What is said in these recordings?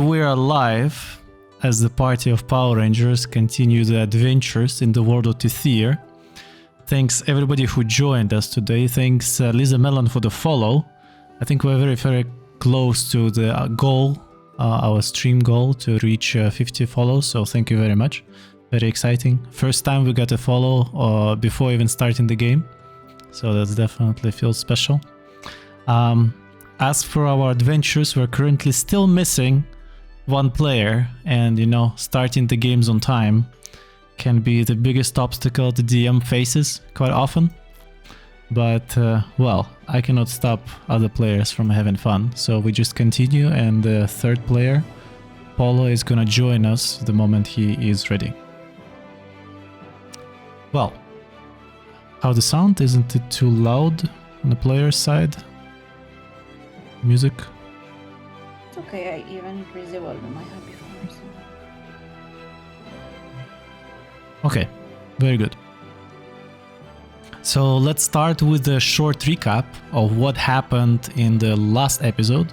we are live as the party of Power Rangers continue the adventures in the world of Tythir. Thanks everybody who joined us today. Thanks Lisa Mellon for the follow. I think we're very, very close to the goal, our stream goal to reach 50 follows. So thank you very much. Very exciting. First time we got a follow before even starting the game. So that definitely feels special. As for our adventures, we're currently still missing one player, and you know, starting the games on time can be the biggest obstacle the DM faces quite often. But well, I cannot stop other players from having fun, so we just continue, and the third player, Paulo, is gonna join us the moment he is ready. Well, how the sound? Isn't it too loud on the player's side? Music? It's okay, I even increased the volume I had before. So. Okay, very good. So let's start with a short recap of what happened in the last episode.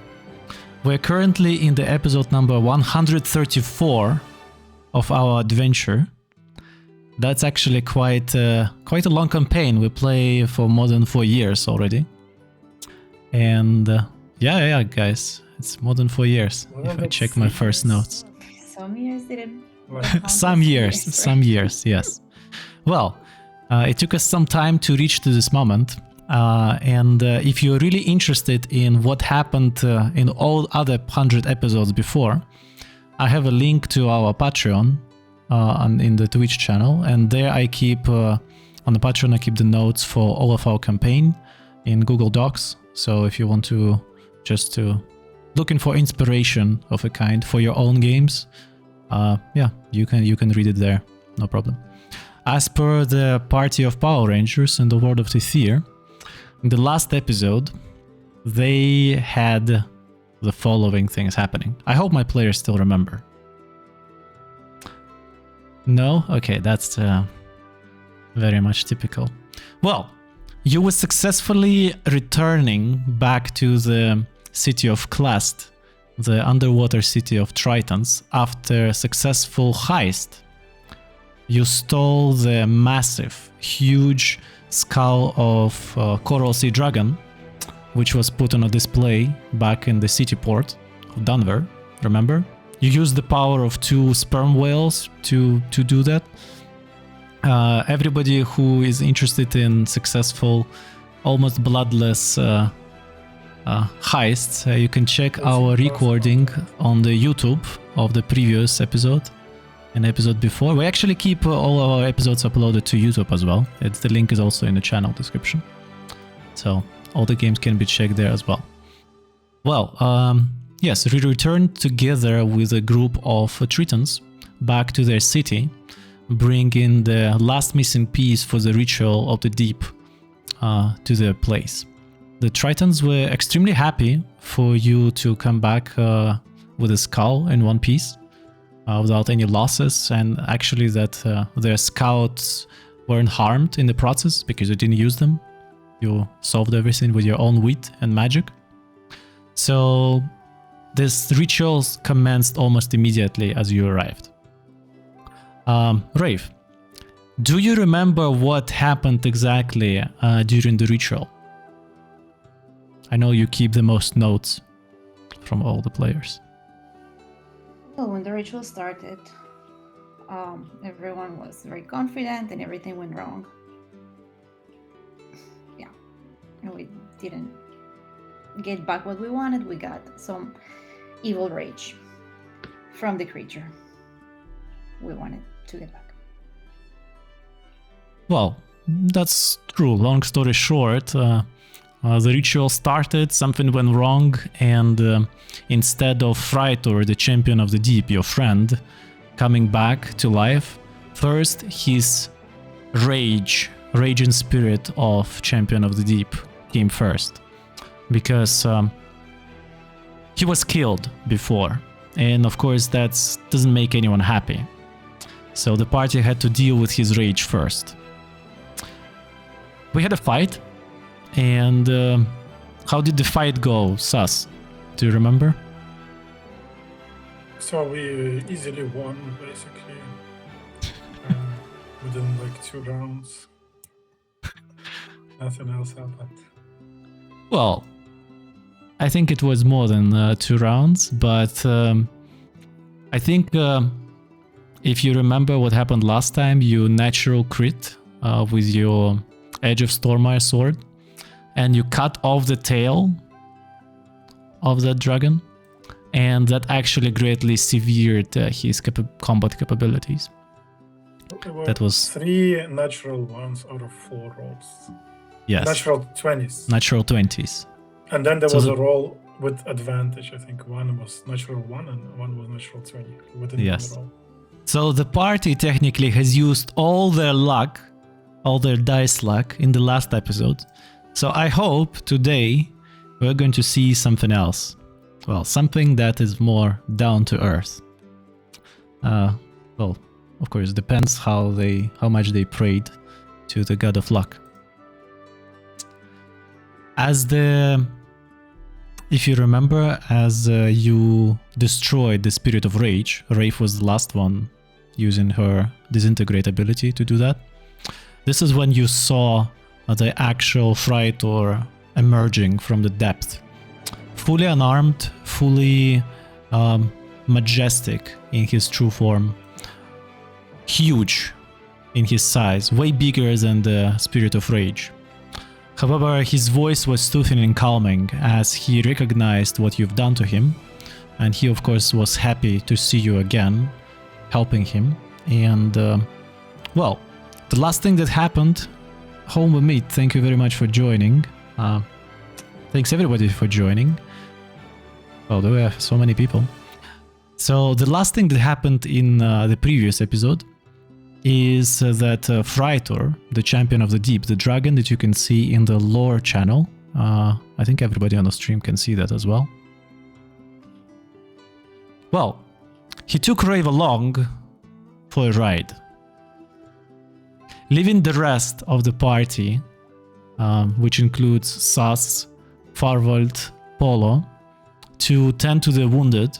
We're currently in the episode number 134 of our adventure. That's actually quite a long campaign. We play for more than 4 years already. And yeah, guys, it's more than 4 years if I check my first notes. Some years didn't. Some years, yes. Well, it took us some time to reach to this moment. And if you're really interested in what happened in all other 100 episodes before, I have a link to our Patreon in the Twitch channel. And there I keep, on the Patreon, I keep the notes for all of our campaign in Google Docs. So if you want to just to looking for inspiration of a kind for your own games, yeah, you can read it there, no problem. As per the party of Power Rangers in the world of Tythir, in the last episode, they had the following things happening. I hope my players still remember. No? Okay, that's very much typical. Well, you were successfully returning back to the city of Klast, the underwater city of Tritons, after a successful heist. You stole the massive, huge skull of Coral Sea Dragon, which was put on a display back in the city port of Denver, remember? You used the power of 2 sperm whales to do that. Everybody who is interested in successful, almost bloodless heists, you can check our recording on the YouTube of the previous episode and episode before. We actually keep all our episodes uploaded to YouTube as well. The link is also in the channel description. So all the games can be checked there as well. Well, yes, we returned together with a group of Tritons back to their city, bringing the last missing piece for the ritual of the deep to their place. The Tritons were extremely happy for you to come back with a skull in one piece without any losses, and actually that their scouts weren't harmed in the process because you didn't use them. You solved everything with your own wit and magic. So this rituals commenced almost immediately as you arrived. Rave, do you remember what happened exactly during the ritual? I know you keep the most notes from all the players. Well, when the ritual started, everyone was very confident and everything went wrong. Yeah, and we didn't get back what we wanted. We got some evil rage from the creature we wanted to get back. Well, that's true. Long story short, the ritual started, something went wrong, and instead of Frightor, the champion of the deep, your friend, coming back to life, first his raging spirit of champion of the deep came first. Because he was killed before, and of course that doesn't make anyone happy. So the party had to deal with his rage first. We had a fight, and how did the fight go, Sus? Do you remember? So we easily won, basically, within like 2 rounds. Nothing else happened. Well, I think it was more than 2 rounds, but I think if you remember what happened last time, you natural crit with your Edge of Stormire sword, and you cut off the tail of that dragon, and that actually greatly severed his combat capabilities. That was 3 natural ones out of 4 rolls. Yes. Natural 20s. Natural 20s. And then there was a roll with advantage. I think one was natural 1 and one was natural 20 within the roll. So the party technically has used all their luck, all their dice luck in the last episode. So I hope today we're going to see something else. Well, something that is more down to earth. Well, of course, it depends how much they prayed to the god of luck. If you remember, as you destroyed the Spirit of Rage, Wraith was the last one using her Disintegrate ability to do that. This is when you saw the actual Frightor emerging from the depth. Fully unarmed, fully majestic in his true form. Huge in his size, way bigger than the Spirit of Rage. However, his voice was soothing and calming as he recognized what you've done to him, and he of course was happy to see you again, helping him. And well, the last thing that happened, Home with Meat, thank you very much for joining. Thanks everybody for joining. Oh, there were so many people. So the last thing that happened in the previous episode is that Frightor, the champion of the deep, the dragon that you can see in the lore channel. I think everybody on the stream can see that as well. Well, he took Rave along for a ride, leaving the rest of the party, which includes Sas, Farvold, Polo, to tend to the wounded,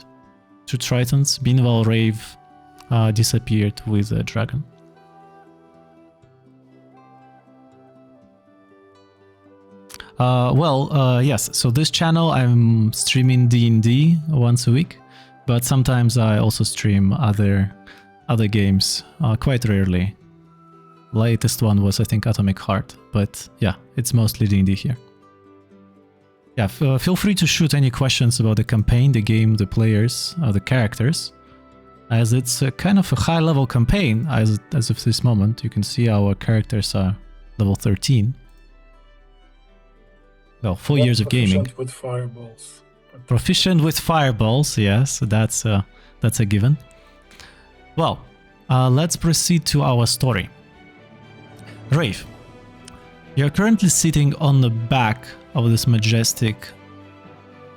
to Tritons, meanwhile Rave disappeared with the dragon. Yes, so this channel I'm streaming D&D once a week, but sometimes I also stream other games, quite rarely. Latest one was, I think, Atomic Heart, but yeah, it's mostly D&D here. Yeah, feel free to shoot any questions about the campaign, the game, the players, the characters, as it's kind of a high-level campaign as of this moment. You can see our characters are level 13. Well, 4 years of gaming. Proficient with fireballs. Proficient with fireballs, yes, that's a given. Well, let's proceed to our story. Wraith, you're currently sitting on the back of this majestic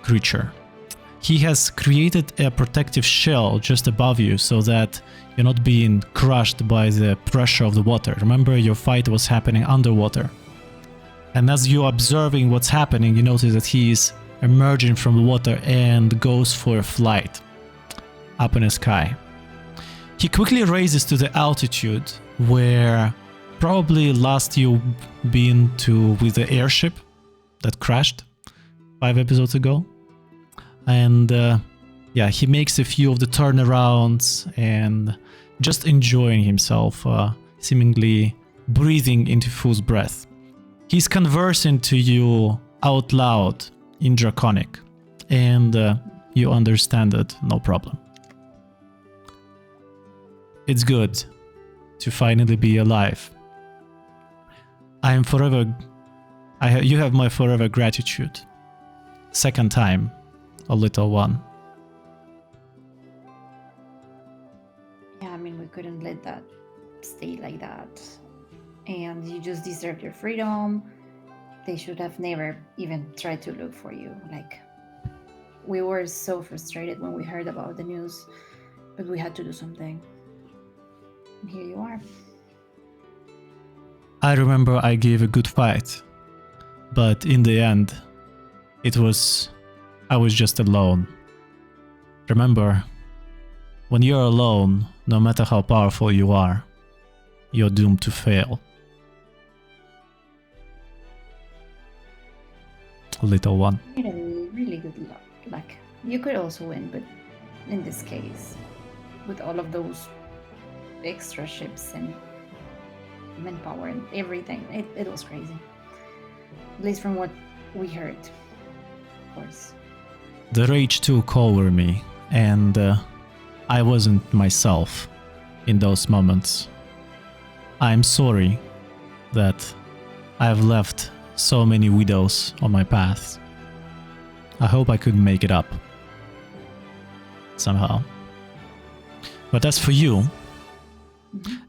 creature. He has created a protective shell just above you so that you're not being crushed by the pressure of the water. Remember, your fight was happening underwater. And as you're observing what's happening, you notice that he is emerging from the water and goes for a flight up in the sky. He quickly raises to the altitude where probably last you been to with the airship that crashed 5 episodes ago. And yeah, he makes a few of the turnarounds and just enjoying himself, seemingly breathing into full breath. He's conversing to you out loud in Draconic, and you understand it, no problem. It's good to finally be alive. You have my forever gratitude. Second time, a little one. Yeah, I mean, we couldn't let that stay like that. And you just deserved your freedom. They should have never even tried to look for you. Like, we were so frustrated when we heard about the news, but we had to do something. And here you are. I remember I gave a good fight, but in the end, I was just alone. Remember, when you're alone, no matter how powerful you are, you're doomed to fail. Little one. You had a really good luck. You could also win, but in this case, with all of those extra ships and manpower and everything, it was crazy. At least from what we heard, of course. The rage took over me, and I wasn't myself in those moments. I'm sorry that I've left so many widows on my path. I hope I could make it up somehow. But as for you,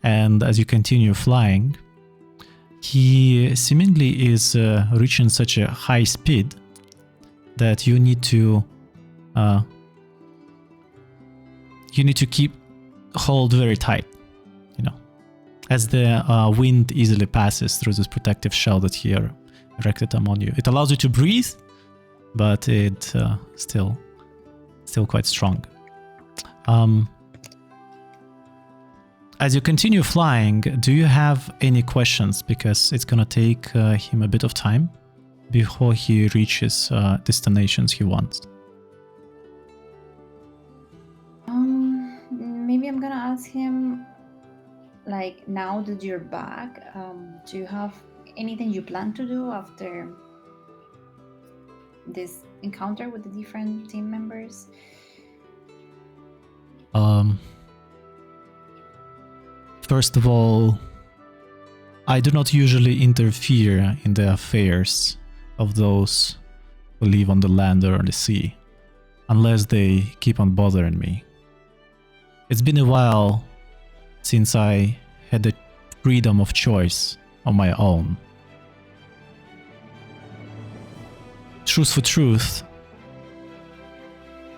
and as you continue flying, he seemingly is reaching such a high speed that you need to keep hold very tight, you know, as the wind easily passes through this protective shell that he erected among you. It allows you to breathe, but it still quite strong. As you continue flying, do you have any questions? Because it's gonna take him a bit of time before he reaches destinations he wants. Maybe I'm gonna ask him, like, now that you're back, do you have anything you plan to do after this encounter with the different team members? First of all, I do not usually interfere in the affairs of those who live on the land or the sea, unless they keep on bothering me. It's been a while since I had the freedom of choice on my own. Truth for truth,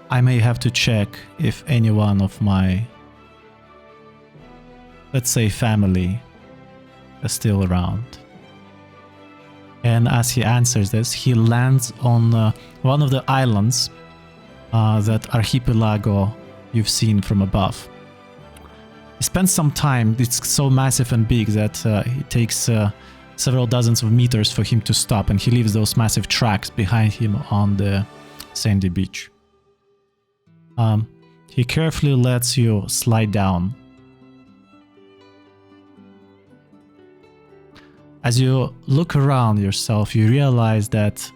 I may have to check if any one of my, let's say, family is still around. And as he answers this, he lands on one of the islands, that archipelago you've seen from above. He spends some time. It's so massive and big that it takes several dozens of meters for him to stop, and he leaves those massive tracks behind him on the sandy beach. He carefully lets you slide down. As you look around yourself, you realize that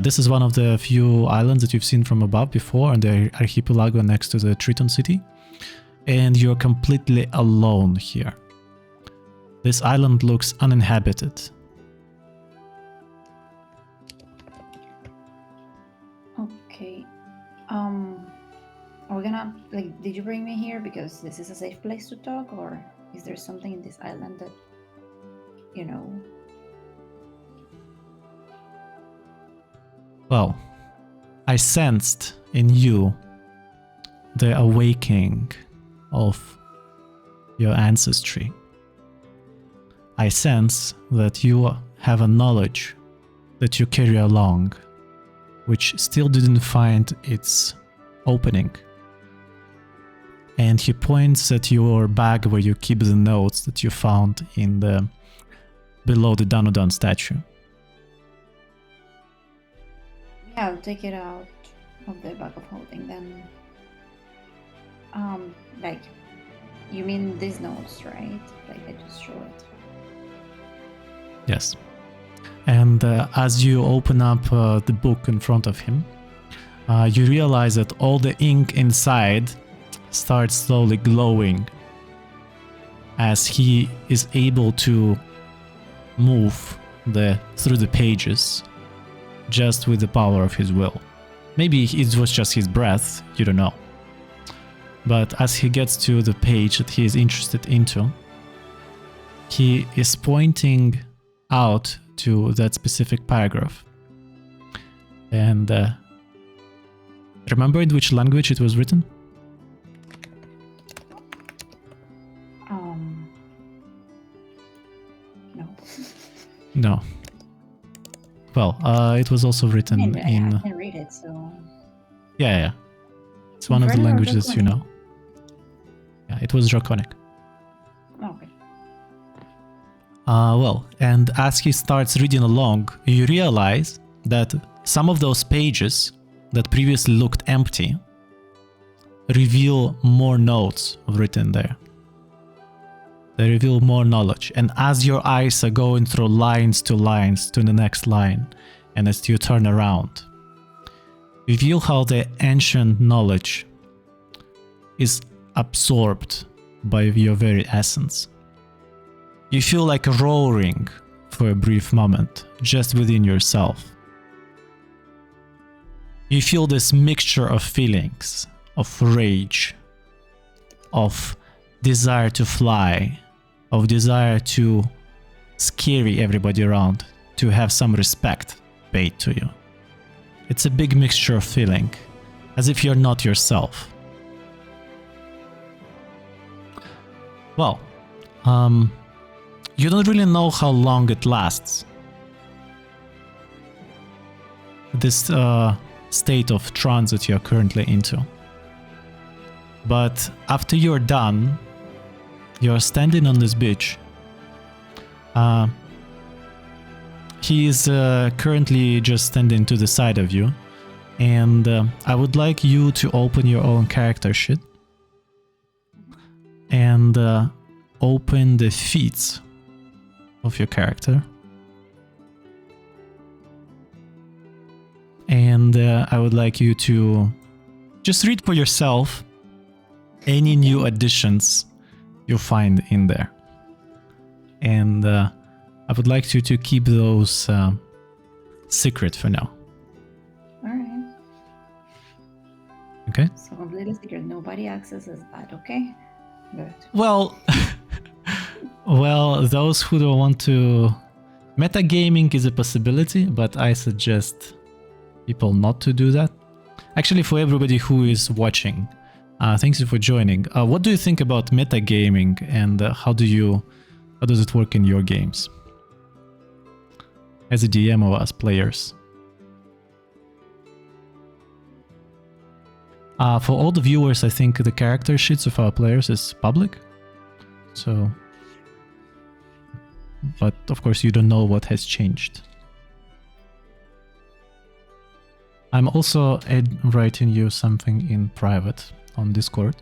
this is one of the few islands that you've seen from above before, and the archipelago next to the Triton city. And you're completely alone here. This island looks uninhabited. Okay. Are we gonna, like, did you bring me here because this is a safe place to talk, or is there something in this island that, you know? Well, I sensed in you the awakening of your ancestry. I sense that you have a knowledge that you carry along, which still didn't find its opening. And he points at your bag where you keep the notes that you found in the below the Danodon statue. Yeah, I'll take it out of the bag of holding then. Like, you mean these notes, right? Like, I just show it. Yes. And as you open up the book in front of him, you realize that all the ink inside starts slowly glowing as he is able to move through the pages just with the power of his will. Maybe it was just his breath, you don't know. But as he gets to the page that he is interested into, he is pointing out to that specific paragraph. And remember in which language it was written? No. No. Well, it was also written I in... can read it, so... Yeah. It's one of the Infernal or languages you Draconic? know. Yeah, it was Draconic. Okay. Well, and as he starts reading along, you realize that some of those pages that previously looked empty reveal more notes written there. They reveal more knowledge. And as your eyes are going through lines to the next line, and as you turn around, you feel how the ancient knowledge is absorbed by your very essence. You feel like roaring for a brief moment, just within yourself. You feel this mixture of feelings, of rage, of desire to fly, of desire to scare everybody around, to have some respect paid to you. It's a big mixture of feeling, as if you're not yourself. Well, you don't really know how long it lasts. This state of trance that you're currently into. But after you're done, you're standing on this beach. He is currently just standing to the side of you. And I would like you to open your own character sheet. And open the feats of your character. And I would like you to just read for yourself any new additions you find in there. And I would like you to keep those secret for now. All right. Okay? So completely secret. Nobody accesses that. Okay. Good. Well, those who don't want to... Metagaming is a possibility, but I suggest people not to do that. Actually, for everybody who is watching, thanks you for joining. What do you think about metagaming, and how does it work in your games? As a DM or as players? For all the viewers, I think the character sheets of our players is public. So, but of course you don't know what has changed. I'm also writing you something in private on Discord.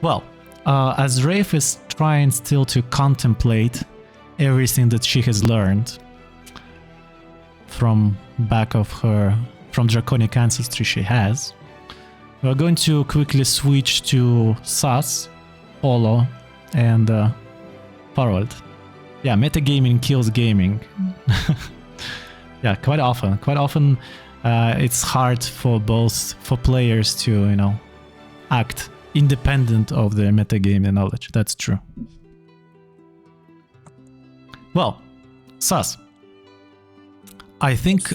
Well, as Rafe is trying still to contemplate everything that she has learned from draconic ancestry she has, we're going to quickly switch to Sas, Polo, and Farald. Yeah, metagaming kills gaming. Yeah, quite often it's hard for players to, act independent of their metagaming knowledge. That's true. Well, Sas, I think,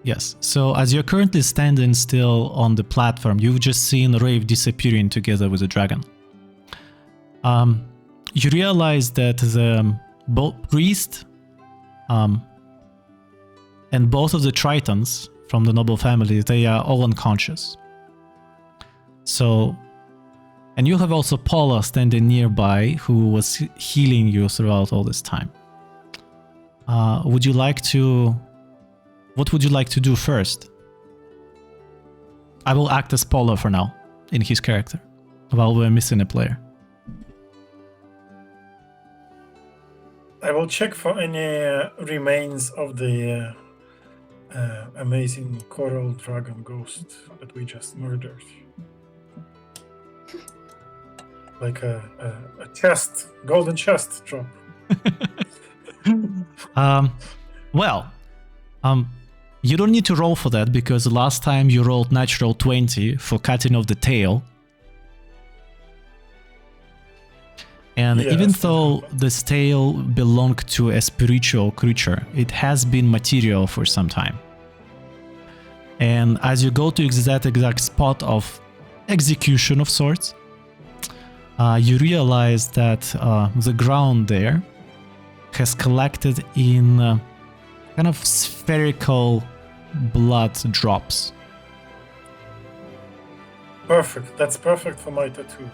yes, so as you're currently standing still on the platform, you've just seen Rafe disappearing together with the dragon. You realize that the priest and both of the Tritons from the noble family, they are all unconscious. So, and you have also Paula standing nearby, who was healing you throughout all this time. What would you like to do first? I will act as Paula for now, in his character, while we're missing a player. I will check for any remains of the amazing coral dragon ghost that we just murdered. Like a chest, golden chest drop. You don't need to roll for that, because last time you rolled natural 20 for cutting off the tail. And Yeah, even that's though this tail belonged to a spiritual creature, it has been material for some time. And as you go to that exact spot of execution of sorts, you realize that the ground there has collected in kind of spherical blood drops. Perfect. That's perfect for my tattoo.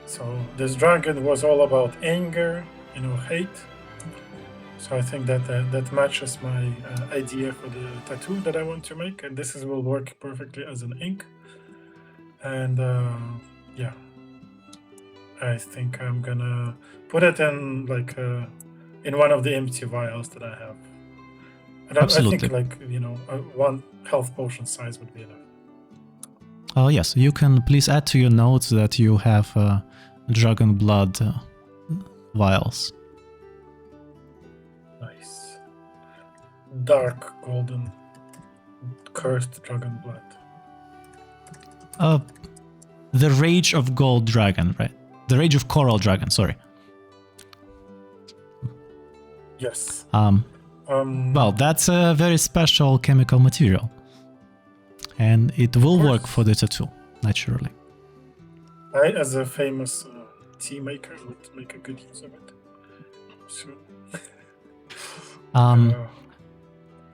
So this dragon was all about anger, hate. So I think that that matches my idea for the tattoo that I want to make, and this will work perfectly as an ink. And yeah, I think I'm gonna put it in in one of the empty vials that I have. And Absolutely. I think one health potion size would be enough. Oh yes, you can please add to your notes that you have dragon blood vials. Nice. Dark golden cursed dragon blood. The Rage of Gold Dragon, right? The Rage of Coral Dragon, sorry. Yes. Well, that's a very special chemical material. And it will work for the tattoo, naturally. I, as a famous tea maker, would make a good use of it. Sure.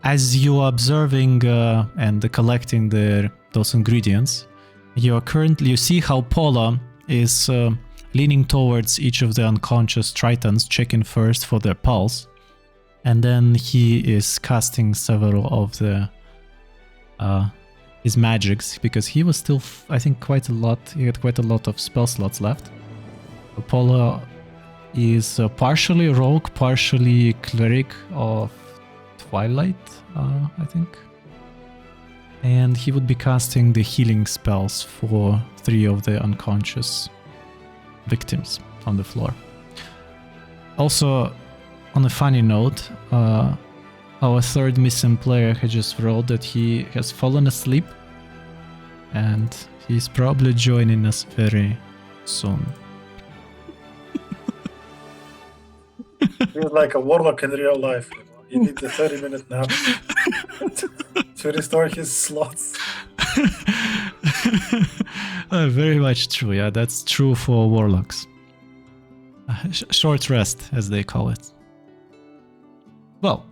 As you are observing and collecting those ingredients, you see how Paula is leaning towards each of the unconscious tritons, checking first for their pulse, and then he is casting several of his magics, because he was still, I think, he had quite a lot of spell slots left. Paula is partially rogue, partially cleric of Twilight, I think. And he would be casting the healing spells for 3 of the unconscious victims on the floor. Also, on a funny note, our third missing player had just wrote that he has fallen asleep, and he's probably joining us very soon. You're like a warlock in real life. He needs a 30-minute nap to restore his slots. Very much true, yeah, that's true for warlocks. Short rest, as they call it. Well,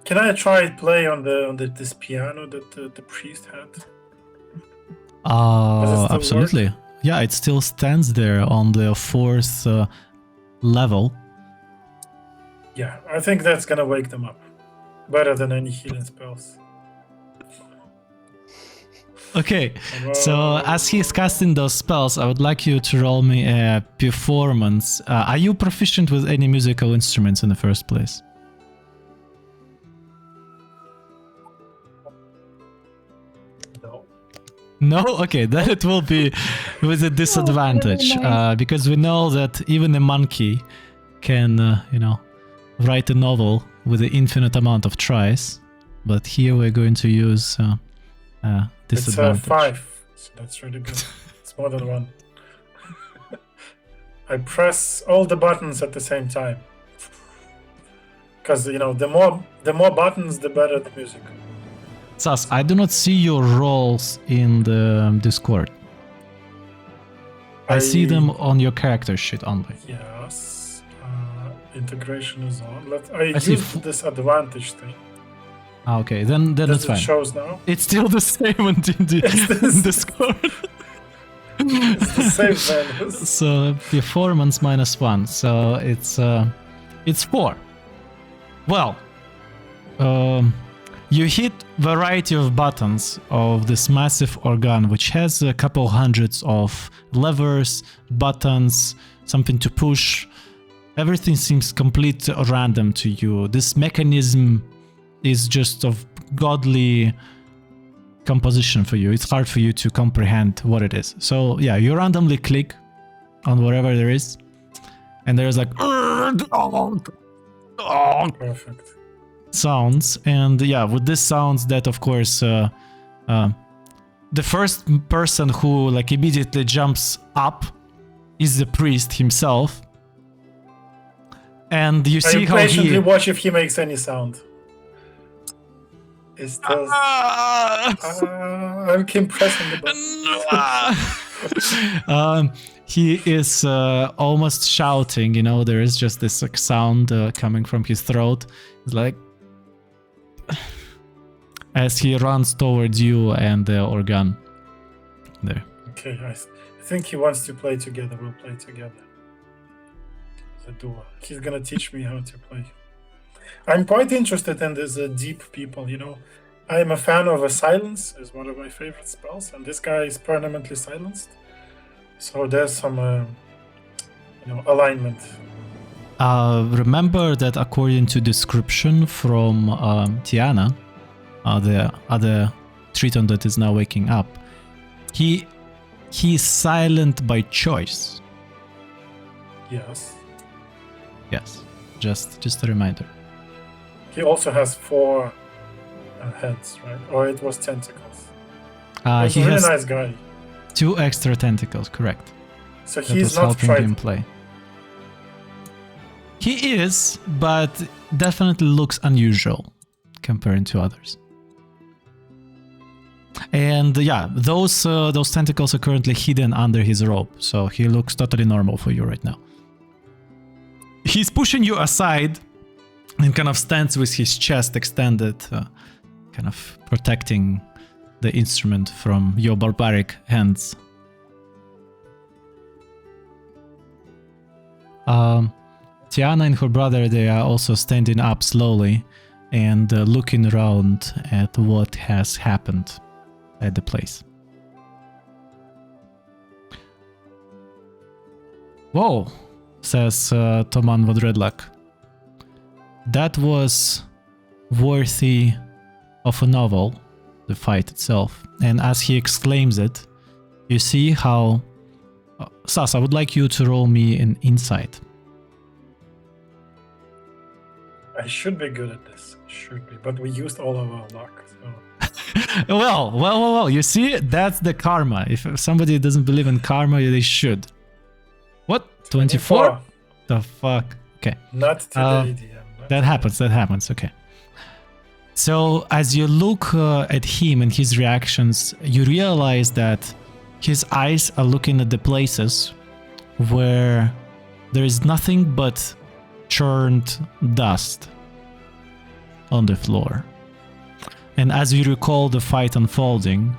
can I try play on this piano that the priest had? Absolutely. Work? Yeah, it still stands there on the 4th level. Yeah, I think that's gonna wake them up. Better than any healing spells. Okay, so as he's casting those spells, I would like you to roll me a performance. Are you proficient with any musical instruments in the first place? No? Okay, then it will be with a disadvantage, because we know that even a monkey can, write a novel with an infinite amount of tries, but here we're going to use disadvantage. It's 5, so that's really good. It's more than 1. I press all the buttons at the same time, because the more buttons, the better the music. Sas, I do not see your roles in the Discord. I see them on your character sheet only. Yes. Integration is on. I use this advantage thing. Okay, then that's fine. It shows now? It's still the same in Discord. It's the same values. So performance -1. So it's 4. Well, you hit variety of buttons of this massive organ, which has a couple hundreds of levers, buttons, something to push. Everything seems complete random to you. This mechanism is just of godly composition for you. It's hard for you to comprehend what it is. So yeah, you randomly click on whatever there is, and there's like Perfect. sounds, and yeah, with these sounds, that of course the first person who immediately jumps up is the priest himself, and you see how patiently watch if he makes any sound. It does. I keep pressing the button. he is almost shouting, you know, there is just this like, sound coming from his throat. It's like as he runs towards you and Organ there. Okay, I think he wants to play together. We'll play together. The duo. He's gonna teach me how to play. I'm quite interested in these deep people, you know. I am a fan of a silence, is one of my favorite spells, and this guy is permanently silenced. So there's some, alignment. Remember that according to description from Tiana, the other Triton that is now waking up, he is silent by choice. Yes. Yes, just a reminder. He also has 4 heads, right? Or it was tentacles. He's He a really has nice guy. 2 extra tentacles, correct. So That he's was not helping Triton. him play. He is, but definitely looks unusual comparing to others. And yeah, those tentacles are currently hidden under his robe, so he looks totally normal for you right now. He's pushing you aside and kind of stands with his chest extended, kind of protecting the instrument from your barbaric hands. Tiana and her brother, they are also standing up slowly and looking around at what has happened at the place. Whoa, says Toman Vodredlak. That was worthy of a novel, the fight itself. And as he exclaims it, you see how... Sas, I would like you to roll me an insight. I should be good at this. Should be. But we used all of our luck, so... Well, you see, that's the karma. If somebody doesn't believe in karma, they should. What? 24? The fuck? Okay. Not today, DM. That happens, okay. So, as you look at him and his reactions, you realize that his eyes are looking at the places where there is nothing but churned dust on the floor. And as you recall the fight unfolding,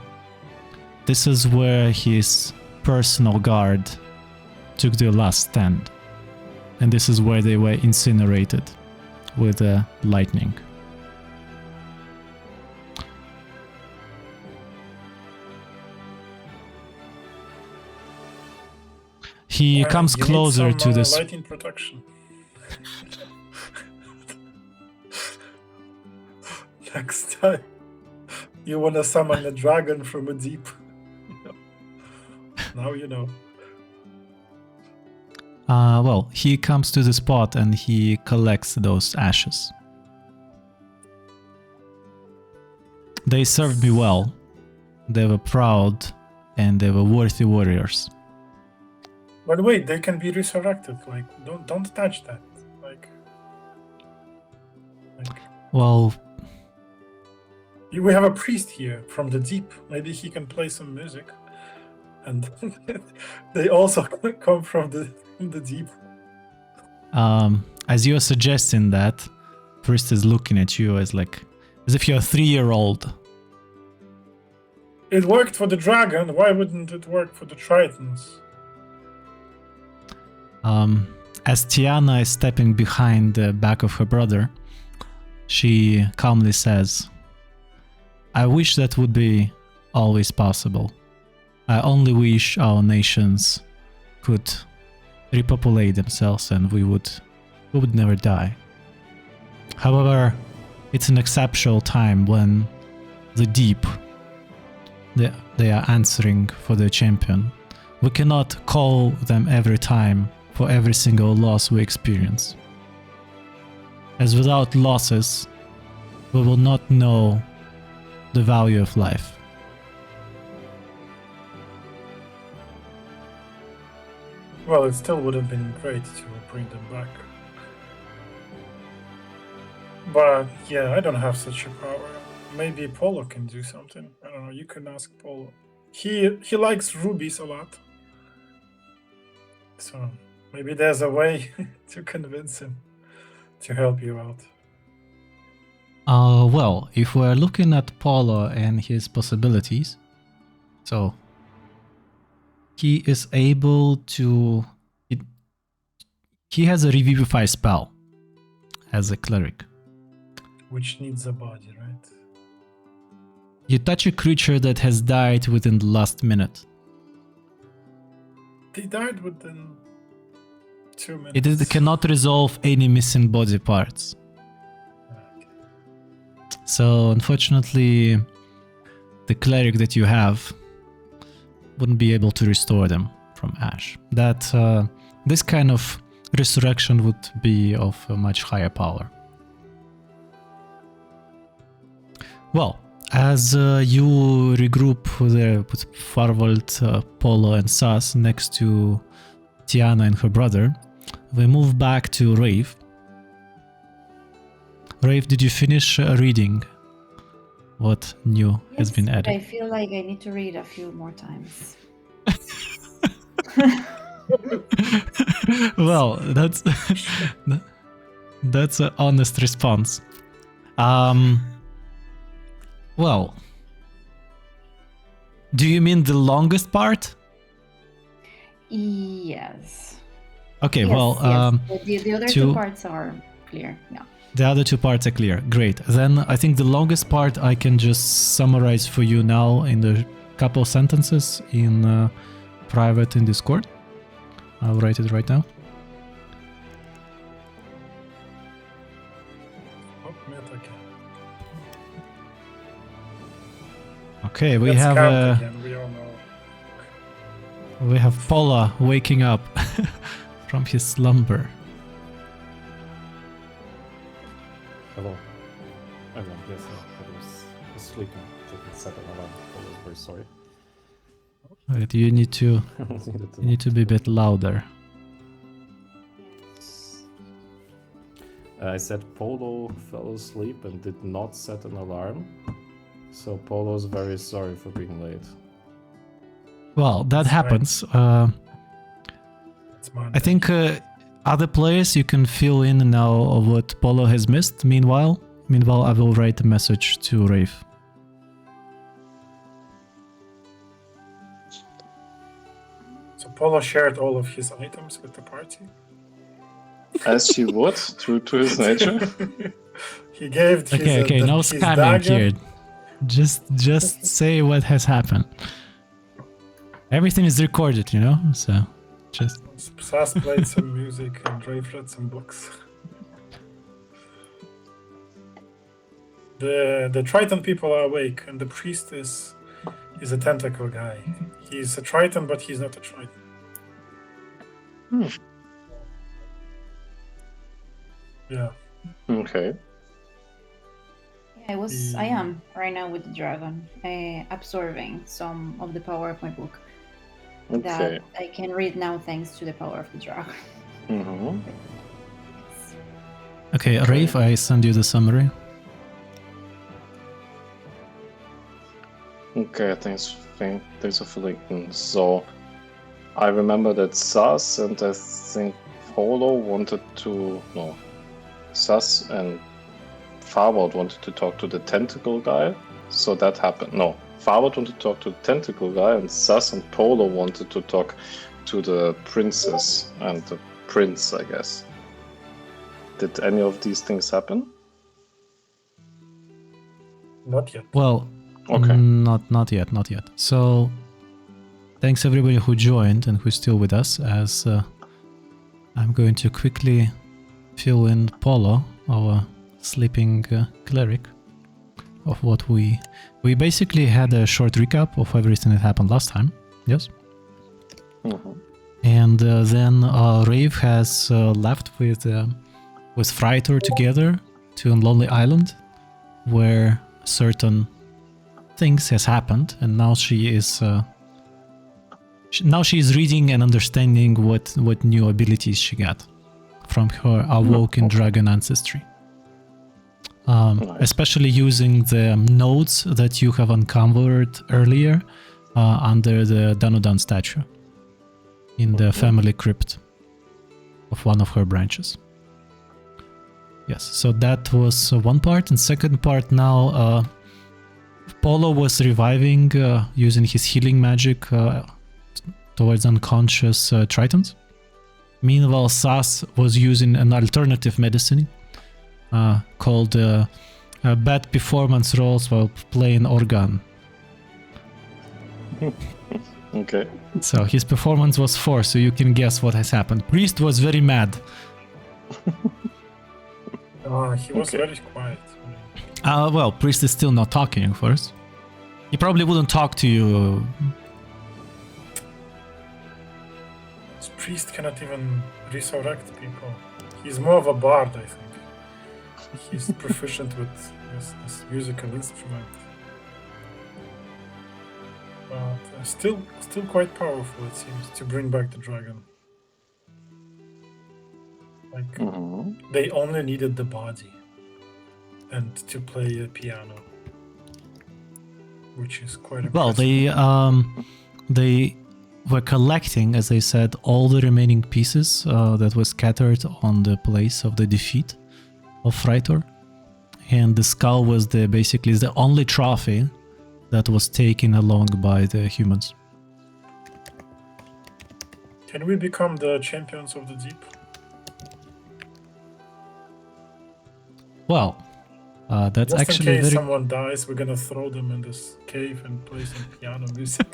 this is where his personal guard took their last stand. And this is where they were incinerated with lightning. He comes You need closer some, to this. lighting protection. Next time, you want to summon a dragon from a deep. Now you know. Well, he comes to the spot and he collects those ashes. They served me well. They were proud and they were worthy warriors. But wait, they can be resurrected. Like, don't touch that. Like Well, we have a priest here from the deep. Maybe he can play some music. And they also come from the deep. As you're suggesting that, priest is looking at you as if you're a 3-year-old. It worked for the dragon. Why wouldn't it work for the Tritons? As Tiana is stepping behind the back of her brother, she calmly says, I wish that would be always possible. I only wish our nations could repopulate themselves and we would never die. However, it's an exceptional time when the deep, they are answering for their champion. We cannot call them every time for every single loss we experience. As without losses, we will not know the value of life. Well, it still would have been great to bring them back. But yeah, I don't have such a power. Maybe Polo can do something. I don't know, you can ask Polo. He likes rubies a lot. So maybe there's a way to convince him to help you out. Well, if we're looking at Paulo and his possibilities, so he is able to. He has a Revivify spell as a cleric. Which needs a body, right? You touch a creature that has died within the last minute. They died within 2 minutes. It cannot resolve any missing body parts. Okay. So, unfortunately, the cleric that you have wouldn't be able to restore them from ash. This kind of resurrection would be of a much higher power. Well, as you regroup there with Farvold, Paulo, and Sas next to Tiana and her brother, we move back to Rave. Rave, did you finish reading what new has been added? I feel like I need to read a few more times. Well, that's an honest response. Well, do you mean the longest part? Yes. Okay, Yes, well, yes. The other two parts are clear. Yeah. The other two parts are clear. Great. Then I think the longest part I can just summarize for you now in the couple sentences in private in Discord. I'll write it right now. Oh, mute again. Okay, we Let's have count again, we all know. we have Paula waking up from his slumber. Hello. Everyone, yes, I was sleeping. Didn't set an alarm. I was very sorry. Wait, you need to be a bit louder. I said Polo fell asleep and did not set an alarm. So Polo's very sorry for being late. Well, that That's happens. It's Monday. I think other players you can fill in now of what Polo has missed. Meanwhile, I will write a message to Rafe. So Polo shared all of his items with the party. As he would, true to his nature. He gave his, Okay, no his scamming dagger. here. Just say what has happened. Everything is recorded, so just... Sas played some music and Rafe read some books. The Triton people are awake, and the priest is a tentacle guy. He's a Triton, but he's not a Triton. Yeah. Okay. Yeah, I am right now with the dragon, absorbing some of the power of my book Okay. that I can read now thanks to the power of the dragon. Mm-hmm. Okay, Rafe, I send you the summary. Okay, thanks for linking. So, I remember that Sas and I think Polo wanted to... No. Sas and Farward wanted to talk to the tentacle guy. So that happened. No. Farward wanted to talk to the tentacle guy, and Sas and Polo wanted to talk to the princess and the prince, I guess. Did any of these things happen? Not yet. Well, Okay. not yet. So, thanks everybody who joined and who's still with us, as I'm going to quickly fill in Polo, our sleeping cleric, of what we basically had a short recap of everything that happened last time. Yes. Mm-hmm. And then Rave has left with Freiter together to Lonely Island, where certain things has happened, and now she is reading and understanding what new abilities she got from her awoken dragon ancestry. Nice. Especially using the nodes that you have uncovered earlier under the Danudan statue. in the family crypt of one of her branches. Yes, so that was one part. And second part now, Polo was reviving using his healing magic towards unconscious Tritons. Meanwhile, Sas was using an alternative medicine called bad performance rolls while playing organ. Okay. So his performance was 4, so you can guess what has happened. Priest was very mad. He was Okay. very quiet. Well, Priest is still not talking, of course. He probably wouldn't talk to you. This priest cannot even resurrect people. He's more of a bard, I think. He's proficient with this musical instrument. But still quite powerful, it seems, to bring back the dragon. Like, Mhm. they only needed the body and to play a piano, which is quite Well, impressive. they were collecting, as I said, all the remaining pieces that were scattered on the place of the defeat of Freitor, and the skull was basically the only trophy that was taken along by the humans. Can we become the champions of the deep? Well, that's Just actually in case very. someone dies, we're gonna throw them in this cave and play some piano music.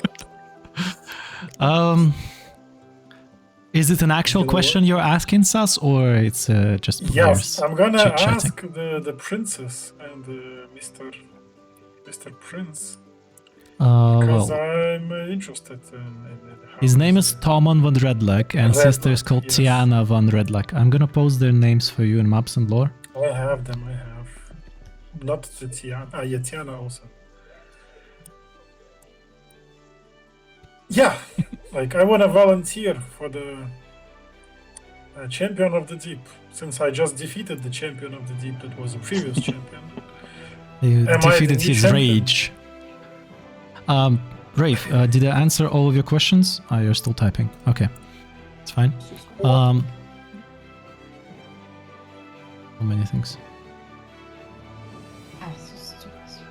Is it an actual You know question you're asking, Sas, or it's just Yes, players I'm gonna chit-chatting? ask the princess and Mr. Prince because Well, I'm interested in how his name is Tomon von Redlac, and sister is Redlac, called yes. Tiana von Redlac. I'm gonna post their names for you in Maps and Lore. I have them. I have not the Tiana. Yeah, Tiana also. Yeah, like I want to volunteer for the champion of the deep, since I just defeated the champion of the deep that was a previous champion. You Am I the defeated new his champion? rage. Rafe, did I answer all of your questions? You're still typing. Okay, it's fine. How many things? It's just two questions.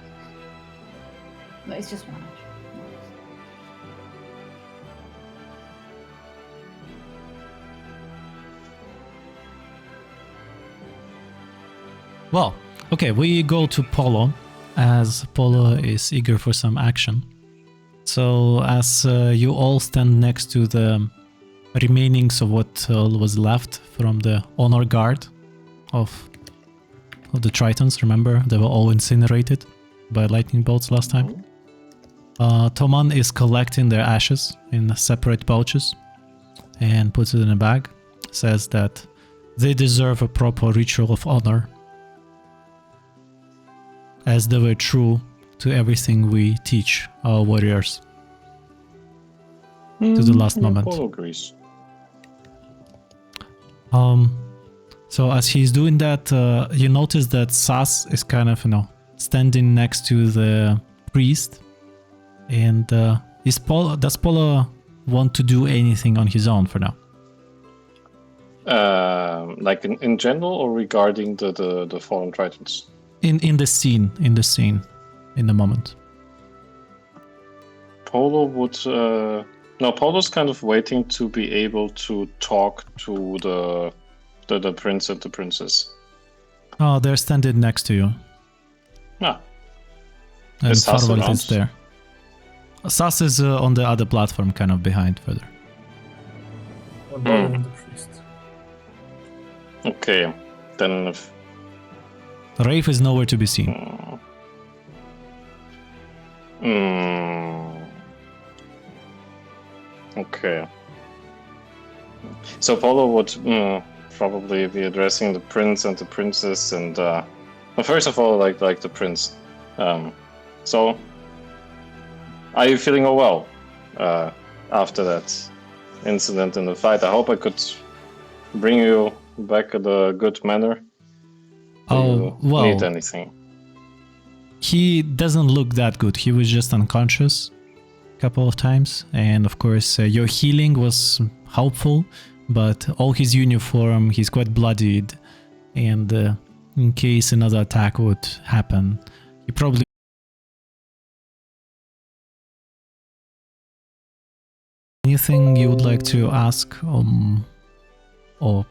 No, it's just one. Actually. Well, okay, we go to Polo, as Polo is eager for some action. So, as you all stand next to the remainings of what was left from the honor guard of the Tritons, remember, they were all incinerated by lightning bolts last time. Toman is collecting their ashes in separate pouches and puts it in a bag. Says that they deserve a proper ritual of honor, as they were true to everything we teach our warriors to the last moment. Polo agrees. So as he's doing that, you notice that Sas is kind of, standing next to the priest. And does Polo want to do anything on his own for now? Like in general, or regarding the fallen Tritons? In the scene, in the moment. Polo would. No, Polo's kind of waiting to be able to talk to the prince and the princess. Oh, they're standing next to you. Ah, And Is Sas Farwald around? is there. Sas is on the other platform, kind of behind further. I'm bothering the priest. okay. Then if Rafe is nowhere to be seen. Okay. So Polo would probably be addressing the prince and the princess, and well, first of all, like the prince. So, are you feeling well after that incident in the fight? I hope I could bring you back at a good manner. Do Oh, you well, need anything? he doesn't look that good. He was just unconscious a couple of times. And of course, your healing was helpful, but all his uniform, he's quite bloodied, and in case another attack would happen, he probably... Anything you would like to ask or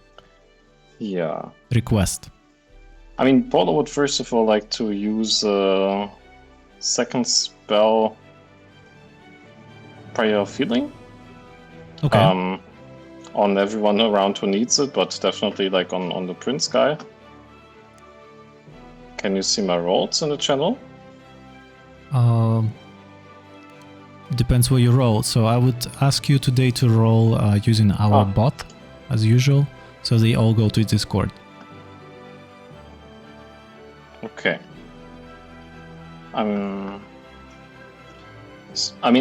Yeah. request? I mean, Polo would first of all like to use a second spell, Prayer of Healing. Okay. On everyone around who needs it, but definitely like on the Prince guy. Can you see my rolls in the channel? Depends where you roll. So I would ask you today to roll using our bot, as usual. So they all go to Discord. Okay. I mean,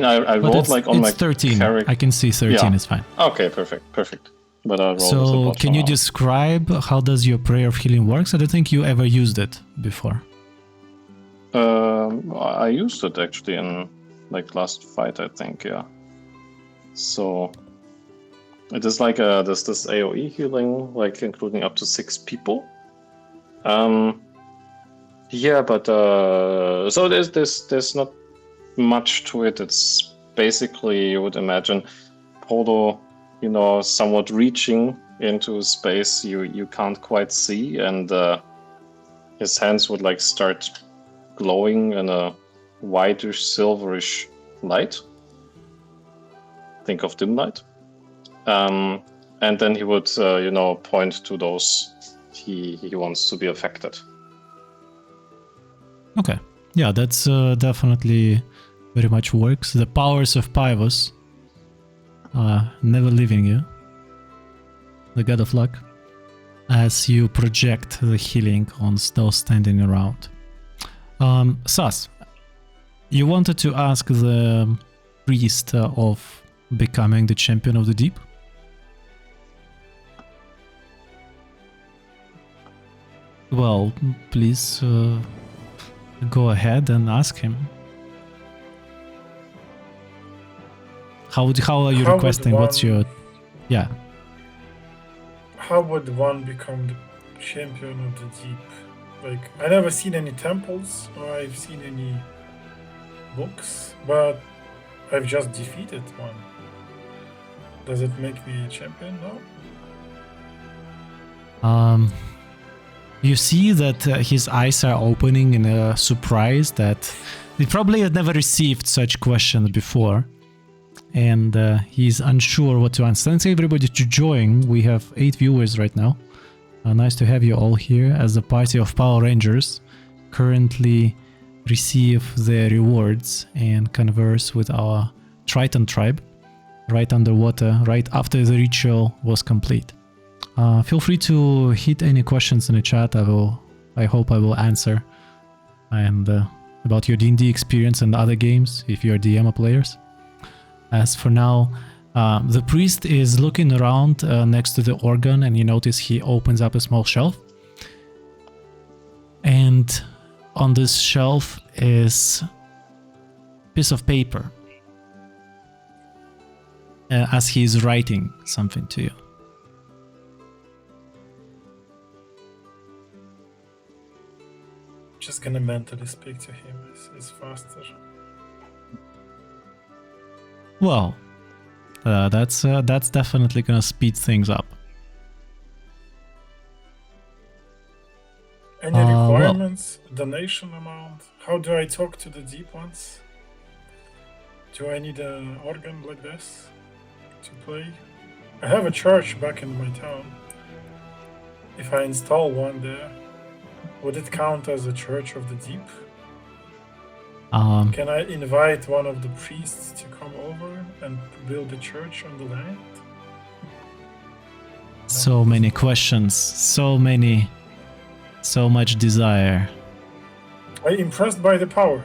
I But rolled it's, like on it's my 13. character. I can see 13 Yeah. is fine. Okay, perfect. But I rolled as a So bot can you now. describe how does your Prayer of Healing works? I don't think you ever used it before. I used it actually in like last fight, I think. Yeah. So it is like there's this AOE healing, like including up to 6 people. Yeah, but so there's not much to it. It's basically, you would imagine Polo, somewhat reaching into a space you can't quite see, and his hands would like start glowing in a whitish silverish light. Think of dim light. And then he would point to those he wants to be affected. Okay. Yeah, that's definitely very much works. The powers of Pivos never leaving you. The god of luck. As you project the healing on those standing around. Sas, you wanted to ask the priest of becoming the champion of the deep? Well, please go ahead and ask him. How are you How would requesting? What's one- your... Yeah. How would one become the champion of the deep? Like, I never seen any temples or I've seen any books, but I've just defeated one. Does it make me a champion now? You see that his eyes are opening in a surprise that he probably had never received such questions before. And he's unsure what to answer. Thanks everybody to join. We have 8 viewers right now. Nice to have you all here as a party of Power Rangers currently receive their rewards and converse with our Triton tribe right underwater, right after the ritual was complete. Feel free to hit any questions in the chat. I hope I will answer. And about your D&D experience and other games, if you are DM or players. As for now, the priest is looking around next to the organ, and you notice he opens up a small shelf. And on this shelf is a piece of paper as he's writing something to you. Just gonna mentally speak to him. It's faster. Well, that's definitely gonna speed things up. Any well- requirements? Donation amount? How do I talk to the deep ones? Do I need an organ like this to play? I have a church back in my town. If I install one there, would it count as a church of the deep? Can I invite one of the priests to come over and build a church on the land? So many questions, so much desire. I'm impressed by the power.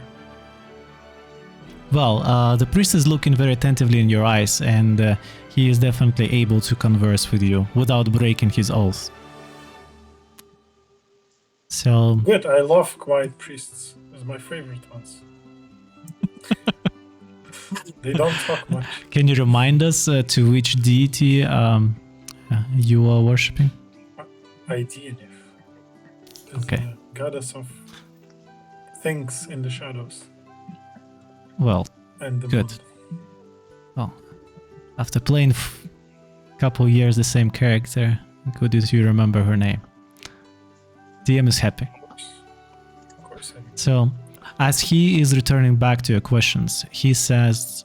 Well, the priest is looking very attentively in your eyes, and he is definitely able to converse with you without breaking his oath. So, Good, I love quiet priests. They're my favorite ones. They don't talk much. Can you remind us to which deity you are worshipping? Aidianif is Okay. the goddess of things in the shadows Well, and the Good. moon. well, after playing couple years the same character, good if you remember her name. DM is happy. Of course. So, as he is returning back to your questions, he says,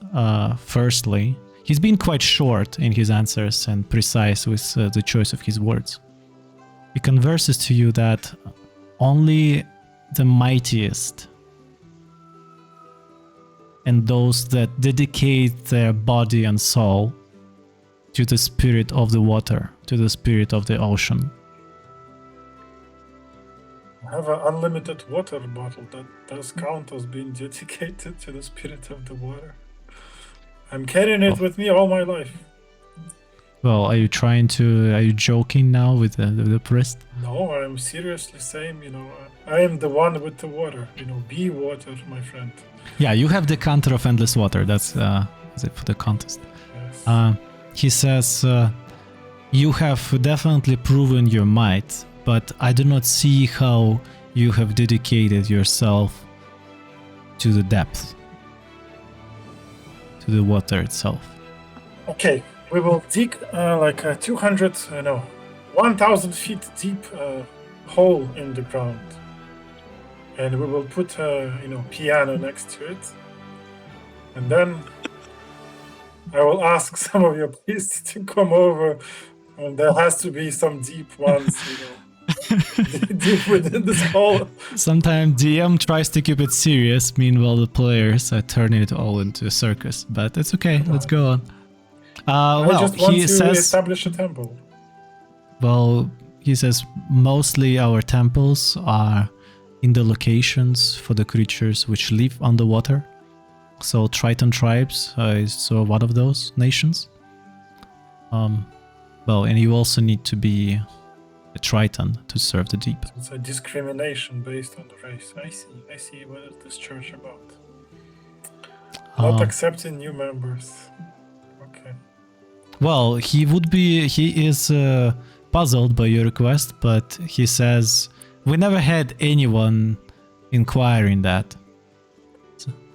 firstly, he's been quite short in his answers and precise with the choice of his words. He converses to you that only the mightiest and those that dedicate their body and soul to the spirit of the water, to the spirit of the ocean, I have an unlimited water bottle that does count as being dedicated to the spirit of the water. I'm carrying it with me all my life. Well, are you joking now with the priest? No, I'm seriously saying, I am the one with the water. Be water, my friend. Yeah, you have the counter of endless water. That's it for the contest. Yes. He says, you have definitely proven your might, but I do not see how you have dedicated yourself to the depth, to the water itself. Okay, we will dig like a 1,000 feet deep hole in the ground. And we will put a piano next to it. And then I will ask some of your priests to come over, and there has to be some deep ones, deep within this hole. Sometimes DM tries to keep it serious, meanwhile the players are turning it all into a circus. But it's okay, let's go on. I just want to establish a temple. Well, he says mostly our temples are in the locations for the creatures which live underwater. So Triton tribes is one of those nations. Well, and you also need to be a Triton to serve the deep. It's a discrimination based on the race. I see what is this church about. Not accepting new members. Okay. Well, he is puzzled by your request, but he says, we never had anyone inquiring that.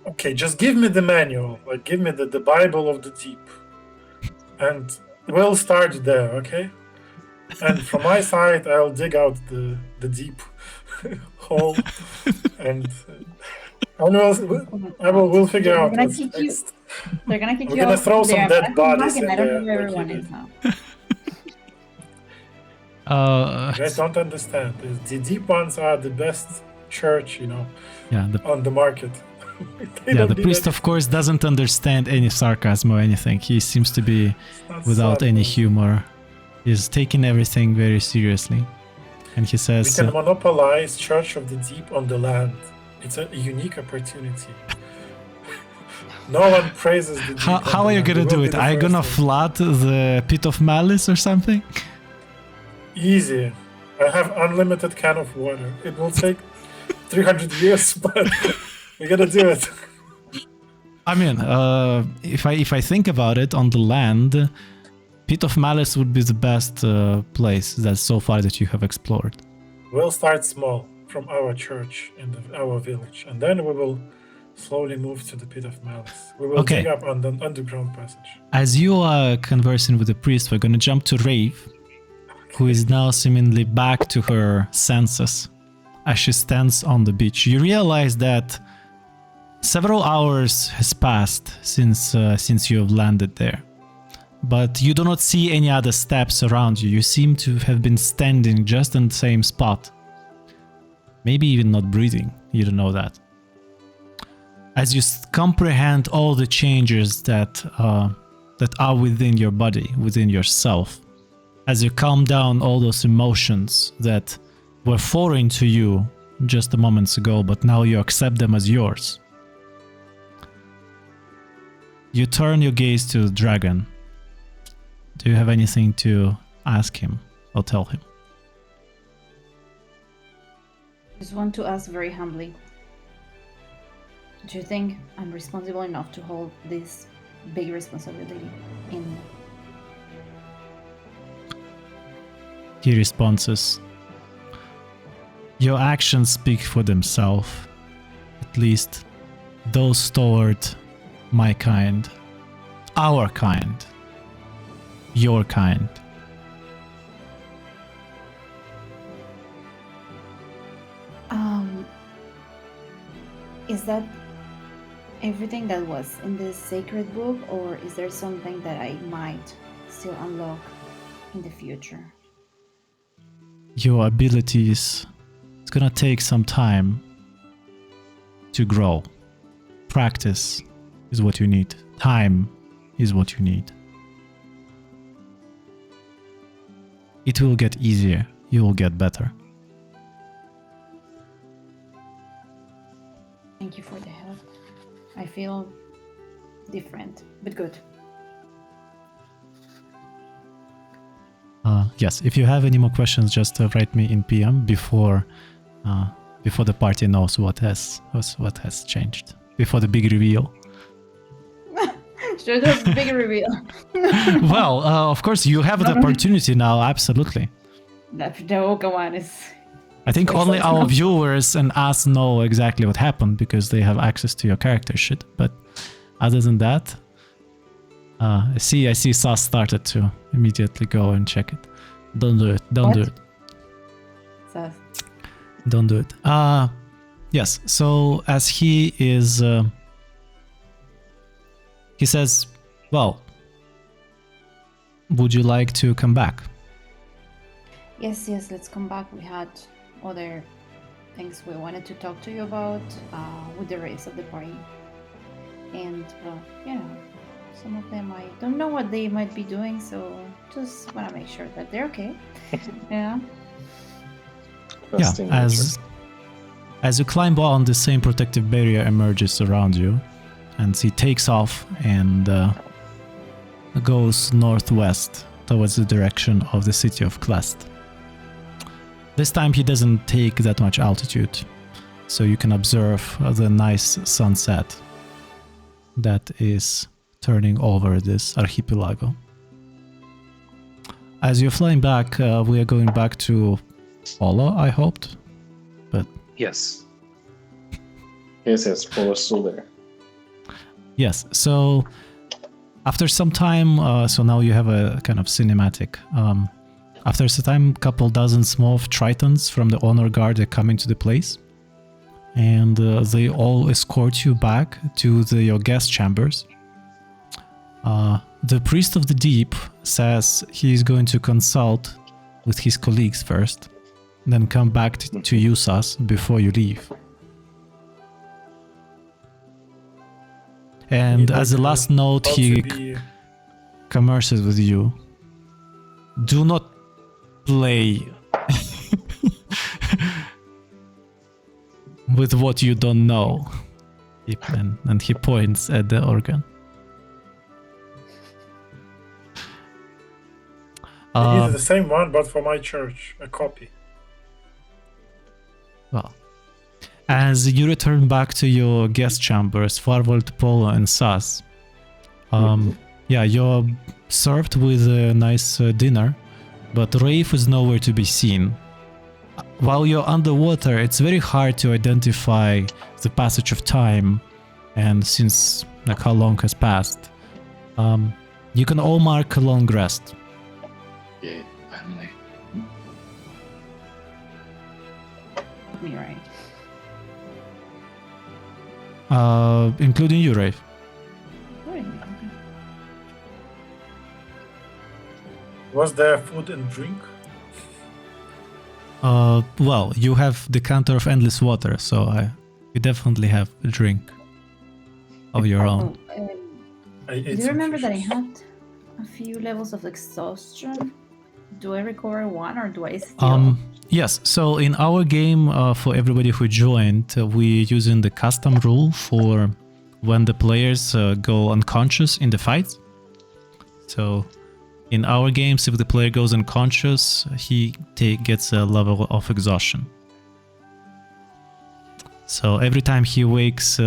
Okay, just give me the manual. Like, give me the Bible of the deep. And we'll start there, okay? And from my side, I'll dig out the deep hole. And we'll figure out what's next. They're gonna kick We're you gonna out throw there. some dead bodies I in don't know there, where like everyone you is did. now. You guys don't understand. The deep ones are the best church, Yeah, on the market. the priest, of course, doesn't understand any sarcasm or anything. He seems to be without any humor. He's taking everything very seriously. And he We says, can monopolize Church of the Deep on the land. It's a unique opportunity. No one praises the deep. how are you gonna do it? Are you gonna flood the pit of malice or something? Easy. I have unlimited can of water. It will take 300 years, but we gotta do it. I mean, if I think about it, on the land, Pit of Malice would be the best place that so far that you have explored. We'll start small from our church in our village, and then we will slowly move to the Pit of Malice. We will dig up on the underground passage. As you are conversing with the priest, we're gonna jump to Rave, who is now seemingly back to her senses as she stands on the beach. You realize that several hours has passed since you have landed there, but you do not see any other steps around you. You seem to have been standing just in the same spot, maybe even not breathing. You don't know that. As you comprehend all the changes that are within your body, within yourself, as you calm down all those emotions that were foreign to you just a moment ago, but now you accept them as yours. You turn your gaze to the dragon. Do you have anything to ask him or tell him? Just want to ask very humbly. Do you think I'm responsible enough to hold this big responsibility in. He responds, your actions speak for themselves, at least those toward my kind, our kind, your kind. Is that everything that was in this sacred book, or is there something that I might still unlock in the future? Your abilities, it's gonna take some time to grow. Practice is what you need. Time is what you need. It will get easier. You will get better. Thank you for the help. I feel different, but good. Yes, if you have any more questions, just write me in PM before the party knows what has changed. Before the big reveal. Sure, that's a big reveal. Well, of course, you have the opportunity now. Absolutely. The Oka one is. I think Makes only sense our now. viewers and us know exactly what happened because they have access to your character sheet. But other than that, I see Sas started to immediately go and check it. Don't do it. Don't do What? it. So, Don't do it. Yes. So as he is, he says, "Well, would you like to come back?" yes, let's come back. We had other things we wanted to talk to you about with the rest of the party. And, some of them I don't know what they might be doing, so just want to make sure that they're okay. Yeah. Resting Yeah. nature. As you climb on, the same protective barrier emerges around you, and he takes off and goes northwest towards the direction of the city of Klest. This time he doesn't take that much altitude, so you can observe the nice sunset that is turning over this archipelago. As you're flying back, we are going back to Ola, I hoped. Yes. Yes, Polo's still there. Yes, so after some time, so now you have a kind of cinematic. After some time, couple dozen small tritons from the honor guard are coming to the place, and they all escort you back to your guest chambers. The priest of the deep says he is going to consult with his colleagues first, then come back to you, Sas, before you leave. And as a last note, he converses with you. Do not play with what you don't know. And he points at the organ. I need the same one, but for my church, a copy. Well, as you return back to your guest chambers, Farwald, Polo, and Sas, you're served with a nice dinner, but Rafe is nowhere to be seen. While you're underwater, it's very hard to identify the passage of time, and since how long has passed, you can all mark a long rest. Yeah, finally. Me right. Including you, Rafe. Okay. Was there food and drink? Well, you have the counter of endless water, so you definitely have a drink of your own. I ate Do you some remember that I fishes. had a few levels of exhaustion? Do I recover one, or do I still? Yes, so in our game, for everybody who joined, we're using the custom rule for when the players go unconscious in the fight. So in our games, if the player goes unconscious, he gets a level of exhaustion. So every time he wakes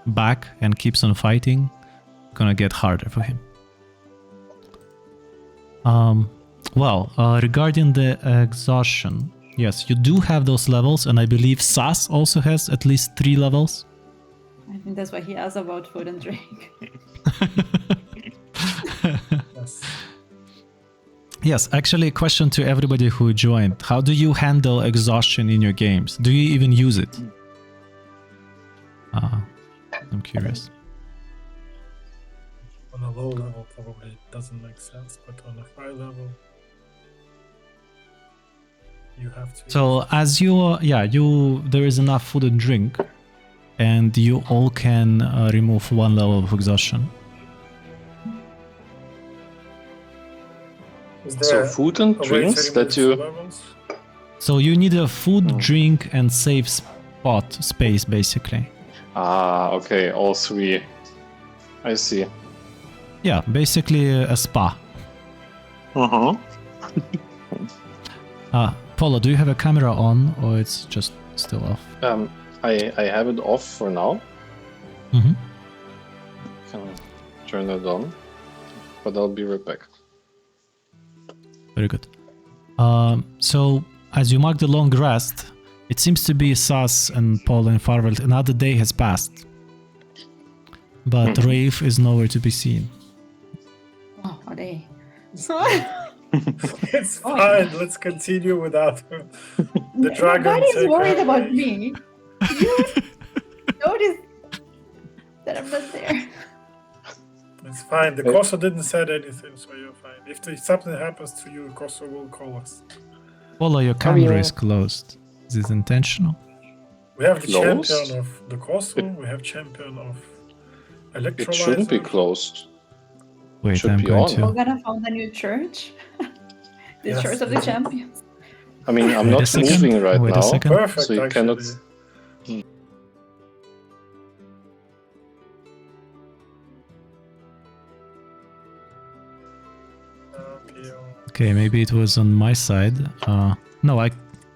back and keeps on fighting, gonna get harder for him. Regarding the exhaustion, yes, you do have those levels, and I believe Sas also has at least 3 levels. I think that's why he asked about food and drink. Yes. Yes, actually, a question to everybody who joined. How do you handle exhaustion in your games? Do you even use it? I'm curious. On a low level, probably it doesn't make sense, but on a high level, you have to. So as there is enough food and drink, and you all can remove 1 level of exhaustion. Is So there food and a way to drinks remove that you. levels? So you need a food, drink, and safe space, basically. Ah, okay, all 3. I see. Yeah, basically a spa. Uh-huh. Polo, do you have a camera on, or it's just still off? I have it off for now. Mm-hmm. Can turn it on, but I'll be right back. Very good. So, as you mark the long rest, it seems to be Sas and Paul and Farvel. Another day has passed. But Rafe is nowhere to be seen. Oh, are they? It's fine. Let's continue without him. The dragon. Nobody's worried about me. You notice that I'm not there. It's fine. The Koso didn't said anything, so you're fine. If something happens to you, Koso will call us. Polo, your camera is closed. Is this intentional? We have the Closed? champion of the Koso. We have champion of Electrolyzer. It shouldn't be closed. Wait, Should I'm be going on. We're to. gonna found a new church. The Yes. Church of the Champions. I mean, I'm Wait a not second. moving right Wait a now, second. Perfect, so you actually. cannot. Okay, maybe it was on my side. No, I.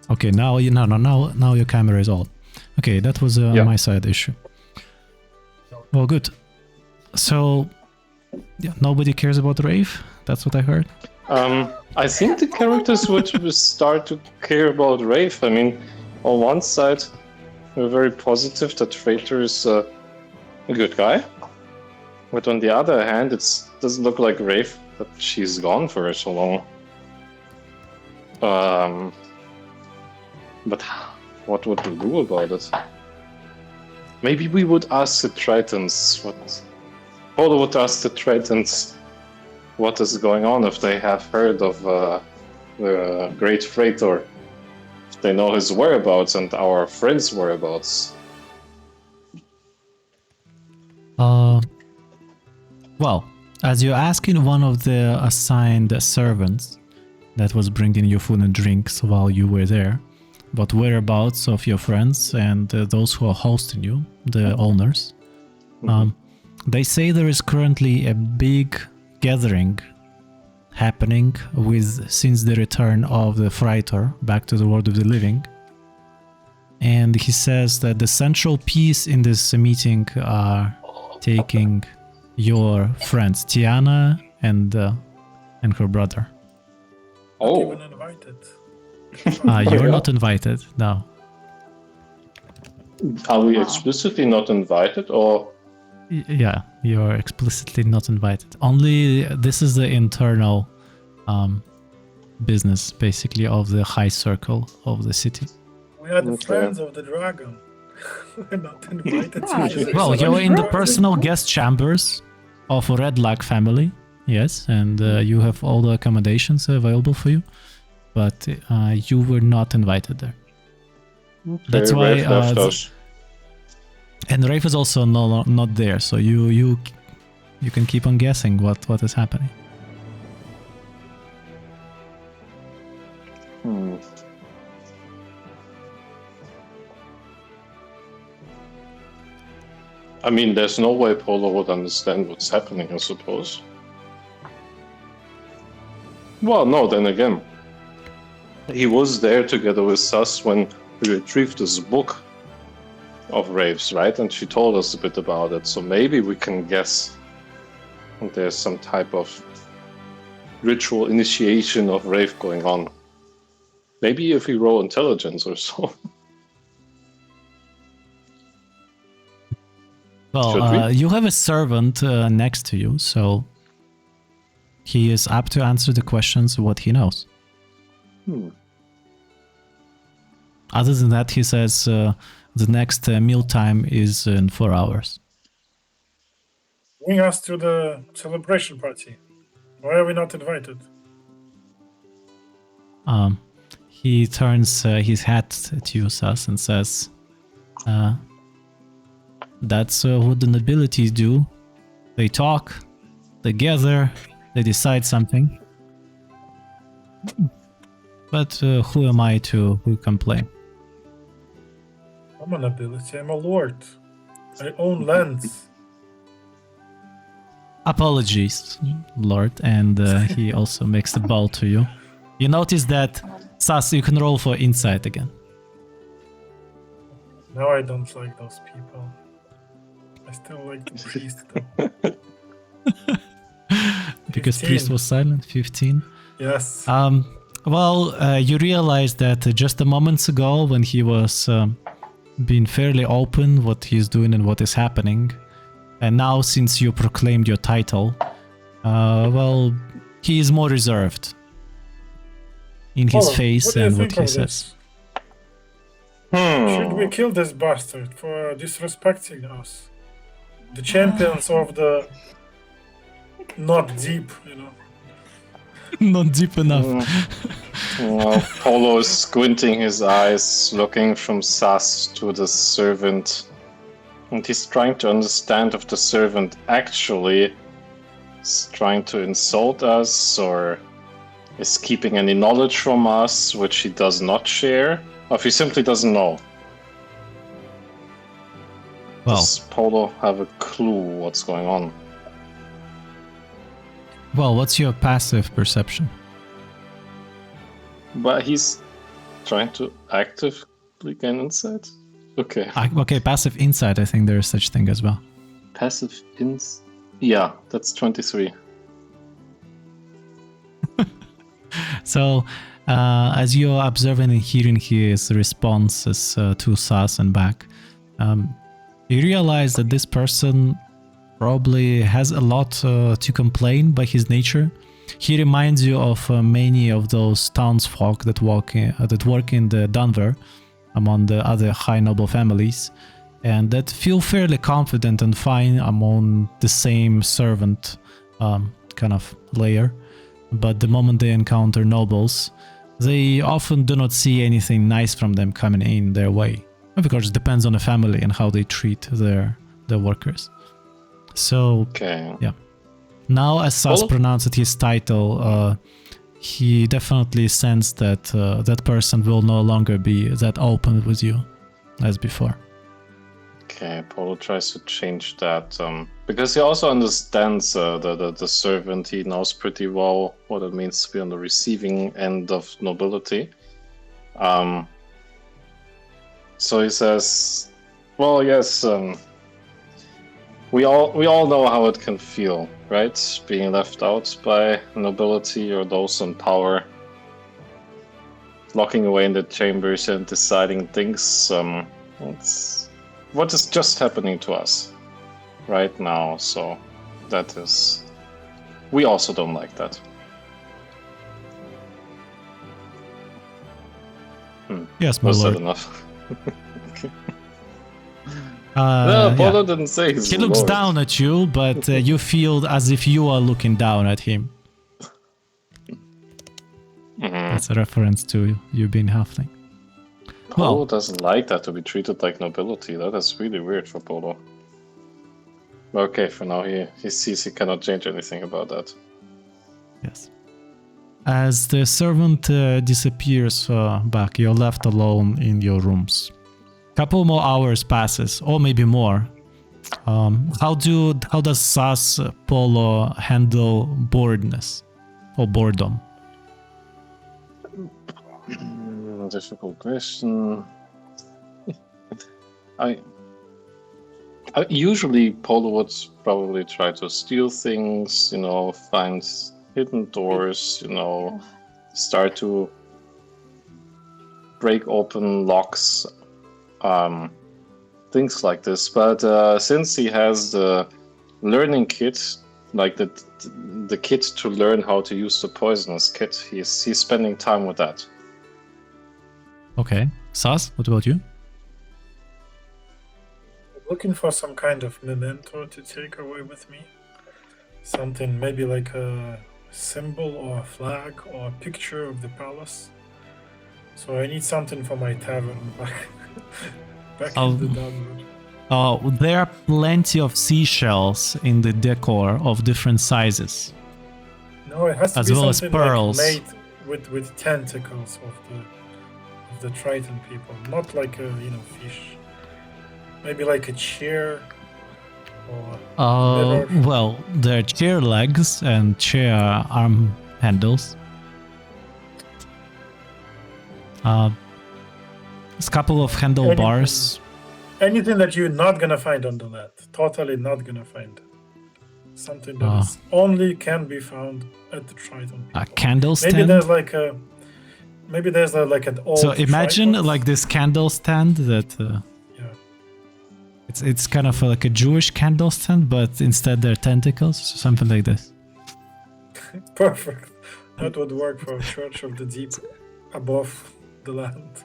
Okay, now now your camera is on. Okay, that was Yeah. my side issue. Well, good. So, yeah, nobody cares about Rafe. That's what I heard. I think the characters would start to care about Rafe. I mean, on one side, we're very positive that Traitor is a good guy, but on the other hand, it doesn't look like Rafe that she's gone for so long. But what would we do about it? Maybe we would ask the Tritons what. Polo would ask the Tritons what is going on, if they have heard of the great Freitor, if they know his whereabouts and our friends' whereabouts. Well, as you're asking one of the assigned servants that was bringing you food and drinks while you were there, about whereabouts of your friends and those who are hosting you, the owners, they say there is currently a big gathering happening since the return of the Freitor back to the world of the living. And he says that the central piece in this meeting are taking your friends Tiana and her brother. Not Oh, even invited. You're Yeah. not invited, no. are we Wow. explicitly not invited, or Yeah, you're explicitly not invited. Only this is the internal business, basically, of the high circle of the city. We are the Okay. friends of the dragon. We're not invited Yeah, to this. Well, So you're in the it's personal good. guest chambers of Red Lag family, yes, and you have all the accommodations available for you, but you were not invited there. That's why, Rafe left us? And Rafe is also not there, so you can keep on guessing what is happening. Hmm. I mean, there's no way Polo would understand what's happening, I suppose. Well, no, then again. He was there together with Sus when we retrieved this book of Rafe's, right? And she told us a bit about it, so maybe we can guess there's some type of ritual initiation of Wraith going on. Maybe if we roll intelligence or so. Well, you have a servant next to you, so he is up to answer the questions of what he knows. Other than that, he says the next meal time is in 4 hours. Bring us to the celebration party. Why are we not invited? He turns his hat at you, Sas, and says, that's what the nobility do. They talk, they gather, they decide something. But who am I to complain? I'm a nobility. I'm a lord. I own lands. Apologies, Lord. And he also makes the bow to you. You notice that, Sas, you can roll for insight again. Now I don't like those people. I still like the priest though. Because 15. Priest was silent. 15. Yes. Well, you realize that just a moments ago, when he was being fairly open what he's doing and what is happening, and now since you proclaimed your title, well, he is more reserved in his Polo, face what do you and what think he of says. this? Should we kill this bastard for disrespecting us? The champions of the not deep, you know. Not deep enough. Well, Polo is squinting his eyes, looking from Sas to the servant. And he's trying to understand if the servant actually is trying to insult us or is keeping any knowledge from us which he does not share, or if he simply doesn't know. Well, Does Polo have a clue what's going on? well, what's your passive perception? But he's trying to actively gain insight? Okay. Okay, passive insight, I think there is such thing as well. Passive ins... Yeah, that's 23. So, as you're observing and hearing his responses to Sas and back, you realize that this person probably has a lot to complain by his nature. He reminds you of many of those townsfolk that work in the Denver, among the other high noble families, and that feel fairly confident and fine among the same servant kind of layer. But the moment they encounter nobles, they often do not see anything nice from them coming in their way. Of course, it depends on the family and how they treat their workers. So, Okay. yeah. Now, as Sas Polo? pronounced his title, he definitely sensed that that person will no longer be that open with you as before. Okay, Polo tries to change that because he also understands the servant. He knows pretty well what it means to be on the receiving end of nobility. So he says, "Well, yes, we all know how it can feel, right? Being left out by nobility or those in power, locking away in the chambers and deciding things. It's what is just happening to us right now. So that is, we also don't like that." Yes, my Was that lord. enough? No, Polo didn't say he's He looks lord. down at you, but you feel as if you are looking down at him. That's a reference to you being halfling. Polo Well, doesn't like that, to be treated like nobility. That is really weird for Polo. Okay, for now he sees he cannot change anything about that. yes. As the servant disappears back, you're left alone in your rooms. Couple more hours passes, or maybe more. How does Sas Polo handle boredness or boredom? Difficult question. I Usually, Polo would probably try to steal things, find hidden doors, start to break open locks, things like this. But since he has the learning kit, like the kit to learn how to use the poisonous kit, he's spending time with that. Okay. Sas, what about you? Looking for some kind of memento to take away with me. Something maybe like a symbol or a flag or a picture of the palace. So I need something for my tavern back in the Dunwood. There are plenty of seashells in the decor of different sizes. No, it has to As be well as something pearls. like made with tentacles of the Triton people, not like a fish. Maybe like a chair or mirror. Well, there are chair legs and chair arm handles. There's a couple of handlebars. Anything that you're not gonna find on the net. Totally not gonna find. Something that is only can be found at the Triton people. A candle stand. Maybe there's like an old. So imagine tripod. like this candle stand that. Yeah. It's kind of like a Jewish candle stand, but instead they're tentacles, something like this. Perfect. That would work for a Church of the Deep above the land.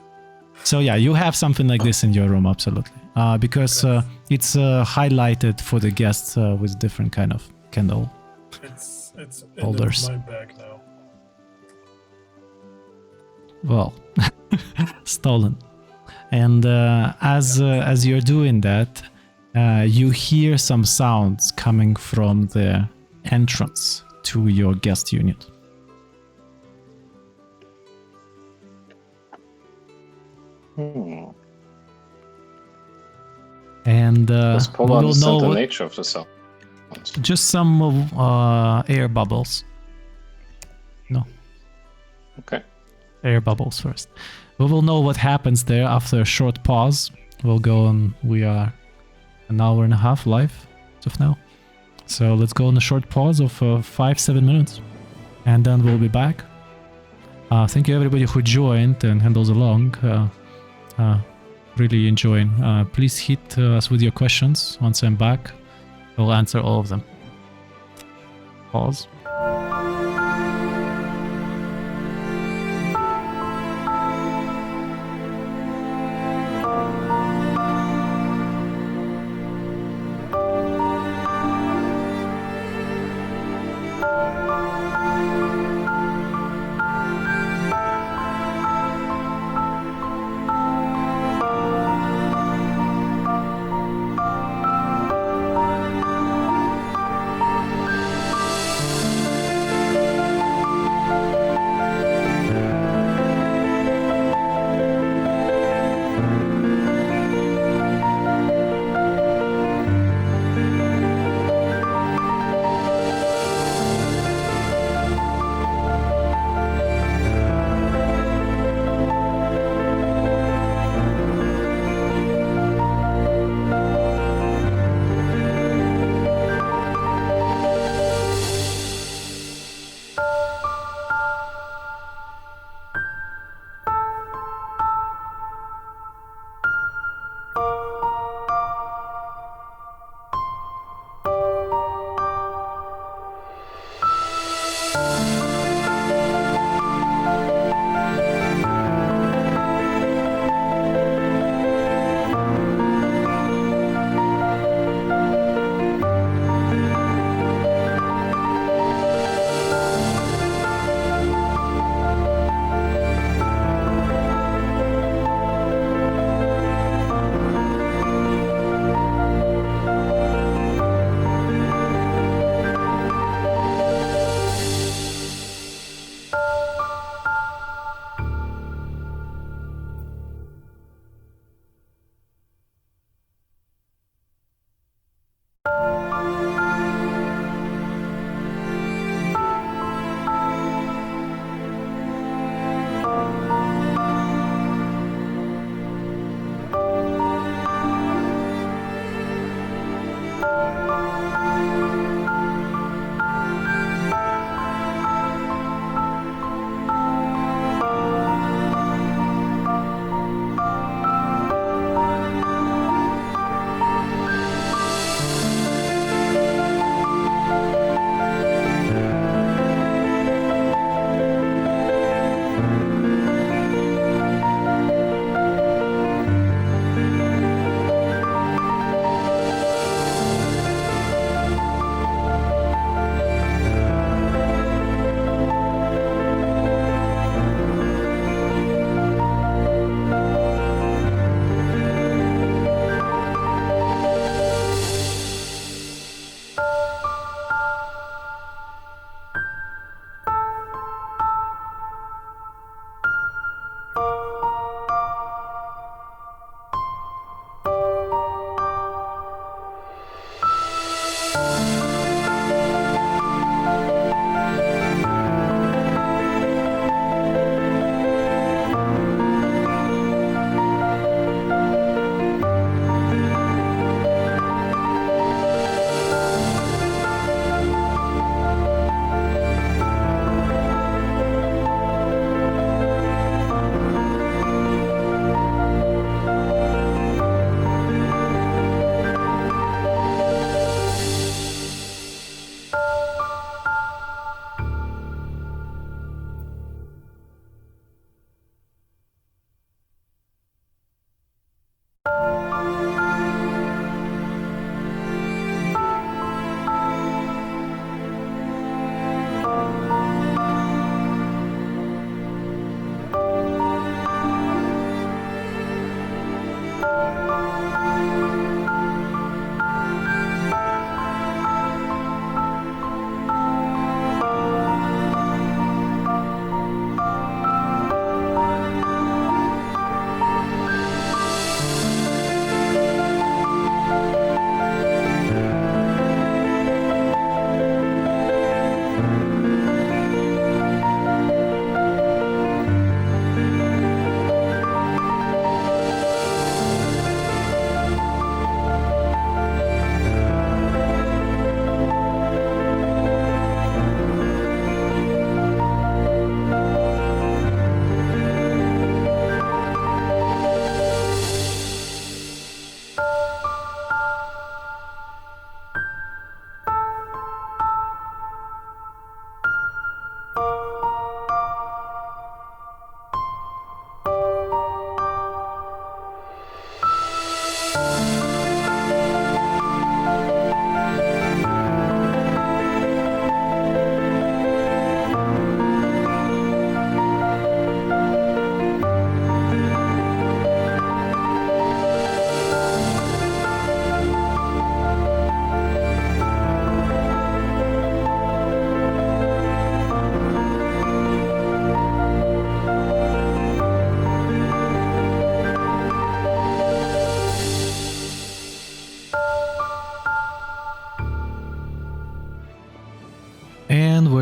So yeah, you have something like this in your room, absolutely, because it's highlighted for the guests with different kind of candle. It's Holders. in my bag now. Well, stolen. And as you're doing that, you hear some sounds coming from the entrance to your guest unit. And Does we Polo will understand know the what, nature of the sound? just some air bubbles. No, Okay. air bubbles first. We will know what happens there after a short pause. We'll go on. We are an hour and a half live as of now. So let's go on a short pause of 5-7 minutes. And then we'll be back. Thank you everybody who joined and handles along. Really enjoying. Please hit us with your questions once I'm back. I'll answer all of them. Pause.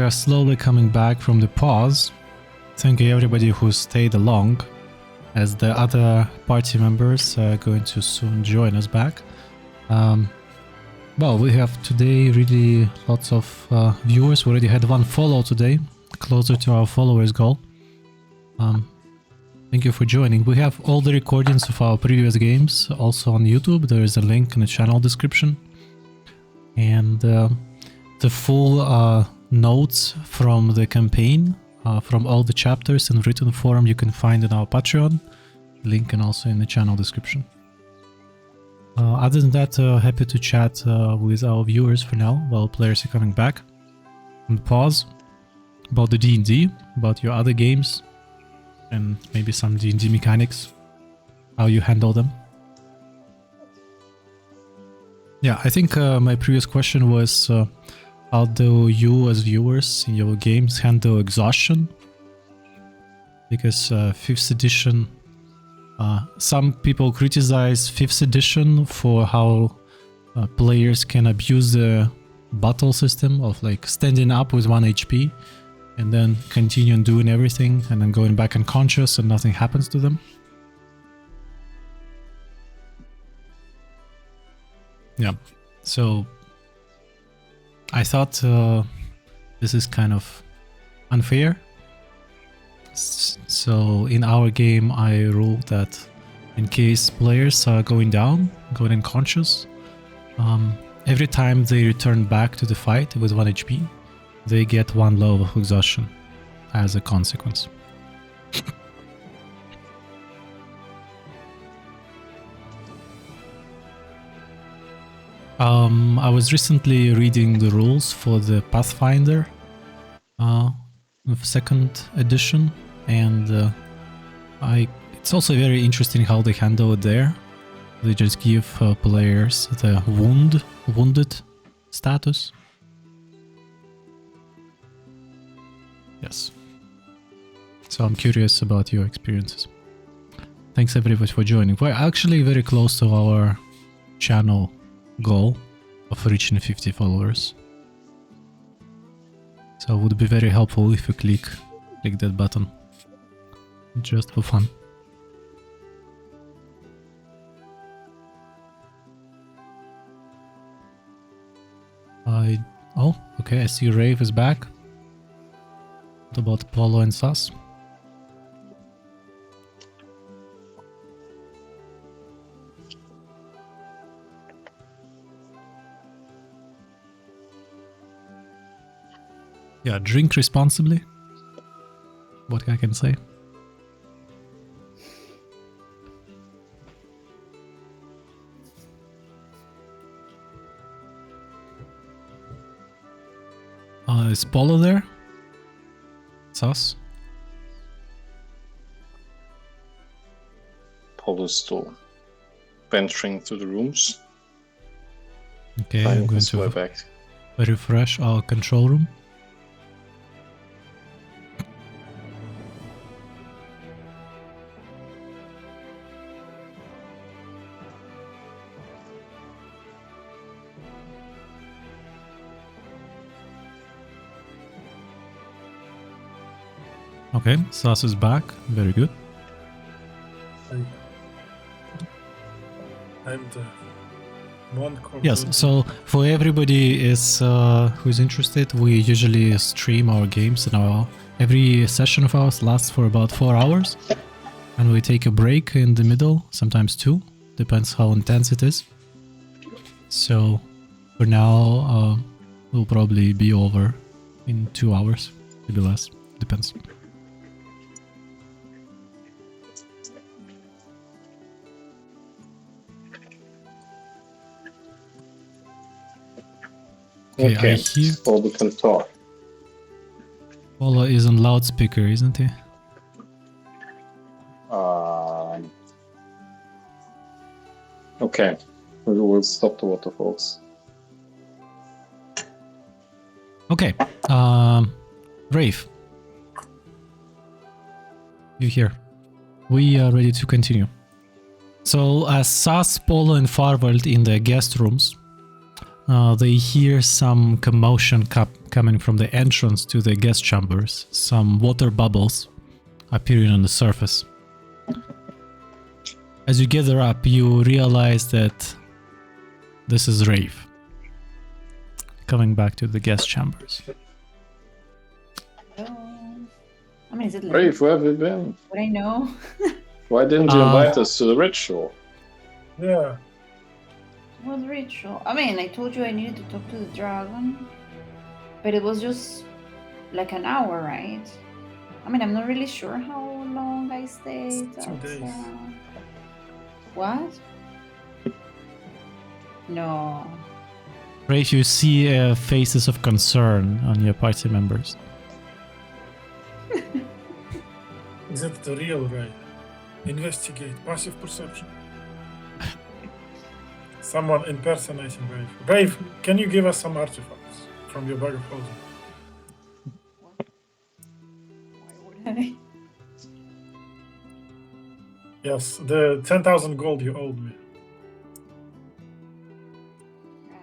are slowly coming back from the pause. Thank you everybody who stayed along, as the other party members are going to soon join us back. Well, we have today really lots of viewers. We already had one follow today, closer to our followers goal. Thank you for joining. We have all the recordings of our previous games also on YouTube. There is a link in the channel description. And the full notes from the campaign, from all the chapters in written form, you can find in our Patreon. Link and also in the channel description. Other than that, happy to chat with our viewers for now while players are coming back. And pause about the D&D, about your other games, and maybe some D&D mechanics, how you handle them. Yeah, I think my previous question was how do you as viewers in your games handle exhaustion? Because 5th edition, some people criticize 5th edition for how players can abuse the battle system of like standing up with 1 HP and then continue doing everything and then going back unconscious and nothing happens to them. Yeah, so I thought this is kind of unfair. So in our game I ruled that in case players are going down, going unconscious, every time they return back to the fight with 1 HP, they get 1 level of exhaustion as a consequence. I was recently reading the rules for the Pathfinder 2nd edition, and it's also very interesting how they handle it there. They just give players the wounded status. Yes. So I'm curious about your experiences. Thanks everybody for joining. We're actually very close to our channel goal of reaching 50 followers. So it would be very helpful if you click that button, just for fun. Oh, okay, I see Rave is back. What about Polo and Sus? Yeah, drink responsibly. What I can say. Is Polo there? Sus? Polo's still venturing through the rooms. Okay, I'm Finding going his way to back. refresh our control room. Okay, Sus is back. Very good. I'm the monk. Yes, so for everybody who is interested, we usually stream our games, and every session of ours lasts for about 4 hours, and we take a break in the middle, sometimes 2, depends how intense it is. So for now, we'll probably be over in 2 hours, maybe less, depends. Okay, I hear so we can talk. Polo is on loudspeaker, isn't he? Okay, we will stop the waterfalls. Okay, Rafe, you here? We are ready to continue. So, as Sus, Polo, and Farwald in the guest rooms, they hear some commotion coming from the entrance to the guest chambers. Some water bubbles appearing on the surface. As you gather up, you realize that this is Rave coming back to the guest chambers. Hello. I mean, is it late? Brave, where have you been? Would I know? Why didn't you invite us to the ritual? Yeah. What ritual? I mean, I told you I needed to talk to the dragon, but it was just like an hour, right? I mean, I'm not really sure how long I stayed. It's 2 days. What? No. Rave, you see faces of concern on your party members. Is it the real Ray? Investigate. Passive perception. Someone impersonating Brave. Brave, can you give us some artifacts from your bag of holding? Why would I? Yes, the 10,000 gold you owed me.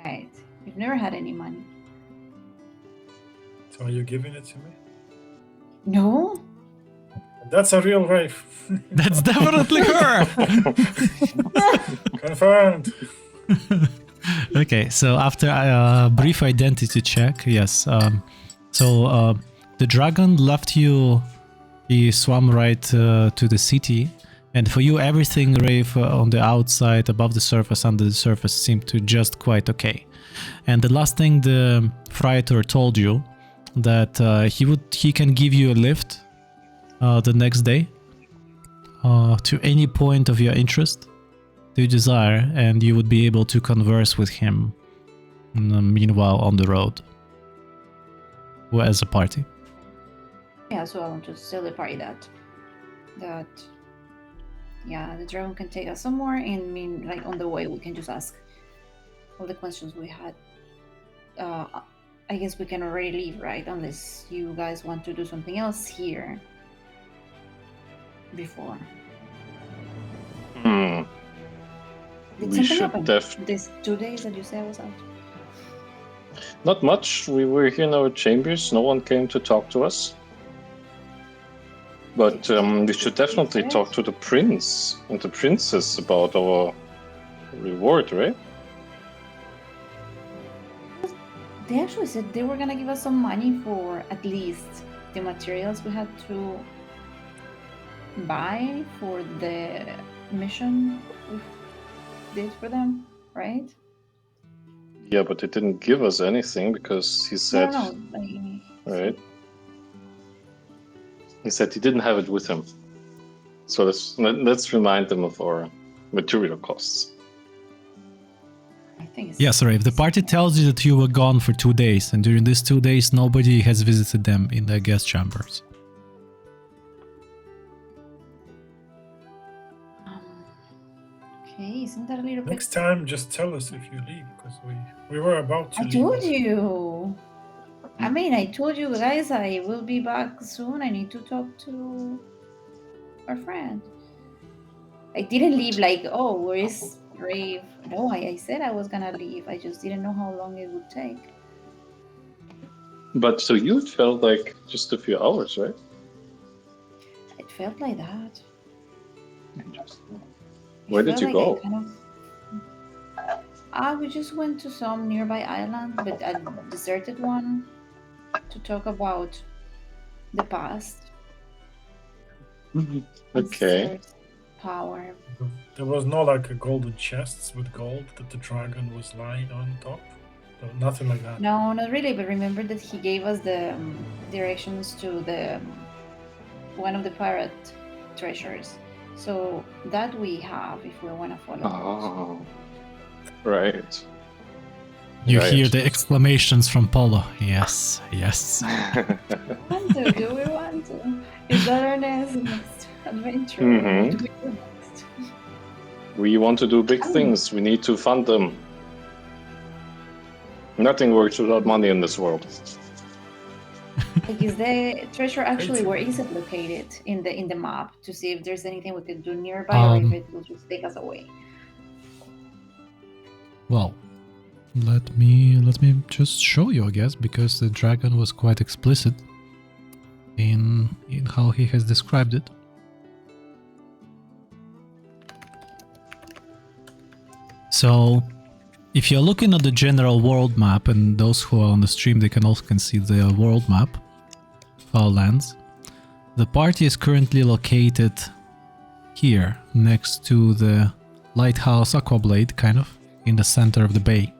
Right. You've never had any money. So are you giving it to me? No? That's a real Rave. That's definitely her! Confirmed. Okay, so after a brief identity check, yes. The dragon left you, he swam right to the city, and for you everything, Rave, on the outside, above the surface, under the surface, seemed to just quite okay. And the last thing the Friar told you, that he can give you a lift the next day to any point of your interest you desire, and you would be able to converse with him meanwhile on the road as a party. Yeah, so I want to solidify that yeah, the dragon can take us somewhere, and I mean, like on the way we can just ask all the questions we had. I guess we can already leave, right? Unless you guys want to do something else here before. Did We something should happen these 2 days that you say I was out? Not much. We were here in our chambers. No one came to talk to us. But we should definitely talk to the prince and the princess about our reward, right? They actually said they were gonna give us some money for at least the materials we had to buy for the mission we did for them, right? Yeah, but they didn't give us anything because he said, No, right? He said he didn't have it with him. So let's remind them of our material costs. I think it's Yes, Rave, the party tells you that you were gone for 2 days, and during these 2 days nobody has visited them in their guest chambers. Okay, isn't that a little bit? Next time, just tell us if you leave, because we were about to I leave. told you. I mean, I told you guys I will be back soon. I need to talk to our friend. I didn't leave like, oh, where is Rave? No, I said I was gonna leave. I just didn't know how long it would take. But so you felt like just a few hours, right? It felt like that. Where did you go? We just went to some nearby island, but a deserted one, to talk about the past. Okay. Caesar's power. There was no like a golden chests with gold that the dragon was lying on top. No, nothing like that. No, not really. But remember that he gave us the directions to the one of the pirate treasures. So that we have if we want to follow. Oh, right. You Right. hear the exclamations from Polo. Yes, yes. Do we want to? Is that our next adventure? Mhm. Do we do next? We want to do big things. We need to fund them. Nothing works without money in this world. Like, is the treasure actually where is it located in the map to see if there's anything we could do nearby or if it will just take us away? Well, Let me just show you, I guess, because the dragon was quite explicit in how he has described it. So, if you're looking at the general world map, and those who are on the stream, they can also see the world map of our lands. The party is currently located here, next to the lighthouse Aquablade, kind of, in the center of the bay.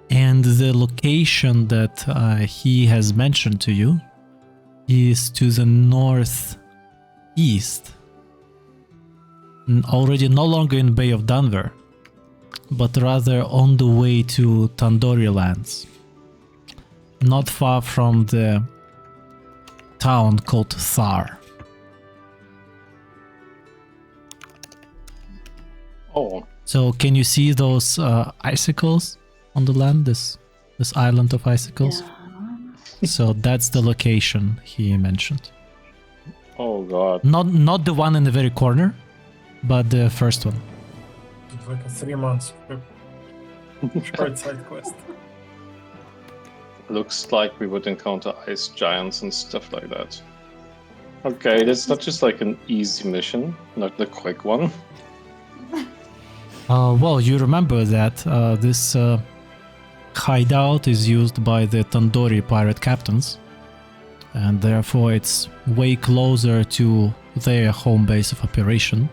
And the location that he has mentioned to you is to the northeast, already no longer in Bay of Denver, but rather on the way to Tandoori lands, not far from the town called Thar. Oh, So can you see those icicles on the land, this island of icicles? Yeah. So that's the location he mentioned. oh God. Not the one in the very corner, but the first one. It's like a 3 months short side quest. Looks like we would encounter ice giants and stuff like that. Okay, that's not just like an easy mission, not the quick one. Well, you remember that this hideout is used by the Tandoori pirate captains, and therefore it's way closer to their home base of operation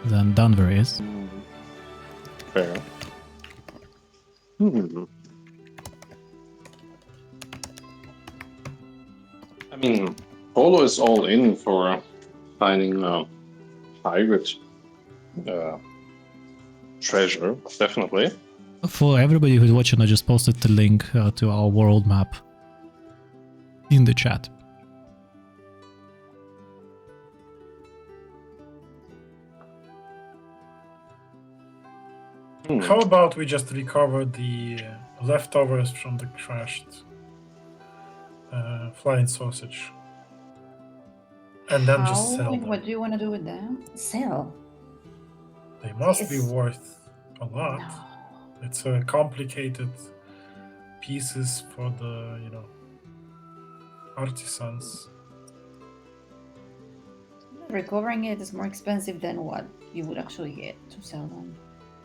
than Denver is. Fair. I mean, Polo is all in for finding pirate treasure, definitely. For everybody who's watching, I just posted the link to our world map in the chat. How about we just recover the leftovers from the crashed flying sausage? And then just sell Like, them. what do you want to do with them? Sell. They must be It's- worth a lot. No. It's complicated pieces for the, artisans. Recovering it is more expensive than what you would actually get to sell them.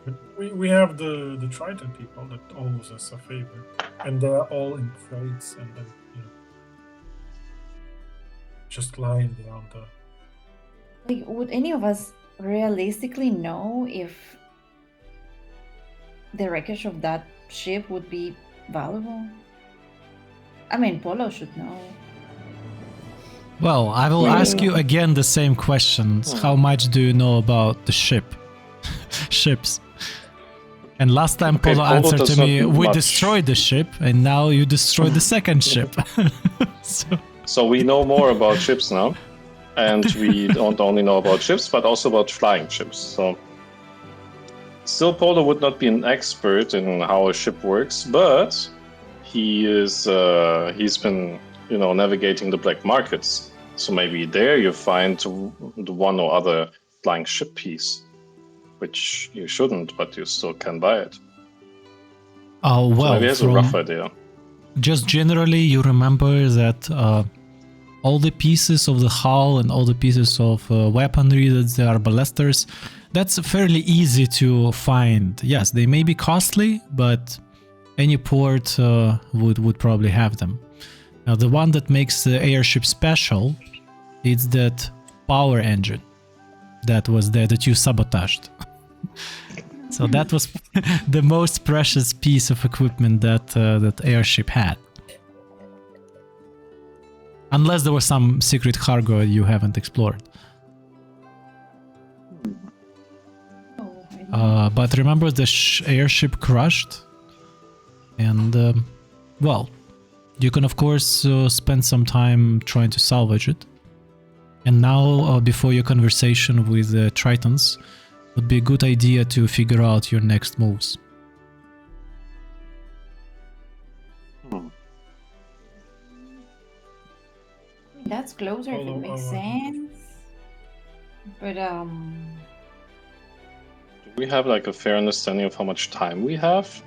But we have the Triton people that owes us a favor. And they're all in trades and then, just lying around the... Like, would any of us realistically know if the wreckage of that ship would be valuable? I mean, Polo should know. Well, I will ask you again the same questions. How much do you know about the ships? And last time Okay, Polo Polo answered does to not me, do we much. destroyed the ship, and now you destroyed the second ship. So we know more about ships now, and we don't only know about ships, but also about flying ships. So still, Polo would not be an expert in how a ship works, but he is. He's been, navigating the black markets. So maybe there you find the one or other flying ship piece, which you shouldn't, but you still can buy it. Oh, So well, maybe he has a from- rough idea. just generally, you remember that all the pieces of the hull and all the pieces of weaponry that they are ballisters, that's fairly easy to find. Yes, they may be costly, but any port would probably have them. Now, the one that makes the airship special is that power engine that was there that you sabotaged. So that was the most precious piece of equipment that airship had. Unless there was some secret cargo you haven't explored. Oh, I don't But remember the airship crashed? And, well, you can of course spend some time trying to salvage it. And now, before your conversation with the Tritons, would be a good idea to figure out your next moves. That's closer if it Follow makes our- sense. But Do we have like a fair understanding of how much time we have?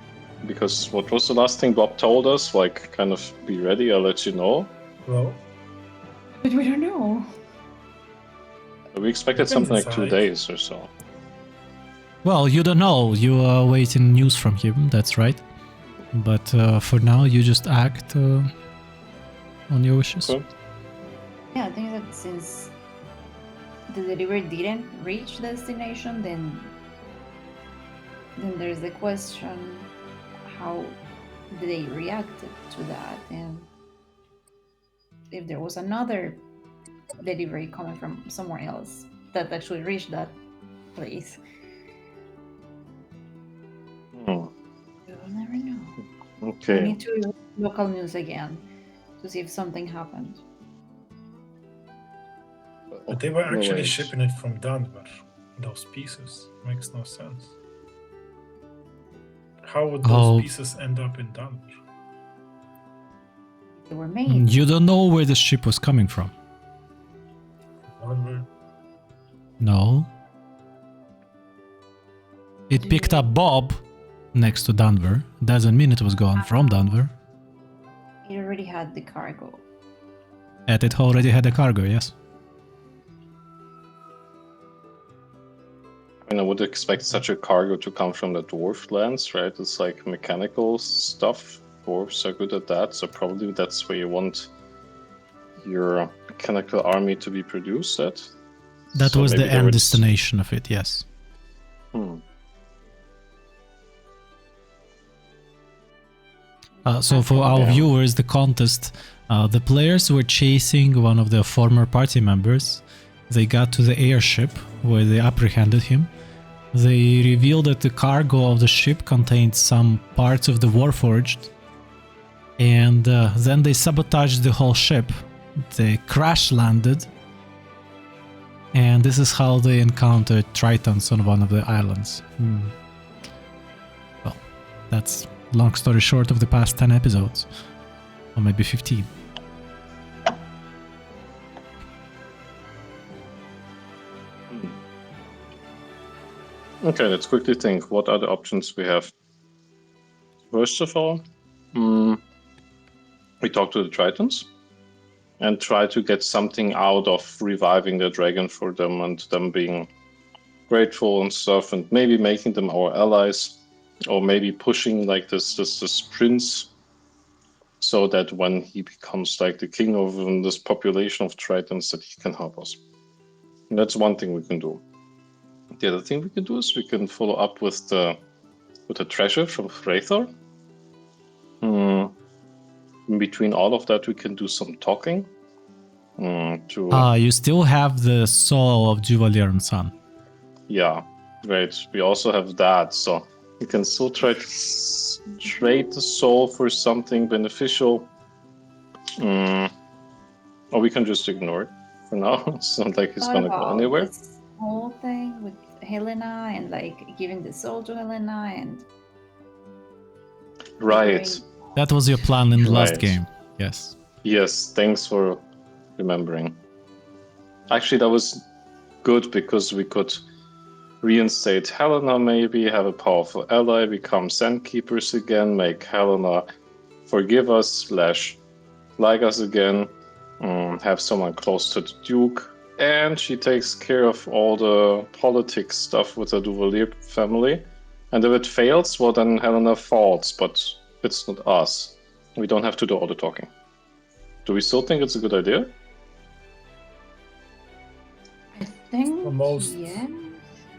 Because what was the last thing Bob told us? Like, kind of be ready, I'll let you know. Well, But we don't know. We expected We can something like 2 decide. days or so. Well, you don't know. You are waiting news from him. That's right. But for now, you just act on your wishes. Okay. Yeah, I think that since the delivery didn't reach destination, then there's the question how they reacted to that, and if there was another delivery coming from somewhere else that actually reached that place. Hmm. We'll never know. We Okay. need to read local news again to see if something happened. but they were No actually ways. shipping it from Denver. Those pieces makes no sense. How would those Oh. pieces end up in Denver? They were made. You don't know where the ship was coming from. Denver. No. It picked up Bob next to Denver. Doesn't mean it was going from Denver. It already had the cargo. And it already had a cargo, yes. I mean, I would expect such a cargo to come from the dwarf lands, right? It's like mechanical stuff. Dwarves are good at that, so probably that's where you want your mechanical army to be produced at. That So was the maybe they end were- destination of it, yes. Hmm. So for our Yeah. viewers, the contest, the players were chasing one of their former party members. They got to the airship where they apprehended him. They revealed that the cargo of the ship contained some parts of the Warforged, and then they sabotaged the whole ship. They crash landed, and this is how they encountered Tritons on one of the islands. Well, that's long story short of the past 10 episodes, or maybe 15. Okay, let's quickly think. What are the options we have? First of all, we talk to the Tritons and try to get something out of reviving the dragon for them and them being grateful and stuff, and maybe making them our allies, or maybe pushing like this prince, so that when he becomes like the king of this population of Tritons, that he can help us. And that's one thing we can do. The other thing we can do is we can follow up with the treasure from Freythor. In between all of that, we can do some talking. You still have the soul of Duvalier and Son. Yeah, right. We also have that, so we can still try to trade the soul for something beneficial. Or we can just ignore it for now. It's not like he's Thought gonna go about anywhere. This whole thing with Helena and like giving the soul to Helena and Right. That was your plan in the last Right. game. Yes. Yes, thanks for remembering. Actually, that was good because we could reinstate Helena, maybe have a powerful ally, become Sandkeepers again, make Helena forgive us / like us again, have someone close to the Duke, and she takes care of all the politics stuff with the Duvalier family. And if it fails, well, then Helena falls, but it's not us. We don't have to do all the talking. Do we still think it's a good idea? I think Almost. yeah.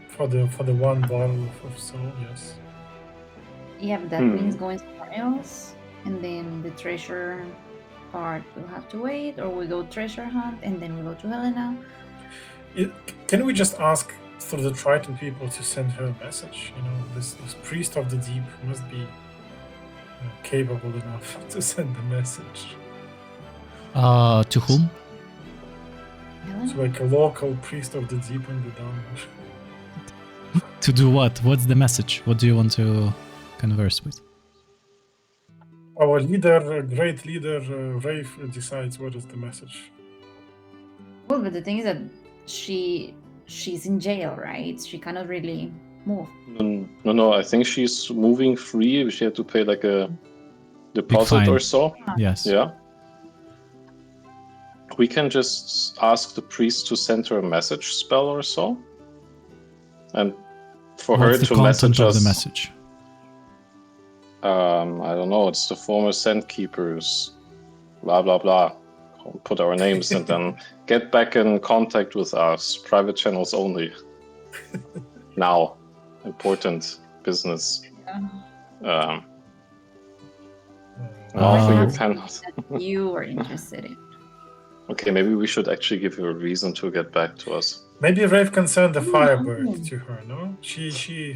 For the one bottle of soul, yes. Yeah, but that means going somewhere else, and then the treasure part will have to wait, or we go treasure hunt and then we go to Helena. Can we just ask through the Triton people to send her a message? You know, this priest of the deep must be capable enough to send a message. To whom? Helena? It's like a local priest of the deep in the Denver. To do what? What's the message? What do you want to converse with? Our leader, great leader, Rafe, decides what is the message. Well, but the thing is that she's in jail, right? She cannot really move. No. I think she's moving free. She had to pay like a deposit fine. or so. Yes. Yeah. We can just ask the priest to send her a message spell or so, and for What's her the to content message of us. the message? I don't know. It's the former Sand Keepers. Blah blah blah. Put our names and then get back in contact with us. Private channels only. Now, important business. Yeah. For you Uh, cannot. That you were interested in. Okay, maybe we should actually give her a reason to get back to us. Maybe Rave can send the Mm. Firebird to her. No, she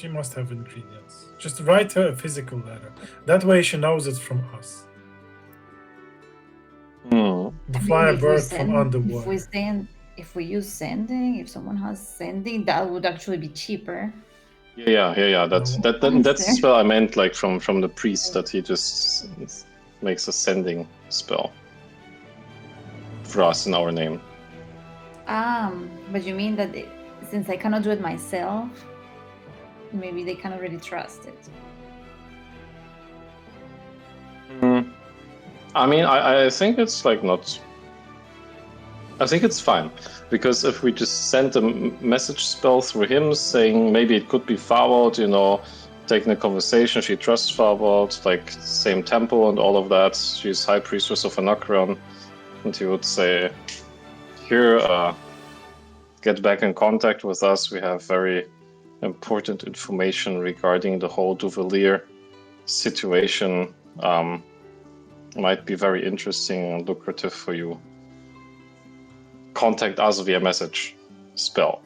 must have ingredients. Just write her a physical letter. That way she knows it's from us. The I mean, if we Firebird from send- underwater. if we use sending, if someone has sending, that would actually be cheaper. Yeah. That's No. that's the spell I meant, like from the priest, that he just makes a sending spell for us in our name. But you mean that since I cannot do it myself, maybe they can already trust it. I mean, I think it's like not. I think it's fine, because if we just send a message spell through him saying maybe it could be Farwald, taking a conversation, she trusts Farwald, like same temple and all of that. She's High Priestess of Anacreon, and he would say, "Here, get back in contact with us. We have very important information regarding the whole Duvalier situation. Might be very interesting and lucrative for you. Contact us via message spell."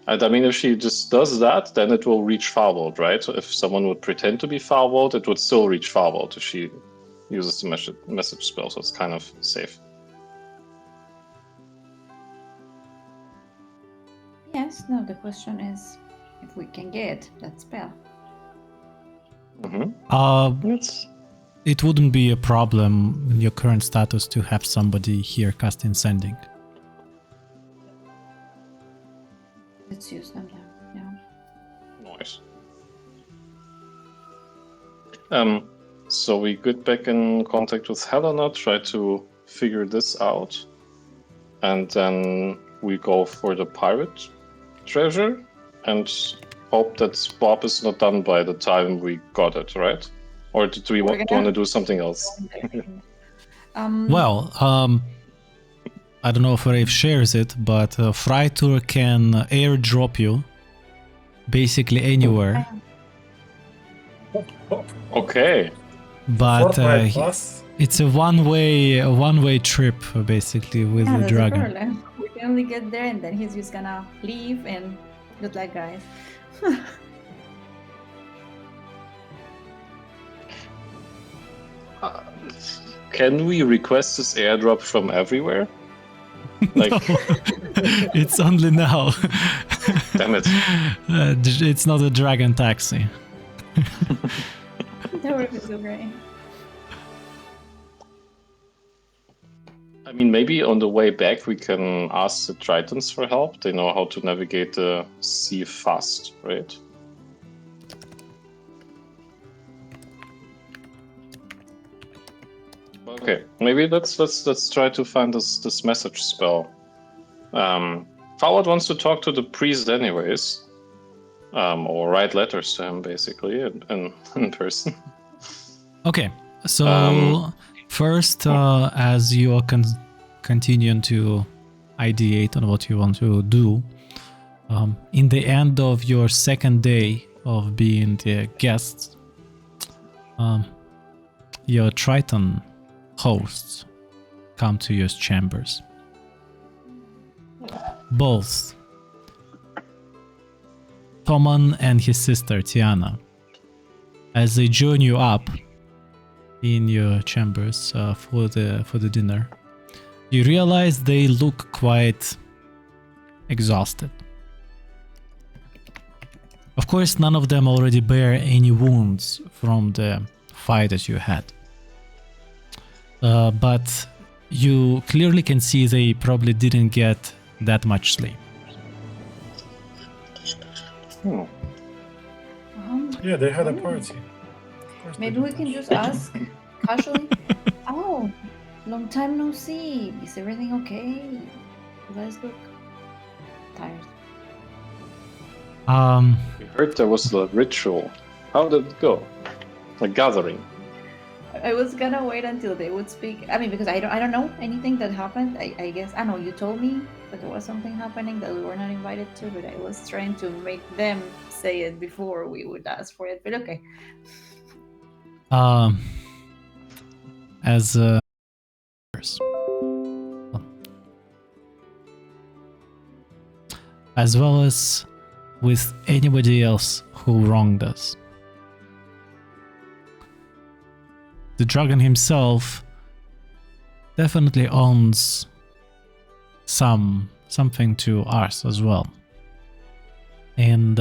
And I mean, if she just does that, then it will reach Farwald, right? So if someone would pretend to be Farwald, it would still reach Farwald if she uses the message spell, so it's kind of safe. Yes, no, the question is if we can get that spell. It's It wouldn't be a problem in your current status to have somebody here casting sending. Let's use them then. Yeah. nice. So we get back in contact with Helena, try to figure this out, and then we go for the pirate treasure and hope that Bob is not done by the time we got it, right? Or do we want to do something else? Well, I don't know if Rave shares it, but Freitur can airdrop you basically anywhere. Okay. But Fortnite Plus. it's a one-way trip basically with the that's a dragon. problem. We can only get there and then he's just gonna leave and good luck, guys. Can we request this airdrop from everywhere? Like, It's only now. damn it. It's not a dragon taxi. That would be so great. I mean, maybe on the way back we can ask the Tritons for help. They know how to navigate the sea fast, right? Okay, maybe let's try to find this message spell. Farwald wants to talk to the priest anyways, or write letters to him basically in person. Okay, so first, as you are continuing to ideate on what you want to do, in the end of your second day of being the guest, your Triton hosts come to your chambers. Both Toman and his sister Tiana, as they join you up in your chambers for the dinner, you realize they look quite exhausted. Of course, none of them already bear any wounds from the fight that you had. But you clearly can see they probably didn't get that much sleep. Yeah, they had a Oh. party. Of course they Maybe did we can that. just ask casually. Oh, long time no see. Is everything okay? You guys look tired. We heard there was a ritual. How did it go? A gathering. I was gonna wait until they would speak. I mean, because I don't know anything that happened. I guess I know you told me that there was something happening that we were not invited to, but I was trying to make them say it before we would ask for it. But okay. As well as with anybody else who wronged us. The dragon himself definitely owns something to us as well. And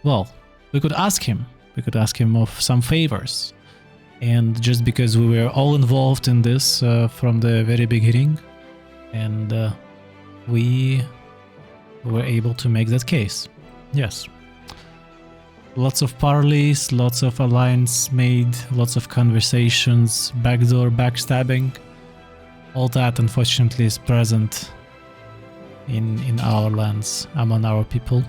well, we could ask him. We could ask him of some favors. And just because we were all involved in this from the very beginning, and we were able to make that case. Yes. Lots of parleys, lots of alliance made, lots of conversations, backdoor backstabbing. All that unfortunately is present in our lands, among our people.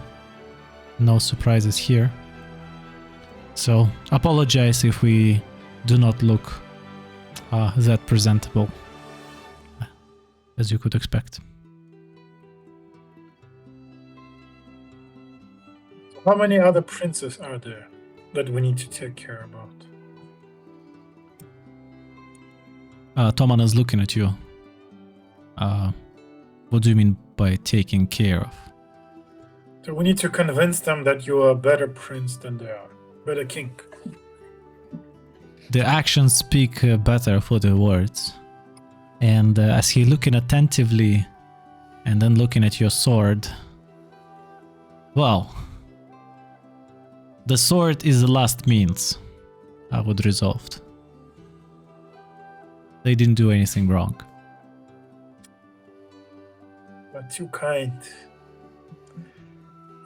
No surprises here. So apologize if we do not look that presentable, as you could expect. How many other princes are there that we need to take care about? Toman is looking at you. What do you mean by taking care of? So we need to convince them that you are a better prince than they are, better king. The actions speak better for the words. And as he looking attentively and then looking at your sword, well, the sword is the last means, I would resolve. They didn't do anything wrong. But too kind.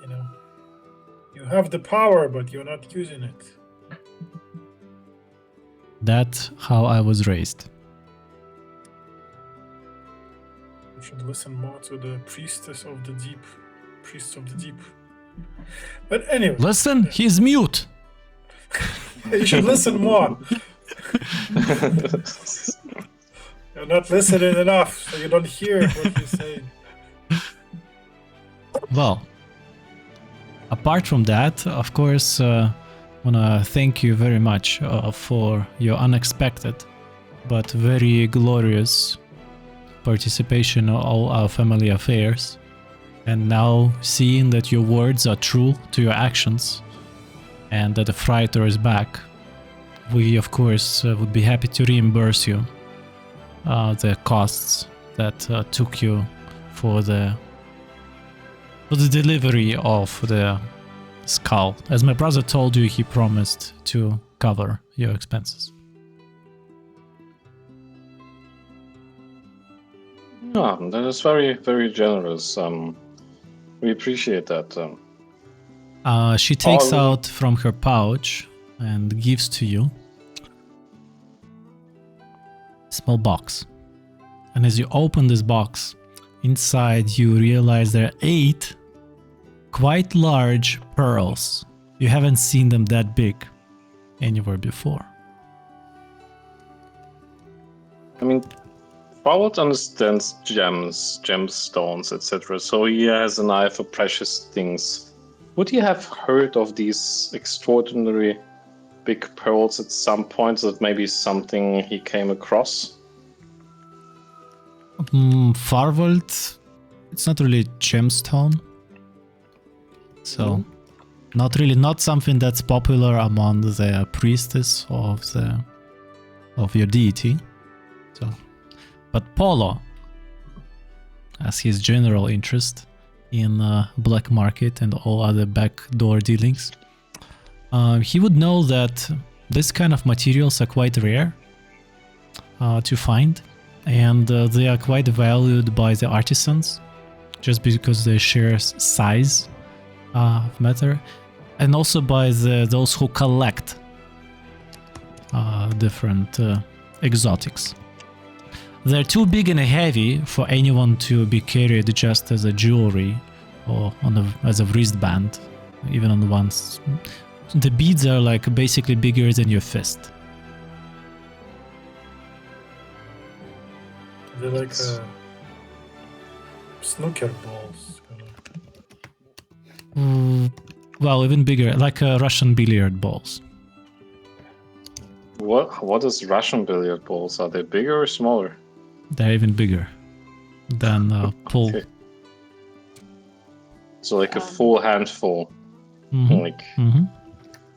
You know, you have the power, but you're not using it. That's how I was raised. You should listen more to the priestess of the deep, priests of the deep. But anyway, Listen, he's mute. you should listen more. You're not listening enough, so you don't hear what you're saying. Well, apart from that, of course, I want to thank you very much for your unexpected but very glorious participation in all our family affairs. And now seeing that your words are true to your actions and that the fighter is back, we of course would be happy to reimburse you the costs that took you for the delivery of the skull. As my brother told you, he promised to cover your expenses. Yeah, that is very, very generous. We appreciate that. She takes out from her pouch and gives to you a small box. And as you open this box, inside you realize there are 8 quite large pearls. You haven't seen them that big anywhere before. I mean, Paul understands gems, gemstones, etc. So he has an eye for precious things. Would he have heard of these extraordinary big pearls at some point? That maybe something he came across? Farvold, it's not really gemstone. So, not something that's popular among the priestess of your deity. So, but Polo, as his general interest in black market and all other backdoor dealings, he would know that this kind of materials are quite rare to find, and they are quite valued by the artisans just because they share size of matter. and also by those who collect different exotics. They're too big and heavy for anyone to be carried just as a jewelry or as a wristband, even on the ones. The beads are like basically bigger than your fist. They're like snooker balls. Well, even bigger, like Russian billiard balls. What is Russian billiard balls? Are they bigger or smaller? They're even bigger than pool. Okay. So like a full handful, Mhm.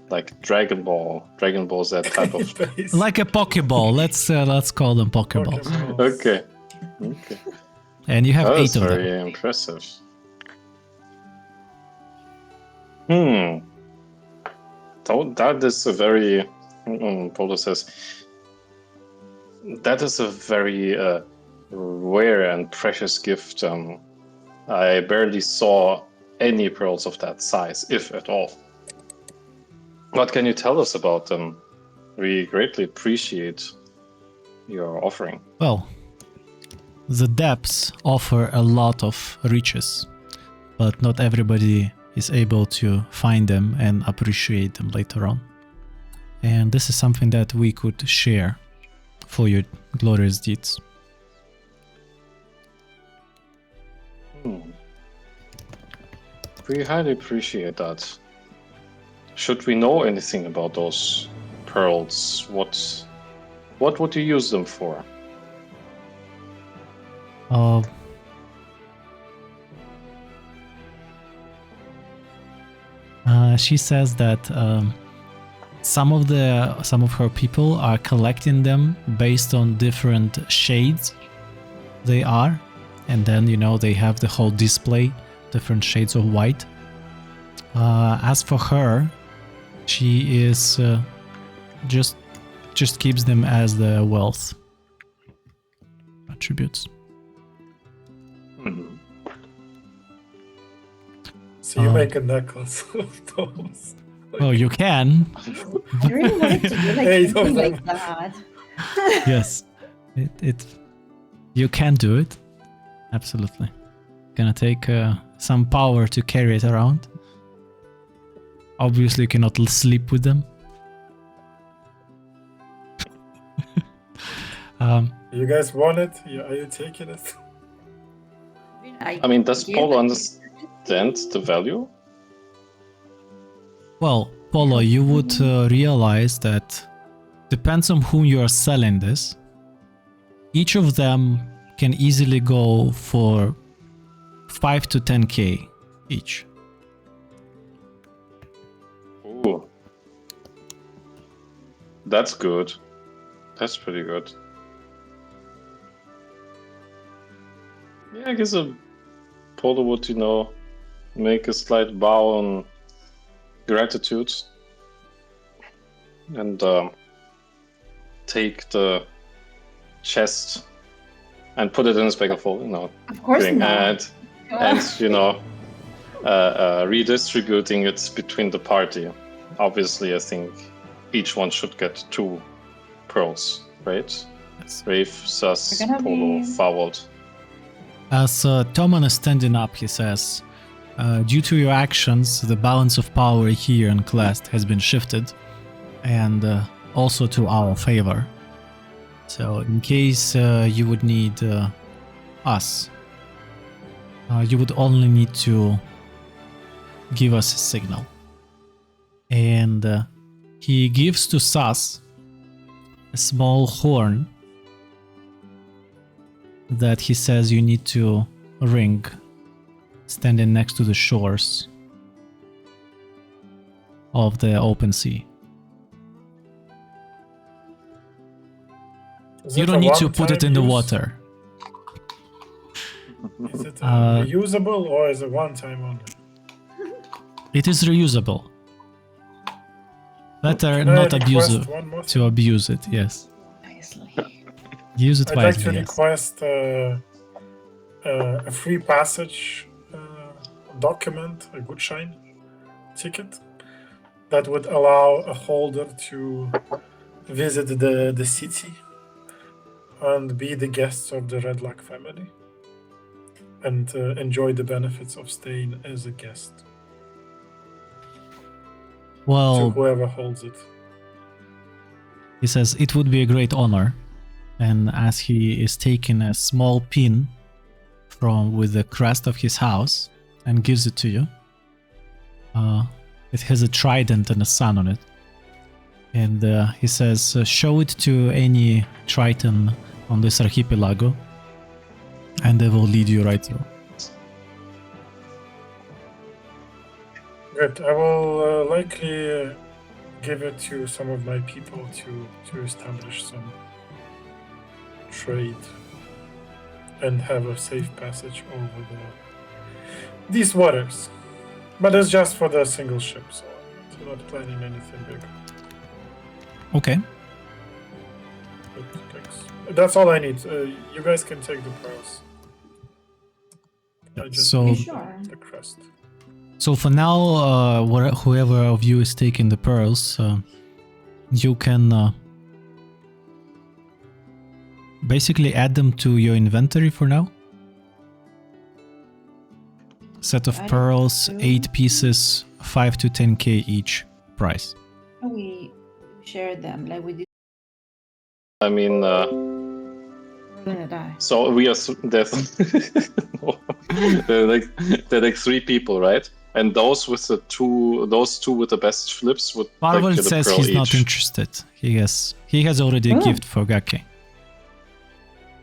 like Dragon Ball. Dragon Ball's that type of. Like a Pokeball. Let's call them Pokeballs. Okay. And you have That's 8 of them. very impressive. That is a very. Polo says. That is a very rare and precious gift. I barely saw any pearls of that size, if at all. What can you tell us about them? We greatly appreciate your offering. Well, the depths offer a lot of riches, but not everybody is able to find them and appreciate them later on. And this is something that we could share for your glorious deeds. We highly appreciate that. Should we know anything about those pearls, what would you use them for? She says that some of her people are collecting them based on different shades they are, and then they have the whole display, different shades of white. As for her, she is just keeps them as the wealth attributes. So you make a necklace of those. Oh, you can. I really wanted to do like Hey, something don't- like that. Yes, you can do it. Absolutely. Gonna take some power to carry it around. Obviously, you cannot sleep with them. You guys want it? Are you taking it? I mean, does Polo understand the value? Well, Polo, you would realize that depends on whom you are selling this. Each of them can easily go for 5 to 10k each. Ooh. That's good. That's pretty good. Yeah, I guess a Polo would, make a slight bow and gratitude and take the chest and put it in his bag of holding. Of course not. And redistributing it between the party. Obviously, I think each one should get 2 pearls, right? Yes. Rafe, Sus, We're gonna Polo, be- Fawald. As Toman is standing up, he says, due to your actions, the balance of power here in Clast has been shifted, and also to our favor. So in case you would need us, you would only need to give us a signal. And he gives to Sas a small horn that he says you need to ring standing next to the shores of the open sea. Is You it don't a need to put it one-time in the use? water. Is it Uh, reusable or is it one time only? It is reusable. Better Can I not request abuse one more to abuse it, yes. Nicely. Use it I'd like to wisely, yes. request a free passage document, a Gutschein ticket, that would allow a holder to visit the city and be the guests of the Redlock family and enjoy the benefits of staying as a guest to Well, whoever holds it. he says it would be a great honor, and as he is taking a small pin from with the crest of his house and gives it to you, it has a trident and a sun on it, and he says, "Show it to any Triton on this archipelago, and they will lead you right through." Good. I will likely give it to some of my people to establish some trade and have a safe passage over these waters. But it's just for the single ship, so I'm not planning anything big. Okay. But thanks. That's all I need. You guys can take the pearls. I just So- need Sure. the crest. So for now, whoever of you is taking the pearls, you can basically add them to your inventory for now. Set of I pearls, do. 8 pieces, 5 to 10k each price. We share them like we did. I mean, We're gonna die. so we are there's no. there are like 3 people, right? And those two with the best flips would Marvel like, get a says pearl he's not each. interested. He has already a Oh. gift for Gake.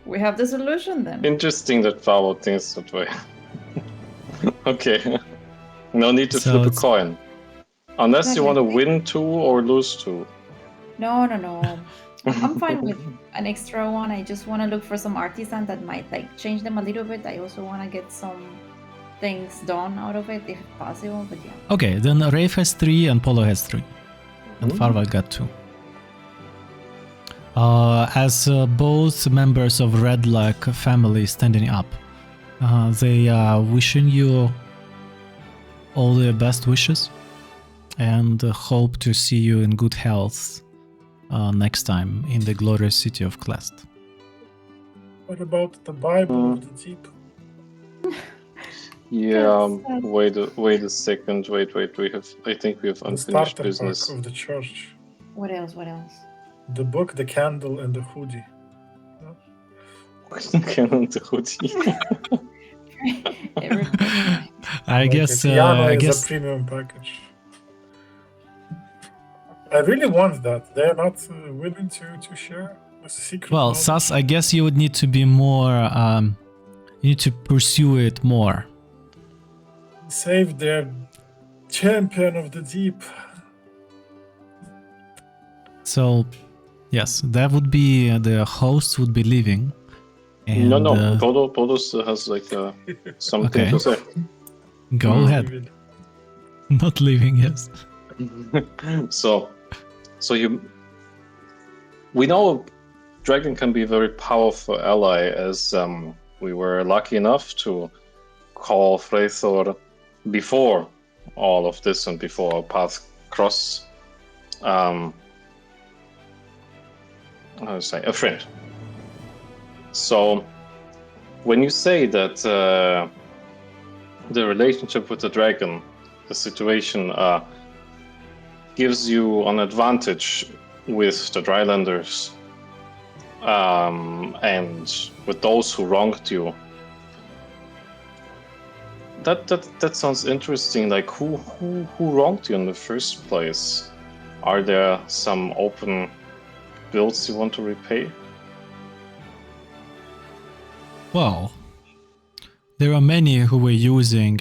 We have the solution then. Interesting that Pavel thinks that way. Okay. No need to So flip a it's- coin. Unless you want to Exactly. win 2 or lose 2. No. I'm fine with an extra one. I just want to look for some artisan that might like change them a little bit. I also want to get some things done out of it if possible. But yeah, Okay, then Rafe has 3 and Polo has 3. And Ooh. Farval got 2. As both members of Redlock family standing up, they are wishing you all their best wishes and hope to see you in good health next time in the glorious city of Klest. What about the Bible of the Deep? Yeah, Yes, wait a second. Wait. I think we have The unfinished starter business. pack of the church. what else? What else? The book, the candle, and the hoodie. Canon to hoodie. Everybody. I Like guess. a piano I is guess. a premium package. I really want that. They're not willing to share a secret. Well, knowledge. Sas, I guess you would need to be more. You need to pursue it more. Save their champion of the deep. So, yes, that would be the host would be leaving. And, No. Podo still has like something Okay. to say. Go ahead. Not leaving, yes. So we know Dragon can be a very powerful ally, as we were lucky enough to call Freythor before all of this and before our paths cross. How to say, a friend. So when you say that the relationship with the dragon, the situation gives you an advantage with the Drylanders and with those who wronged you. That sounds interesting. Like who wronged you in the first place? Are there some open bills you want to repay? Well, there are many who were using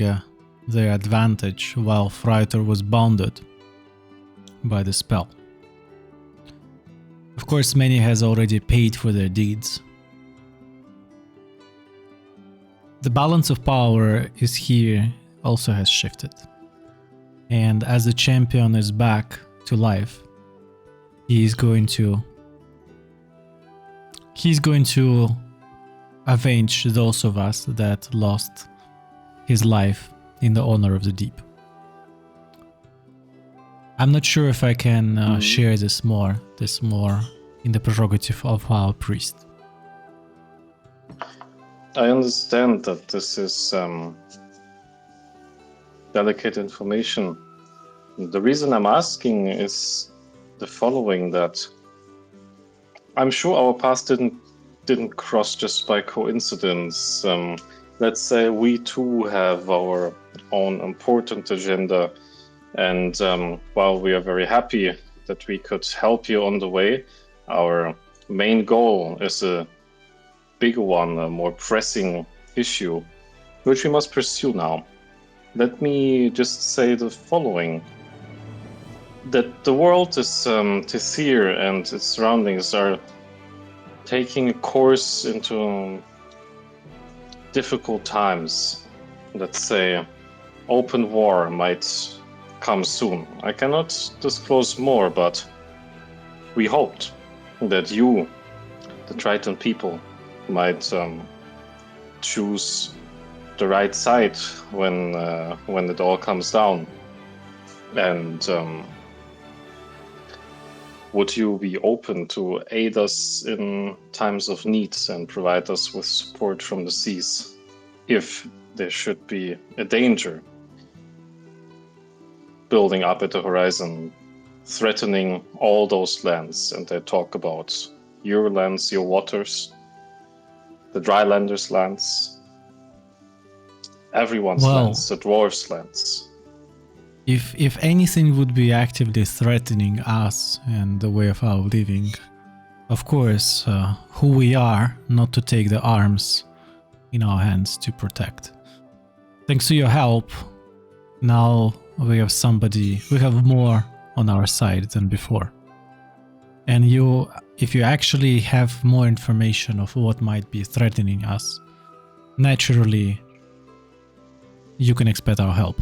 their advantage while Freythor was bounded by the spell. Of course, many has already paid for their deeds. The balance of power is here also has shifted. And as the champion is back to life, he's going to avenge those of us that lost his life in the honor of the deep. I'm not sure if I can share this more in the prerogative of our priest. I understand that this is delicate information. The reason I'm asking is the following: that I'm sure our paths didn't cross just by coincidence. Let's say we too have our own important agenda, and while we are very happy that we could help you on the way, our main goal is a bigger one, a more pressing issue, which we must pursue now. Let me just say the following: that the world is Tithir and its surroundings are taking a course into difficult times. Let's say open war might come soon. I cannot disclose more, but we hoped that you, the Triton people, might choose the right side when it all comes down. And would you be open to aid us in times of need and provide us with support from the seas if there should be a danger building up at the horizon, threatening all those lands? And they talk about your lands, your waters, the Drylanders' lands, everyone's lands, the dwarves' lands. If anything would be actively threatening us and the way of our living, of course, who we are, not to take the arms in our hands to protect. Thanks to your help, now we have more on our side than before. And if you actually have more information of what might be threatening us, naturally, you can expect our help.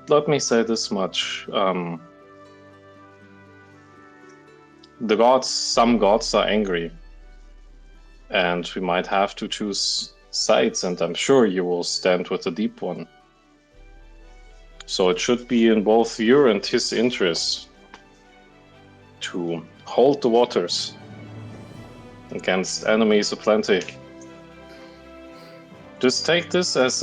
Let me say this much. Some gods are angry, and we might have to choose sides, and I'm sure you will stand with the Deep One. So it should be in both your and his interest to hold the waters against enemies aplenty. Just take this as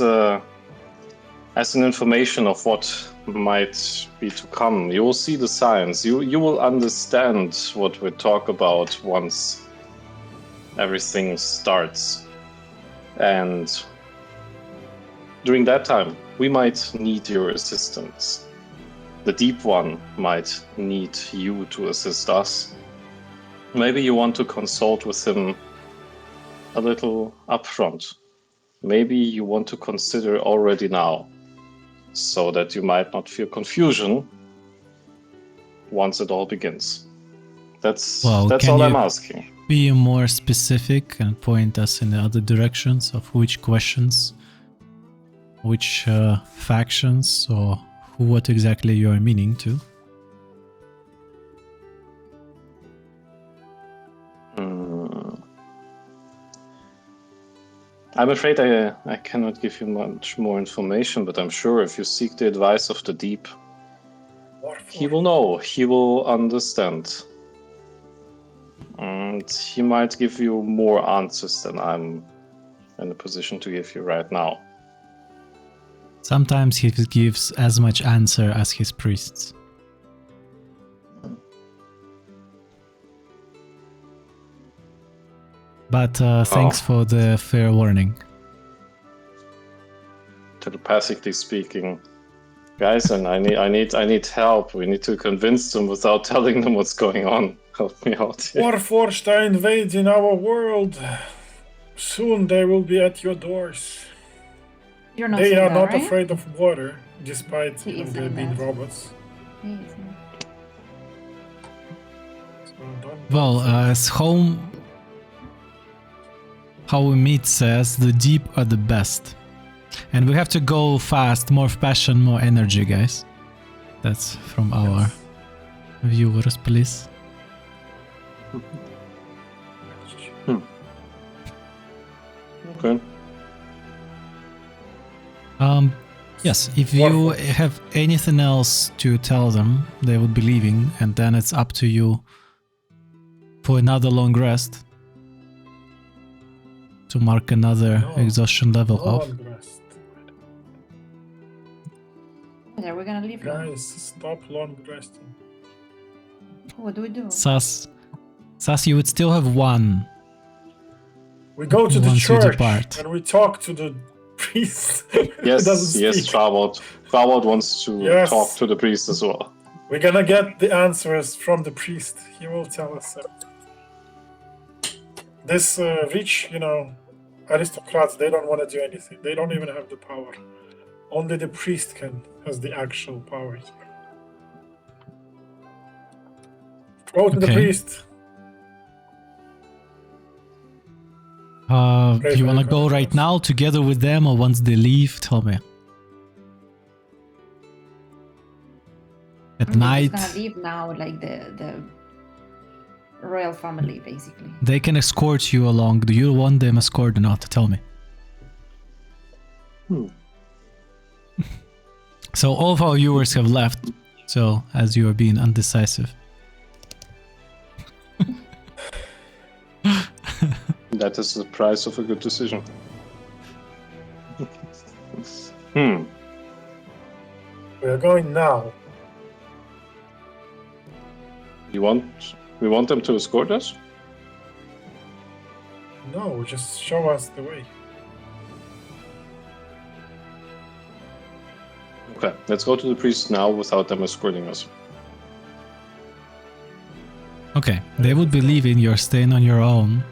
an information of what might be to come. You will see the signs. You will understand what we talk about once everything starts. And during that time, we might need your assistance. The Deep One might need you to assist us. Maybe you want to consult with him a little upfront. Maybe you want to consider already now, so that you might not feel confusion once it all begins. That's all I'm asking. Be more specific and point us in the other directions of which questions, which factions, or what exactly you are meaning to. I'm afraid I cannot give you much more information, but I'm sure if you seek the advice of the Deep, he will know, he will understand. And he might give you more answers than I'm in a position to give you right now. Sometimes he gives as much answer as his priests. But thanks for the fair warning. Telepathically speaking, guys, and I need help. We need to convince them without telling them what's going on. Help me out here. Warforged are invading our world. Soon they will be at your doors. You're not They are not right? afraid of water, despite He is them in being that. robots. He is in- So don't Well, as how we meet says, the deep are the best. And we have to go fast, more passion, more energy, guys. That's from our viewers, please. Okay. Yes, if you Wonderful. have anything else to tell them, they would be leaving, and then it's up to you for another long rest to mark another No. exhaustion level No off. long rest. Are we gonna leave now? Guys, stop long resting. What do we do? Sas, you would still have one. We go to the Once you church depart. and we talk to the priest. Yes, Doesn't yes, speak. Travelt wants to Yes. talk to the priest as well. We're gonna get the answers from the priest. He will tell us. This rich, aristocrats, they don't want to do anything. They don't even have the power. Only the priest has the actual power. Go to the Okay. priest. Do you want to go right now together with them, or once they leave? Tell me. At We're night, just gonna leave now, like the royal family, basically. they can escort you along. Do you want them escorted or not? Tell me. So all of our viewers have left. So as you are being undecisive. That is the price of a good decision. We are going now. We want them to escort us? No, just show us the way. Okay, let's go to the priest now without them escorting us. Okay, they would be leaving. You're staying on your own.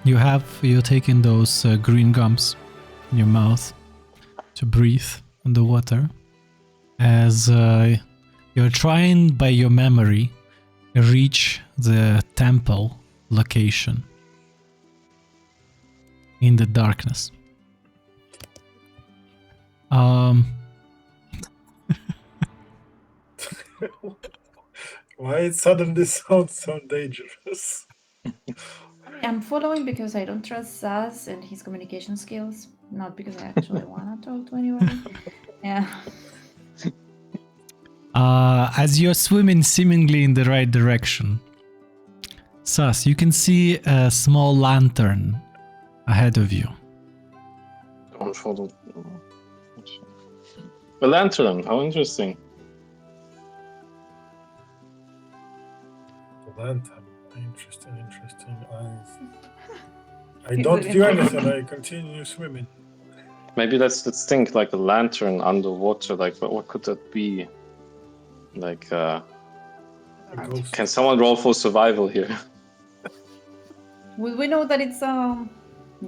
You're taking those green gums in your mouth to breathe underwater as you're trying by your memory reach the temple location in the darkness. Why it suddenly sounds so dangerous? I'm following because I don't trust Saz and his communication skills, not because I actually want to talk to anyone. Yeah. As you're swimming seemingly in the right direction, Sas, you can see a small lantern ahead of you. Don't follow. A lantern, how interesting. The lantern. Interesting. I don't do anything. I continue swimming. Maybe let's think like a lantern underwater. Like what could that be? Like A ghost. can someone roll for survival here? We know that it's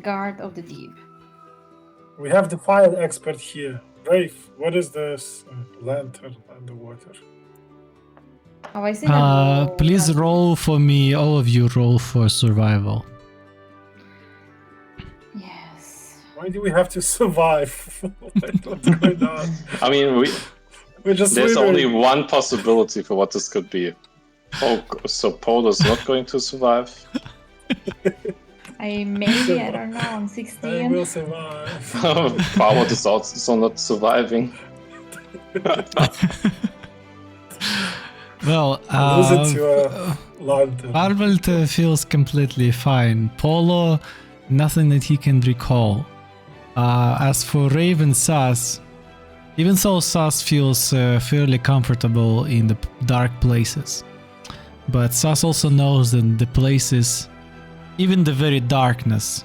guard of the deep. We have the fire expert here. Rafe, what is this lantern underwater? Oh, I see that. Please roll for me. All of you roll for survival. Yes. Why do we have to survive? What's going on? I mean, We're just there's swimming. only one possibility for what this could be. Oh, so Polo's not going to survive? I don't know, I'm I 16. will survive. Power is also not surviving. Well, Lose it to a lantern. Arvelt feels completely fine. Polo, nothing that he can recall. As for Raven Sas, even though Sas feels fairly comfortable in the dark places, but Sas also knows that the places, even the very darkness,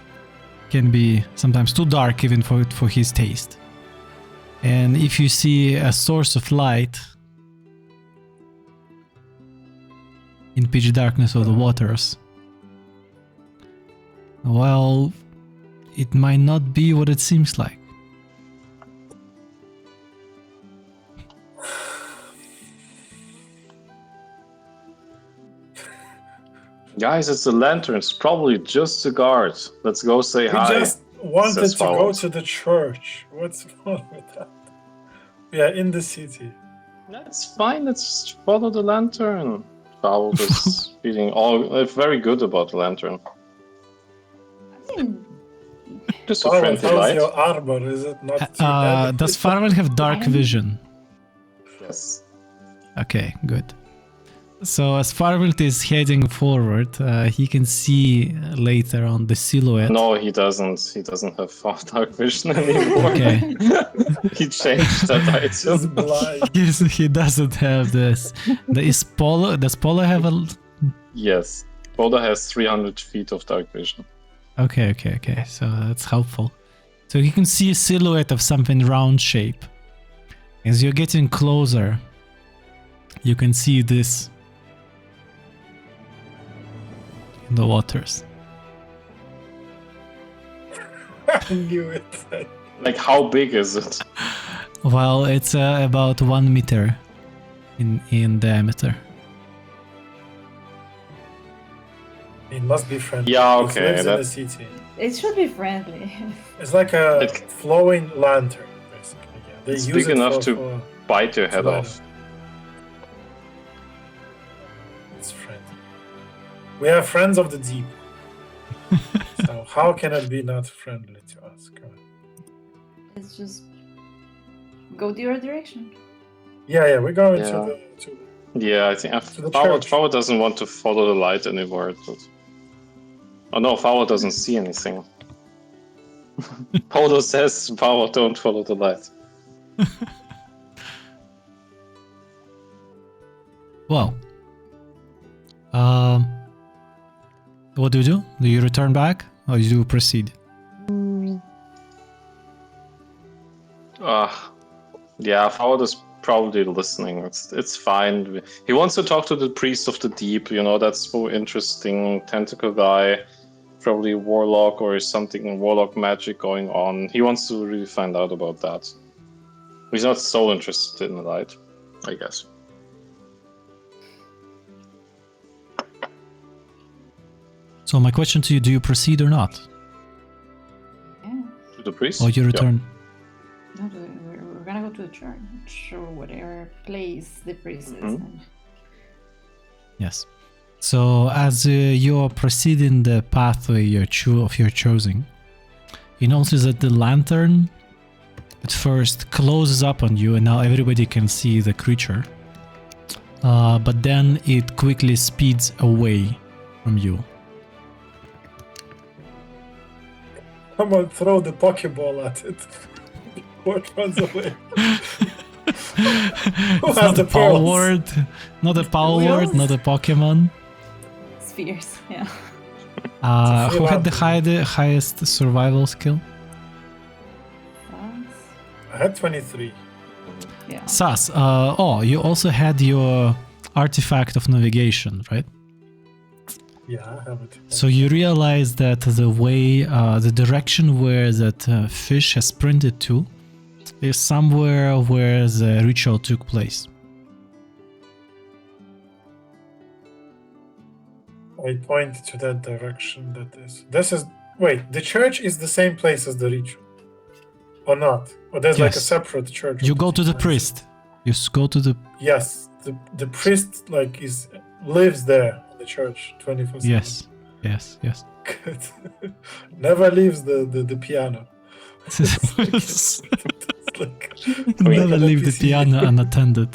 can be sometimes too dark even for his taste. And if you see a source of light in pitch darkness of the waters, well, it might not be what it seems like. Guys, it's a lantern. It's probably just a guard. Let's go say We hi. just wanted Says to go Fowl. to the church. What's wrong with that? We are in the city. That's fine. Let's just follow the lantern. Fowl is feeling very good about the lantern. I mean, Just a Farwell, friendly how's light. your armor? Is it not too heavy? Does Farwell have dark vision? Yes. Okay, good. So as Farwell is heading forward, he can see later on the silhouette. No, he doesn't. He doesn't have dark vision anymore. Okay. He changed that He's item. blind. Yes, he doesn't have this. Does Polo have a... Yes. Boulder has 300 feet of dark vision. Okay. So that's helpful. So he can see a silhouette of something round shape. As you're getting closer, you can see this in the waters. I knew it. Like, how big is it? Well, it's about 1 meter in diameter. It must be friendly. Yeah, It okay, lives in that- the city. It should be friendly. It's like a It- flowing lantern, basically. Yeah. They It's use big it enough for, to- for Bite your head light off. up. It's friendly. We are friends of the deep. So how can it be not friendly to us? Come on. It's just go to your direction. Yeah, we're going Yeah. to the. Yeah, I think To the Fowler church. doesn't want to follow the light anymore. But... Oh no, Fowler doesn't see anything. Polo says Fowler don't follow the light. Well, what do? Do you return back or you do proceed? Yeah, Fowler is probably listening. It's fine. He wants to talk to the priest of the deep. You know, that's so interesting. Tentacle guy, probably warlock or something warlock magic going on. He wants to really find out about that. He's not so interested in the light, I guess. So my question to you, do you proceed or not? Yeah. To the priest? Or you Yeah. return? No, we're gonna go to a church or whatever place the priest is Mhm. in. Yes. So as you're proceeding the pathway of your choosing, you notice that the lantern at first closes up on you and now everybody can see the creature. But then it quickly speeds away from you. Someone throw the Pokeball at it. What runs away? It's has not the a power pearls? word, not a power word, Wheels? not a Pokemon. Spheres, yeah. Who had the highest survival skill? I had 23. Yeah. Sas, you also had your artifact of navigation, right? Yeah, I have it. So you realize that the way, the direction where that fish has sprinted to is somewhere where the ritual took place. I point to that direction. This is. Wait, the church is the same place as the ritual, or not? Or there's like a Yes. separate church. You of go to the places? priest. You go to the Yes, the priest lives there in the church 24/7. yes. Good. Never leaves the piano. It's like, Never an leave the NPC. piano unattended.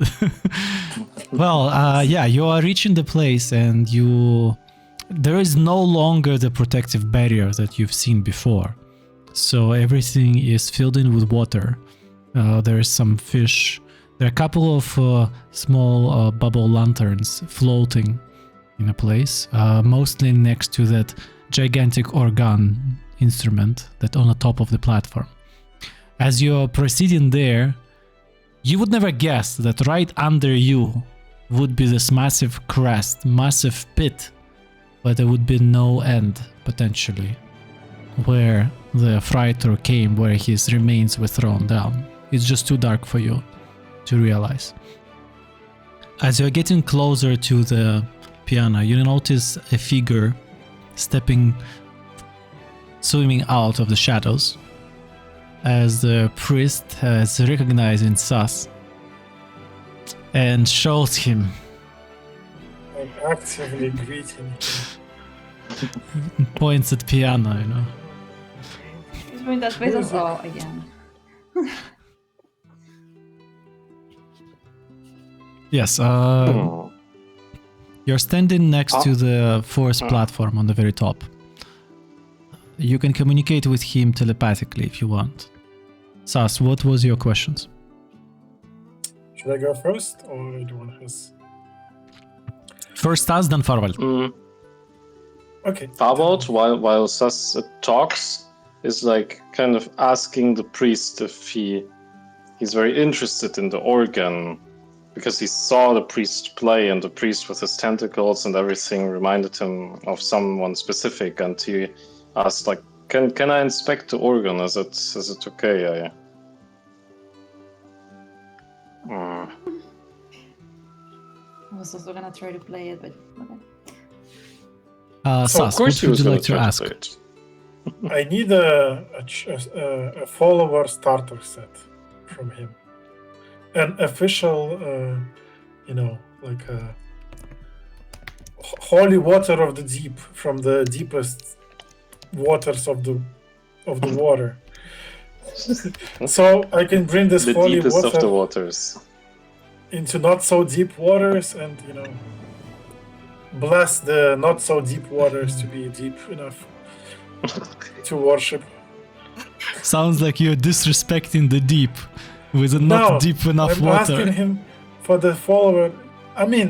Well, yeah, you are reaching the place and there is no longer the protective barrier that you've seen before. So everything is filled in with water. There is some fish. There are a couple of small bubble lanterns floating in a place, mostly next to that gigantic organ instrument that on the top of the platform. As you're proceeding there, you would never guess that right under you would be this massive crest, massive pit, but there would be no end, potentially, where the Frighter came, where his remains were thrown down. It's just too dark for you to realize. As you're getting closer to the piano, you notice a figure swimming out of the shadows, as the priest has recognized Sas and shows him, I'm actively greeting him. points at piano, doing that face of Music. oh again. Yes, Hmm. you're standing next to the force Ah. platform on the very top. You can communicate with him telepathically if you want. Sas, what was your questions? Should I go first, or anyone has? First Sas, then Farwell. Okay. Farbold, while Sus talks, is like kind of asking the priest if he's very interested in the organ, because he saw the priest play, and the priest with his tentacles and everything reminded him of someone specific, and he asked like, "Can I inspect the organ? Is it okay?" I was also gonna try to play it, but okay. So, Sas, what would you like to ask? I need a follower starter set from him, an official, like a holy water of the deep from the deepest waters of the water. So I can bring this The holy deepest water of the waters. into not so deep waters, and bless the not so deep waters to be deep enough to worship. Sounds like you're disrespecting the deep with a not No, deep enough I'm water. asking him for the follower. I mean,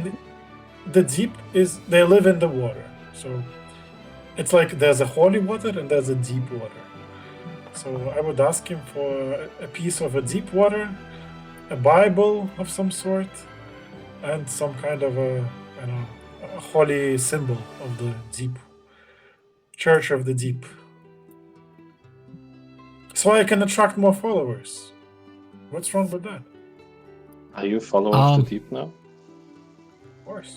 the deep is they live in the water, so it's like there's a holy water and there's a deep water. So I would ask him for a piece of a deep water, a Bible of some sort, and some kind of a holy symbol of the deep, Church of the Deep. So I can attract more followers. What's wrong with that? Are you a follower of the deep now? Of course.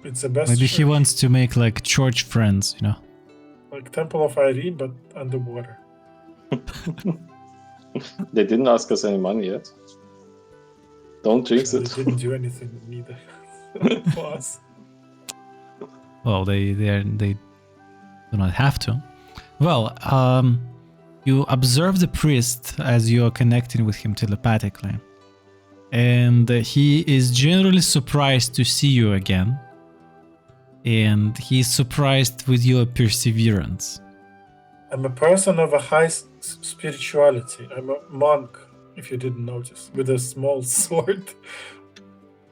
It's the best Maybe church. he wants to make like church friends, Like Temple of Irene, but underwater. They didn't ask us any money yet. Don't jinx They it. didn't do anything neither for us. Well, they do not have to. Well, you observe the priest as you are connecting with him telepathically, and he is generally surprised to see you again, and he's surprised with your perseverance. I'm a person of a high spirituality. I'm a monk, if you didn't notice, with a small sword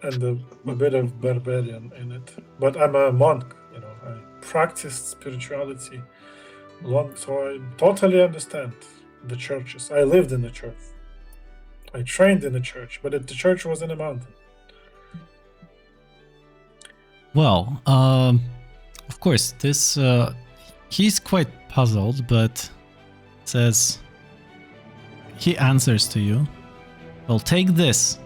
and a bit of barbarian in it. But I'm a monk, I practiced spirituality long, so I totally understand the churches. I lived in the church. I trained in the church, but the church was in a mountain. Well, of course, this he's quite puzzled, but says he answers to you. Well, take this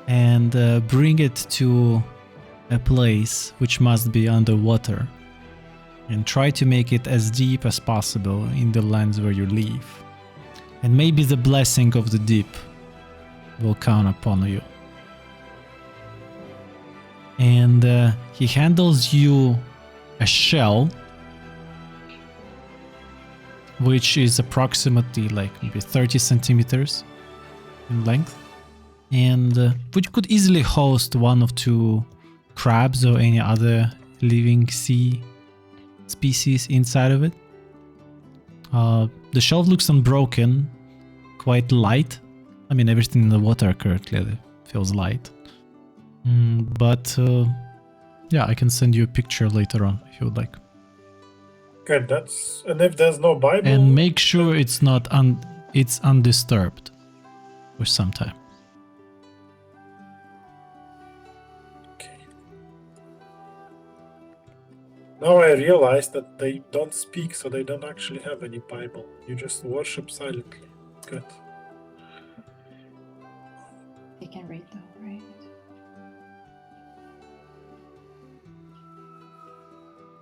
and bring it to a place which must be underwater, and try to make it as deep as possible in the lands where you live. And maybe the blessing of the deep will come upon you. And he handles you a shell which is approximately like maybe 30 centimeters in length, and which could easily host 1 or 2 crabs or any other living sea species inside of it. The shell looks unbroken, quite light. I mean, everything in the water currently feels light. But yeah, I can send you a picture later on if you would like. Good, and if there's no Bible... And make sure it's not it's undisturbed for some time. Okay. Now I realize that they don't speak, so they don't actually have any Bible. You just worship silently. Good. They can read though, right?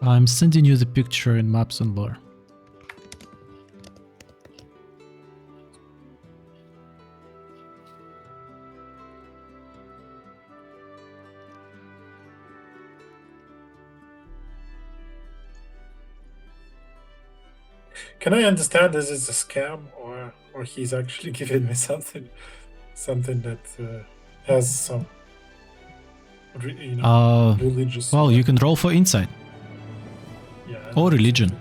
I'm sending you the picture in Maps and Lore. Can I understand this is a scam, or he's actually giving me something that has some, religious? Well, you can roll for insight Yeah, or let's religion. do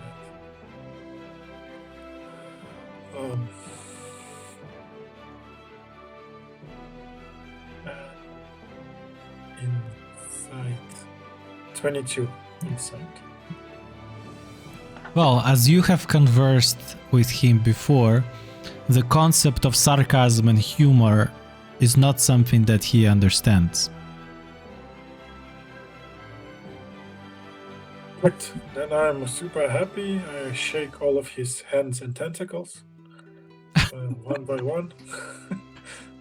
that. Insight 22 insight. Well, as you have conversed with him before, the concept of sarcasm and humor is not something that he understands. Good. Then I'm super happy. I shake all of his hands and tentacles one by one.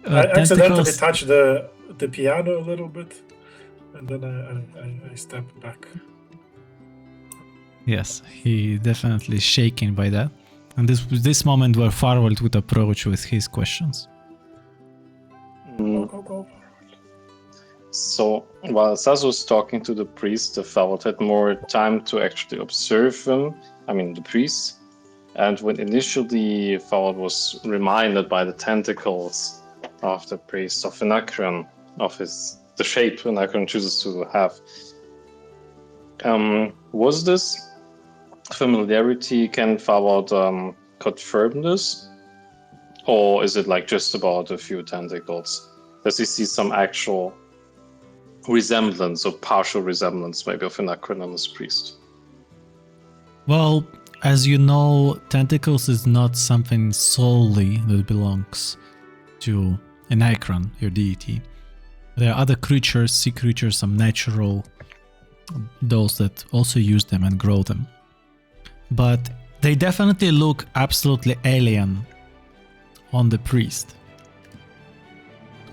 I accidentally Tentacles, touch the piano a little bit, and then I step back. yes, he definitely is shaken by that. And this moment where Farwell would approach with his questions. Go, go, go. So while Saz was talking to the priest, the Farwell had more time to actually observe him, the priest. And when initially Farwell was reminded by the tentacles of the priest of Anacron, of the shape Anacron chooses to have, was this familiarity, can Farwell confirm this? Or is it like just about a few tentacles? Does he see some actual resemblance or partial resemblance maybe of Anacron and this priest? Well, as you know, tentacles is not something solely that belongs to Anacron, your deity. There are other creatures, sea creatures, some natural, those that also use them and grow them. But they definitely look absolutely alien on the priest,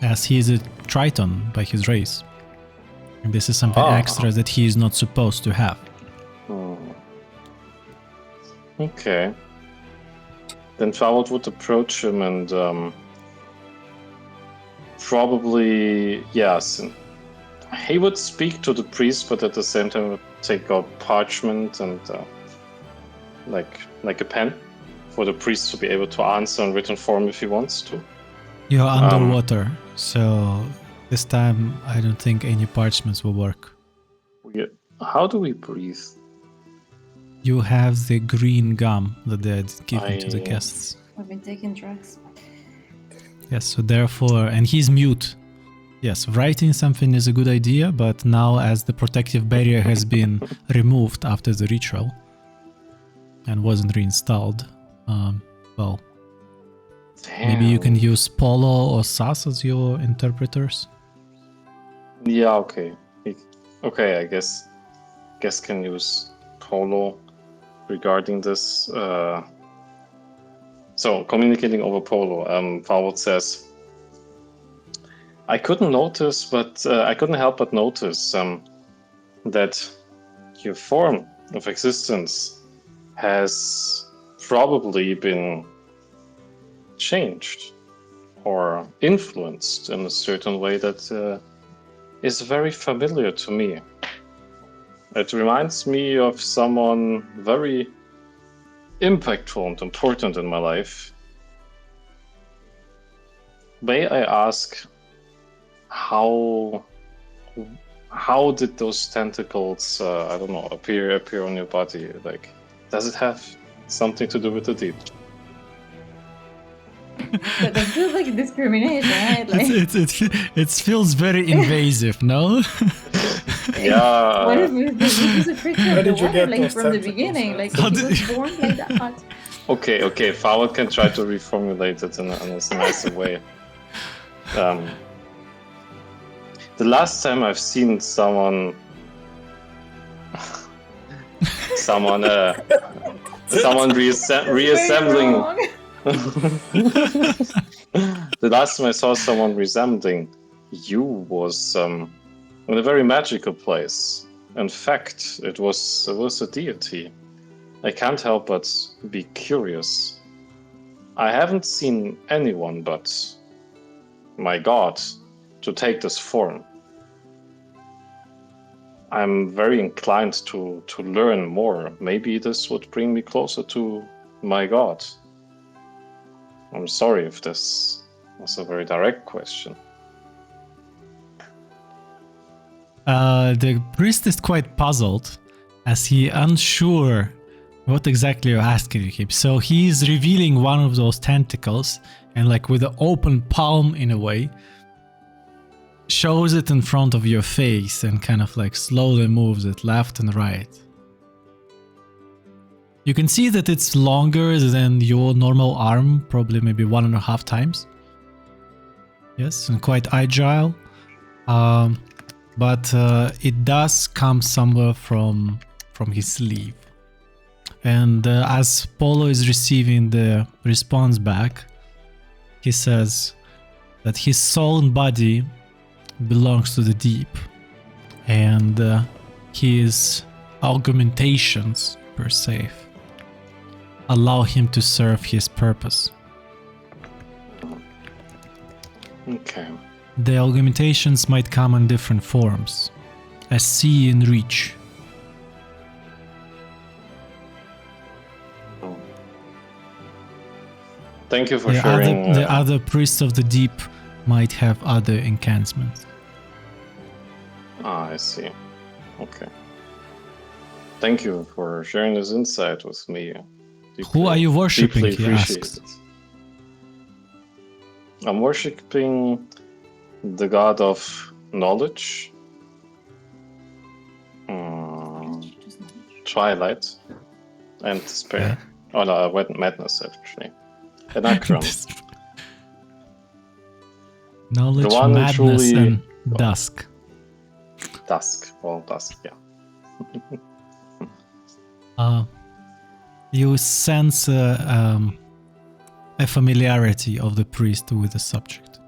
as he is a Triton by his race. And this is something extra that he is not supposed to have. Okay. Then Farwell would approach him and probably, yes, he would speak to the priest, but at the same time would take out parchment and like a pen for the priest to be able to answer in written form if he wants to. You're underwater, so this time I don't think any parchments will work. How do we breathe? You have the green gum that they're giving to the guests. I've been taking drugs. Yes, so therefore, and he's mute. Yes, writing something is a good idea, but now as the protective barrier has been removed after the ritual and wasn't reinstalled, well, maybe you can use Polo or Sas as your interpreters. Yeah, okay. Okay, I guess can use Polo regarding this. So communicating over Polo, Farwell says, I couldn't help but notice that your form of existence has probably been changed or influenced in a certain way that is very familiar to me. It reminds me of someone very impactful and important in my life. May I ask, how did those tentacles, appear on your body? Like, does it have something to do with the deed? But that feels like discrimination, right? Like, It feels very invasive, no? Yeah. what if this is a creature How of the did you water, get like those from the tentacles, beginning? huh? Like, How he did- was born like that. Okay, Farwell can try to reformulate it in a nicer way. The last time I've seen someone reassembling. Wrong. The last time I saw someone resembling you was in a very magical place. In fact, it was a deity. I can't help but be curious. I haven't seen anyone but my god to take this form. I'm very inclined to learn more. Maybe this would bring me closer to my god? I'm sorry if this was a very direct question. The priest is quite puzzled as he unsure what exactly you're asking him. So he's revealing one of those tentacles and like with an open palm in a way, shows it in front of your face and kind of like slowly moves it left and right. You can see that it's longer than your normal arm, probably maybe 1.5 times. Yes, and quite agile. But it does come somewhere from his sleeve. And as Polo is receiving the response back, he says that his soul and body belongs to the deep, and his augmentations, per se, allow him to serve his purpose. Okay. The augmentations might come in different forms, as see and reach. Thank you for sharing. The other priests of the deep might have other enhancements. I see. Okay. Thank you for sharing this insight with me. Who are you worshipping? Deeply He appreciate asks. it. I'm worshipping the god of knowledge, twilight, and despair. Oh no, madness actually. And Akron. Knowledge, The one who madness, truly- and dusk. Dusk. Well, dusk, yeah. You sense a familiarity of the priest with the subject.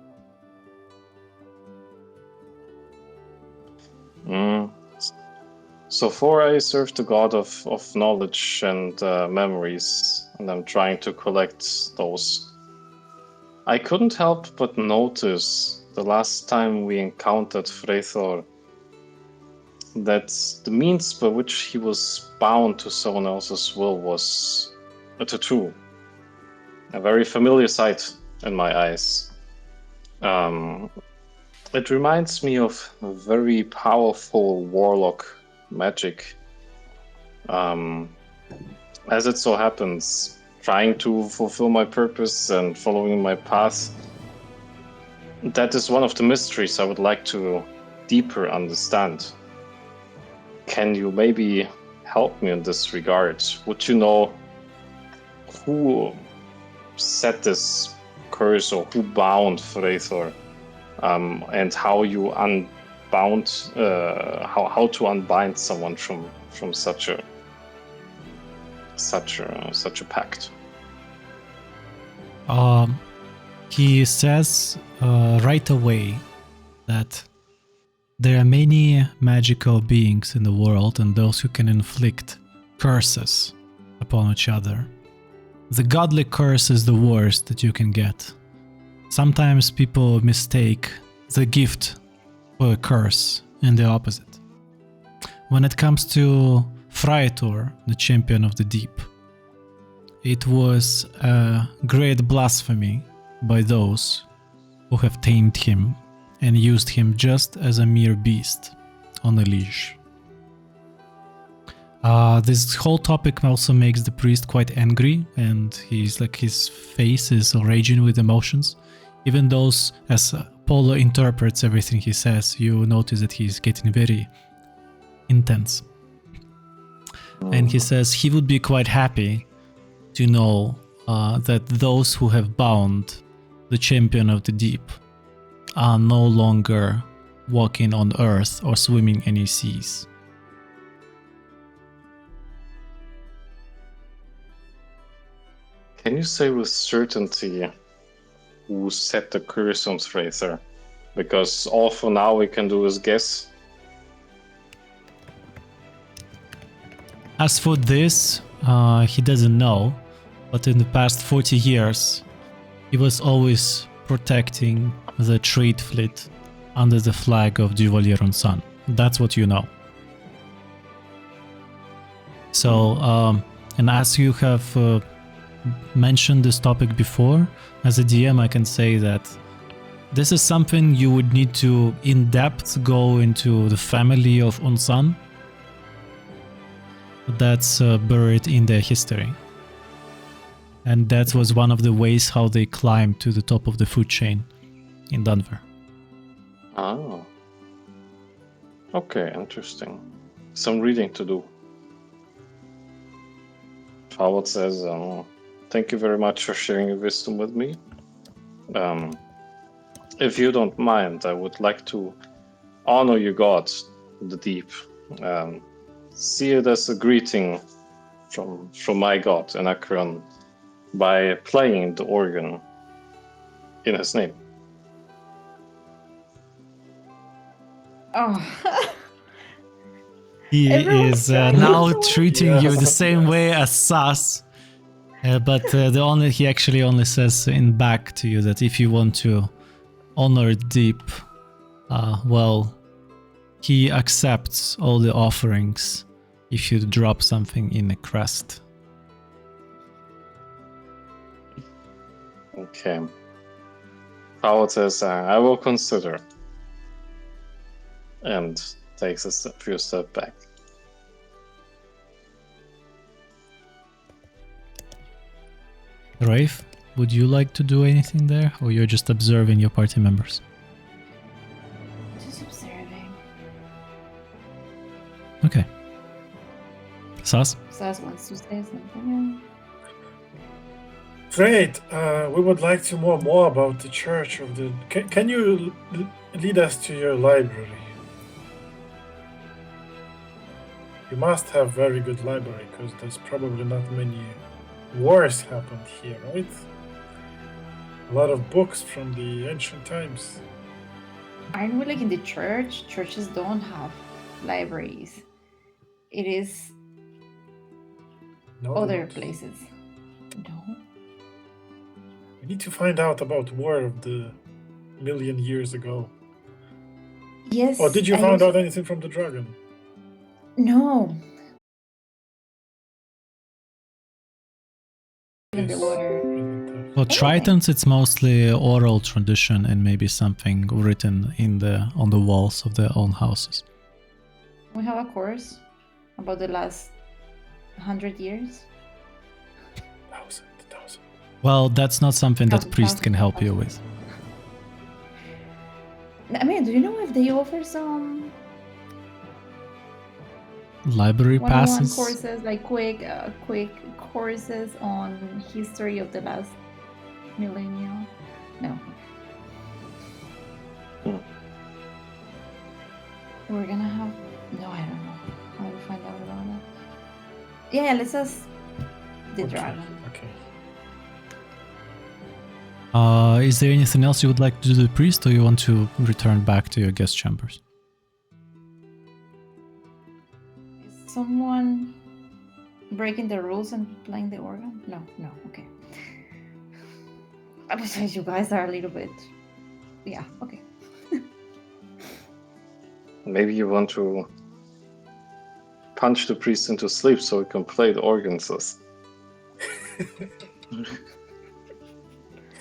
So far I serve the god of knowledge and memories, and I'm trying to collect those. I couldn't help but notice the last time we encountered Freythor that the means by which he was bound to someone else's will was a tattoo. A very familiar sight in my eyes. It reminds me of a very powerful warlock magic. As it so happens, trying to fulfill my purpose and following my path, that is one of the mysteries I would like to deeper understand. Can you maybe help me in this regard? Would you know who set this curse or who bound Freythor, and how you unbound, how to unbind someone from such a pact? He says right away that there are many magical beings in the world and those who can inflict curses upon each other. The godly curse is the worst that you can get. Sometimes people mistake the gift for a curse and the opposite. When it comes to Freythor, the champion of the deep, it was a great blasphemy by those who have tamed him and used him just as a mere beast on a leash. This whole topic also makes the priest quite angry, and his face is raging with emotions. Even those, as Polo interprets everything he says, you notice that he's getting very intense. And he says he would be quite happy to know that those who have bound the champion of the deep are no longer walking on earth or swimming any seas. Can you say with certainty who set the curse on Freythor? Because all for now we can do is guess. As for this, he doesn't know, but in the past 40 years, he was always protecting the trade fleet under the flag of Duvalier Sun. That's what you know. So, and as you have mentioned this topic before. As a DM, I can say that this is something you would need to in depth go into the family of Unsan. That's buried in their history. And that was one of the ways how they climbed to the top of the food chain in Denver. Ah. Okay, interesting. Some reading to do. Howard says, thank you very much for sharing your wisdom with me. If you don't mind, I would like to honor your god, the deep. See it as a greeting from my god, Anacreon, by playing the organ in his name. Oh. He Everyone's is trying now to- treating you the Yes, same yes. way as Sas. But he actually only says in back to you that if you want to honor Deep, well, he accepts all the offerings if you drop something in a crest. Okay. Howard says, I will consider. And takes a few steps back. Rafe, would you like to do anything there, or you're just observing your party members? Just observing. Okay. Sas? Sas wants to say something. Great. We would like to know more about the Church of the. Can you lead us to your library? You must have very good library because there's probably not many wars happened here, right? A lot of books from the ancient times. Aren't we like in the church? Churches don't have libraries. It is No, they other don't. places. No. We need to find out about War of the Million Years ago. Yes. Or did you I find also- out anything from the dragon? No. In the Yes. water. For Okay. Tritons, it's mostly oral tradition and maybe something written on the walls of their own houses. We have a course about the last 100 years. Thousand. Well, that's not something that Thousand, priest can help you thousand. with. I mean, do you know if they offer some Library one-on-one passes. courses, like quick courses on history of the last millennium? No. Hmm. We're gonna have. No, I don't know how to find out about that. Yeah, let's ask the Okay, dragon. Okay. Is there anything else you would like to do to the priest, or you want to return back to your guest chambers? Is someone breaking the rules and playing the organ? No, okay. I was saying you guys are a little bit. Yeah, okay. Maybe you want to punch the priest into sleep so he can play the organs.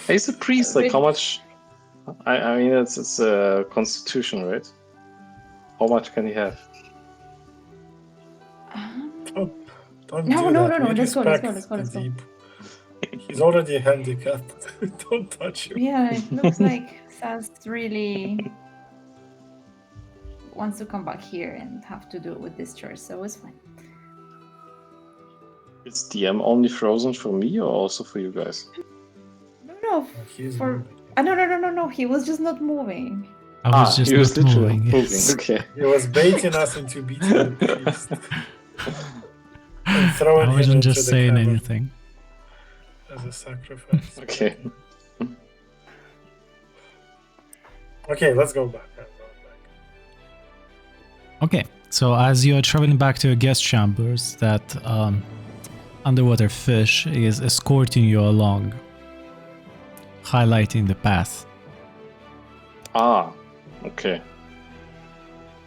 He's a priest. Like, how much? I mean, it's a constitution, right? How much can he have? Don't No, do no, that. no, no, We let's go, let's go, respect let's go, the let's go. deep. He's already handicapped. Don't touch him. Yeah, it looks like Sas really wants to come back here and have to do it with this church, so it's fine. Is DM only frozen for me or also for you guys? No, He's for moving. no, he was just not moving. I was just he was not literally moving. yes. Okay. He was baiting us into beating the priest. And throwing I him wasn't into just the saying cavern anything. as a sacrifice. Okay. Okay, let's go back. Okay, so as you are traveling back to your guest chambers, that underwater fish is escorting you along, highlighting the path. Ah, okay.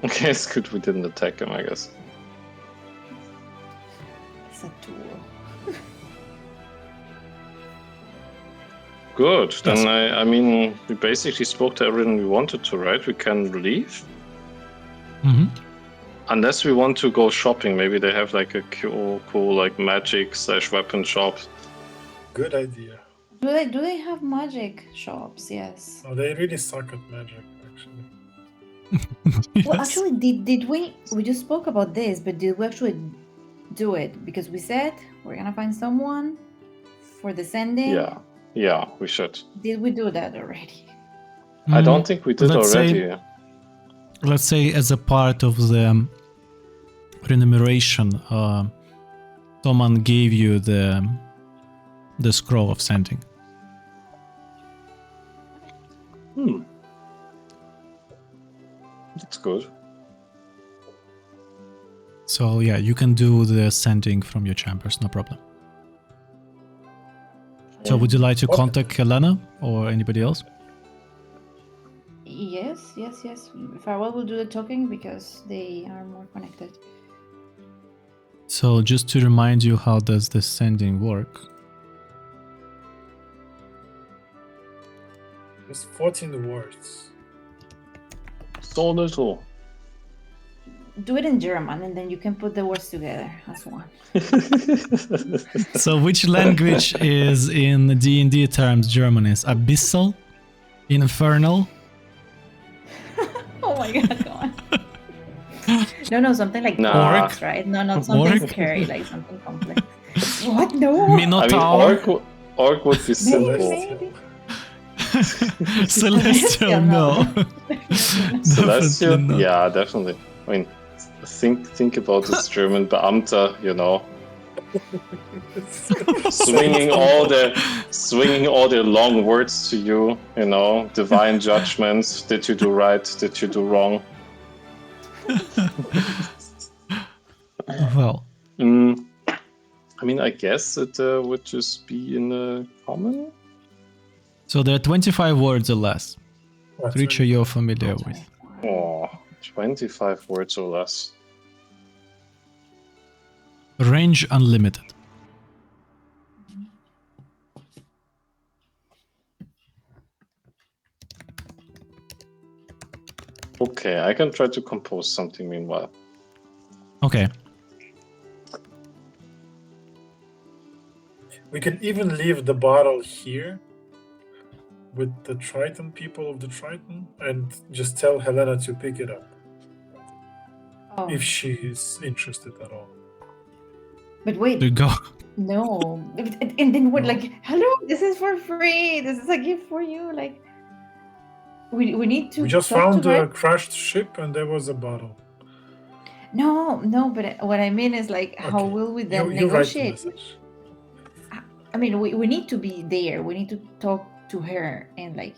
Okay, it's good we didn't attack him, I guess. It's a tool. Good. Then Yes. I mean, we basically spoke to everything we wanted to, right? We can leave. Mm-hmm. Unless we want to go shopping, maybe they have like a cool like magic/weapon shop. Good idea. Do they have magic shops? Yes. Oh, they really suck at magic, actually. Well, Yes. actually, did we just spoke about this, but did we actually do it? Because we said we're gonna find someone for the sending. Yeah, we should. Did we do that already? I don't think we did let's already. say- Let's say as a part of the remuneration, someone gave you the scroll of sending. That's good. So yeah, you can do the sending from your chambers, no problem. So would you like to Okay. contact Helena or anybody else? Yes. Farewell will do the talking because they are more connected. So just to remind you, how does the sending work? It's 14 words. So little. Do it in German, and then you can put the words together as one. So which language is in D&D terms German is? Abyssal? Infernal? Oh my god, go on. No, something like Nah. orc, right? No, not something Orc? scary, like something complex. What? No. I mean, Minotaur? orc would be simple. Maybe. Celestial? No. Celestial? Definitely not. Yeah, definitely. I mean, think about this German Beamter, you know, swinging all the long words to you, you know, divine judgments. Did you do right? Did you do wrong? Well, I mean, I guess it would just be in common. so there are 25 words or less. That's Creature you're familiar with. Oh, 25 words or less. Range unlimited. Okay, I can try to compose something meanwhile. Okay. We can even leave the bottle here with the Triton people of the Triton and just tell Helena to pick it up Oh, if she is interested at all. but wait, There you go. no. And then what? Like, hello, this is for free. This is a gift for you. Like, we need to. We just talk found to her. a crashed ship and there was a bottle. No. But what I mean is, like, how Okay. will we then You write the negotiate? message. I mean, we need to be there. We need to talk to her and like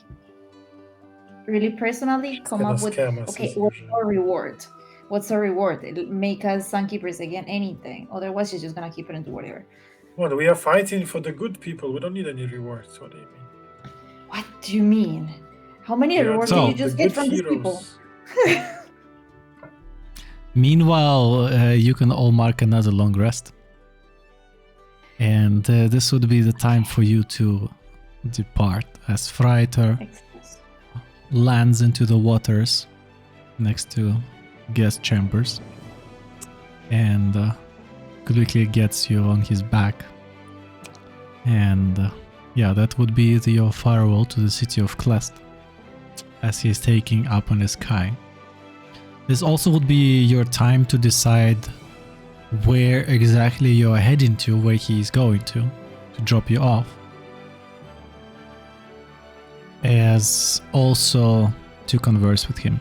really personally come Gonna up with scam us okay, as what's usual. our reward? What's our reward? It'll make us Sunkeepers again, anything. Otherwise, she's just gonna keep it into whatever. Well, we are fighting for the good people. We don't need any rewards. What do you mean? What do you mean? How many We are rewards So- did you the just good get from these people? heroes. Meanwhile, you can all mark another long rest. And this would be the time for you to depart as Freiter Excellent. lands into the waters next to guest chambers and quickly gets you on his back. And yeah, that would be your farewell to the city of Klest as he is taking up on the sky. This also would be your time to decide where exactly you're heading to, where he is going to drop you off. As also to converse with him.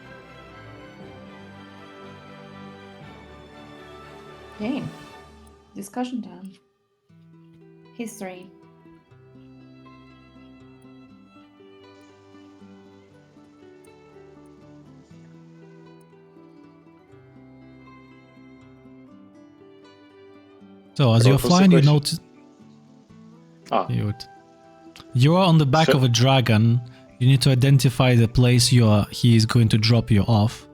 Okay. Discussion time. History. So as What you're was the flying, you question? notice Ah, you're on the back Sure. of a dragon. You need to identify the place he is going to drop you off.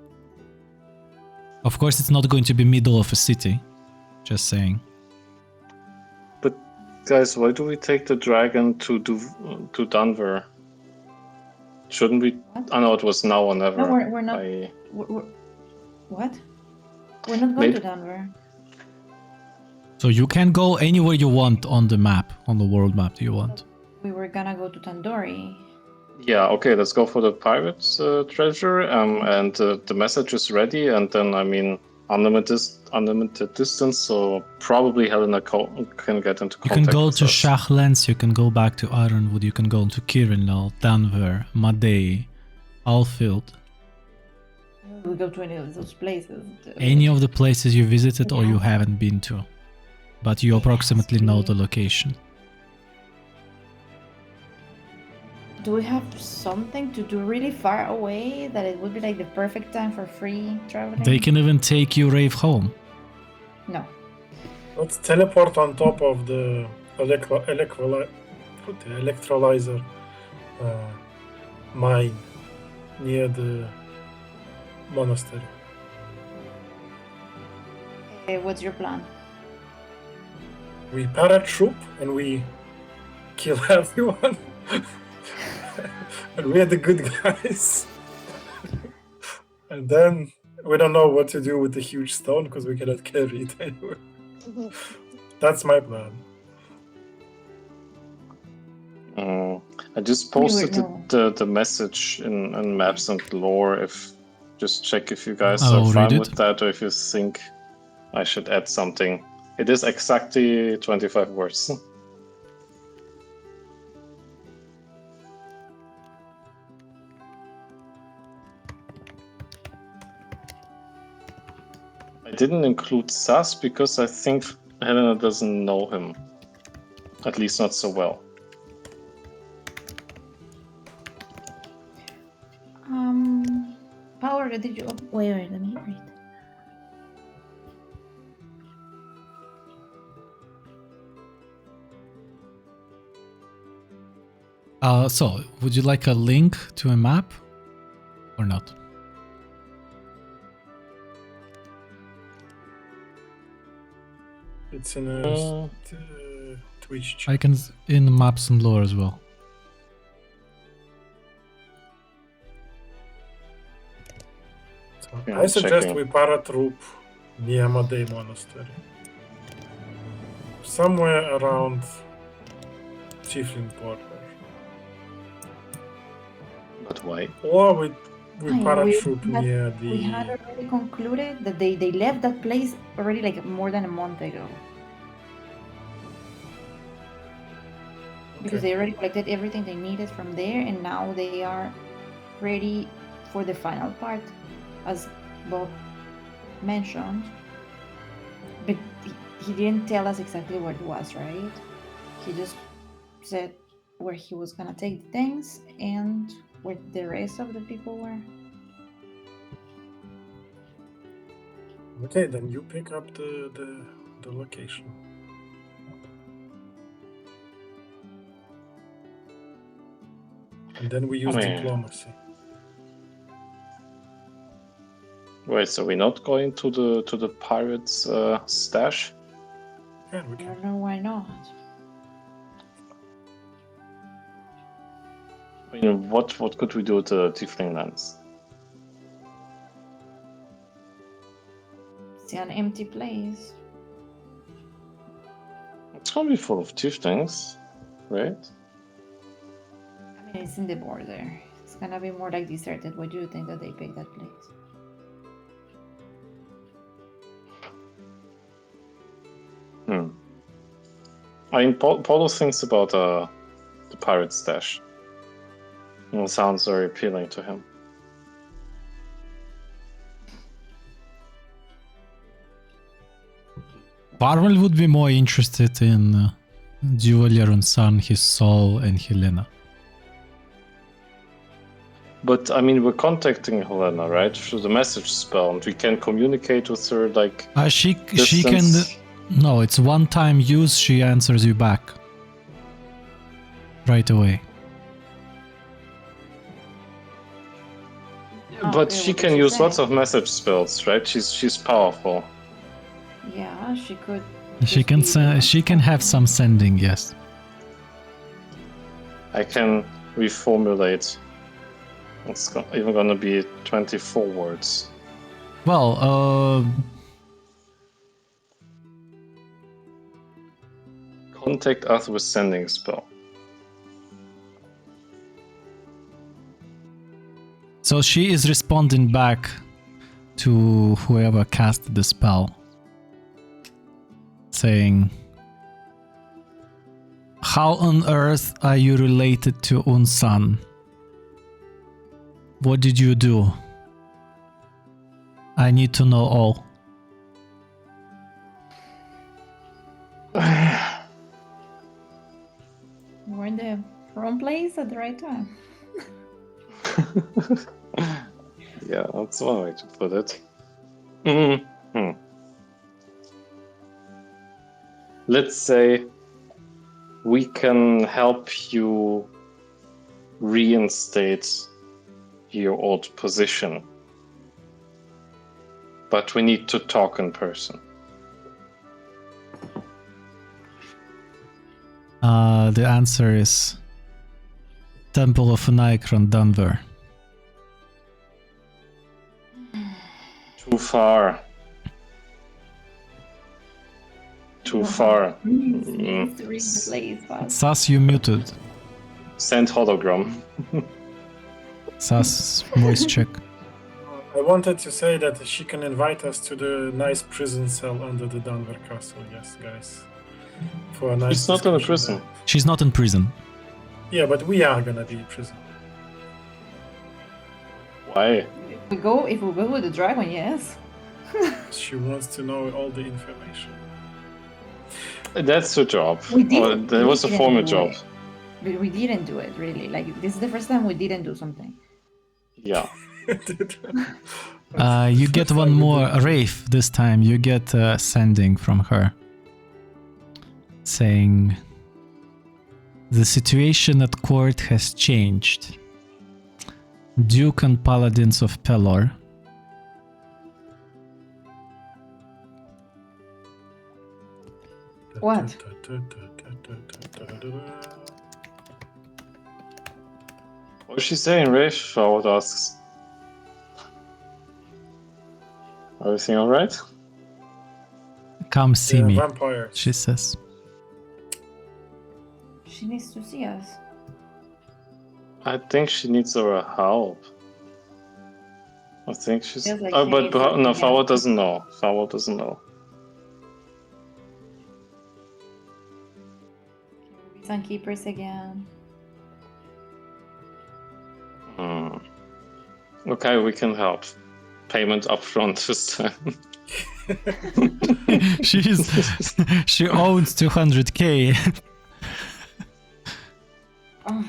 Of course, it's not going to be middle of a city. Just saying. Guys, why do we take the dragon to Denver? Shouldn't we? What? I know it was now or never. No, we're not. What? We're not going Maybe- to Denver. So you can go anywhere you want on the map, on the world map that you want. We were gonna go to Tandoori. Yeah, okay, let's go for the pirate's treasure. And the message is ready, and then I mean unlimited distance. So probably Helena can get into You contact. can go with to us. Shachlands, you can go back to Ironwood, you can go to Kirinal, Denver, Madey, Alfield. We go to any of those places. Any of the places you visited or you haven't been to. But you approximately know the location. Do we have something to do really far away that it would be like the perfect time for free traveling? They can even take you Rave home. No. Let's teleport on top of the electrolyzer mine near the monastery. Okay, what's your plan? We paratroop and we kill everyone. And we are the good guys. And then we don't know what to do with the huge stone because we cannot carry it anywhere. That's my plan. I just posted the message in Maps and Lore. Just check if you guys I'll are fine read with it. that, or if you think I should add something. It is exactly 25 words. I didn't include Sas because I think Helena doesn't know him. At least not so well. Power, did you... Wait, let me read. So, would you like a link to a map or not? It's in a Twitch chat. I can in Maps and Lore as well. I suggest checking. we paratroop near Madey Monastery. Somewhere around Tiefling border. But why? Or we I know, paratroop we had- near We had the... already concluded that they left that place already like more than a month ago. Because Okay. they already collected everything they needed from there, and now they are ready for the final part, as Bob mentioned. But he didn't tell us exactly where it was, right? He just said where he was gonna take the things and where the rest of the people were. Okay, then you pick up the location. And then we use mean- diplomacy. Wait, so we're not going to the pirates' stash? Yeah, we I can. don't know why not. I mean, what could we do with the Tiefling lands? It's an empty place. It's gonna be full of Tieflings, right? I mean, it's in the border. It's gonna be more like deserted. Why do you think that they picked that place? I mean, Polo thinks about the pirate stash. It sounds very appealing to him. Barwell would be more interested in Duvalir Son, his soul, and Helena. But I mean, we're contacting Helena, right? Through the message spell, and we can communicate with her like She can. distance. No, it's one time use, she answers you back. Right away. But Okay, she what can did you use say? lots of message spells, right? She's powerful. Yeah, she could She can she can have some sending, yes. I can reformulate. It's even gonna be 24 words. Well, Contact us with sending spell. so she is responding back to whoever cast the spell, saying, "How on earth are you related to Unsan? What did you do? I need to know all." We're in the wrong place at the right time. Yeah, that's one way to put it. Mhm. Let's say we can help you reinstate your old position, but we need to talk in person. The answer is Temple of Nikron, Denver. Too far. Too far. Please read the place fast. Sas, you muted. Send hologram. Sas, voice check. I wanted to say that she can invite us to the nice prison cell under the Denver castle. Yes, guys. For a nice. She's not in a discussion prison. there. She's not in prison. Yeah, but we are gonna be in prison. Why? If we go with the dragon, yes. She wants to know all the information. That's her job. We didn't- That was a we didn't former do job. it. But we didn't do it really. Like this is the first time we didn't do something. Yeah. You get one more Wraith this time. You get sending from her, saying, "The situation at court has changed. Duke and Paladins of Pelor What? What is she saying, Rish? Howard asks. Everything alright? come see me," Vampires. she says. She needs to see us. I think she needs our help. I think she's. Feels like Oh, she but needs no, something Fowler else. doesn't know. Fowler doesn't know. Can we be sun keepers again? Hmm. Okay, we can help. Payment upfront this time. She owns 200k. Oh,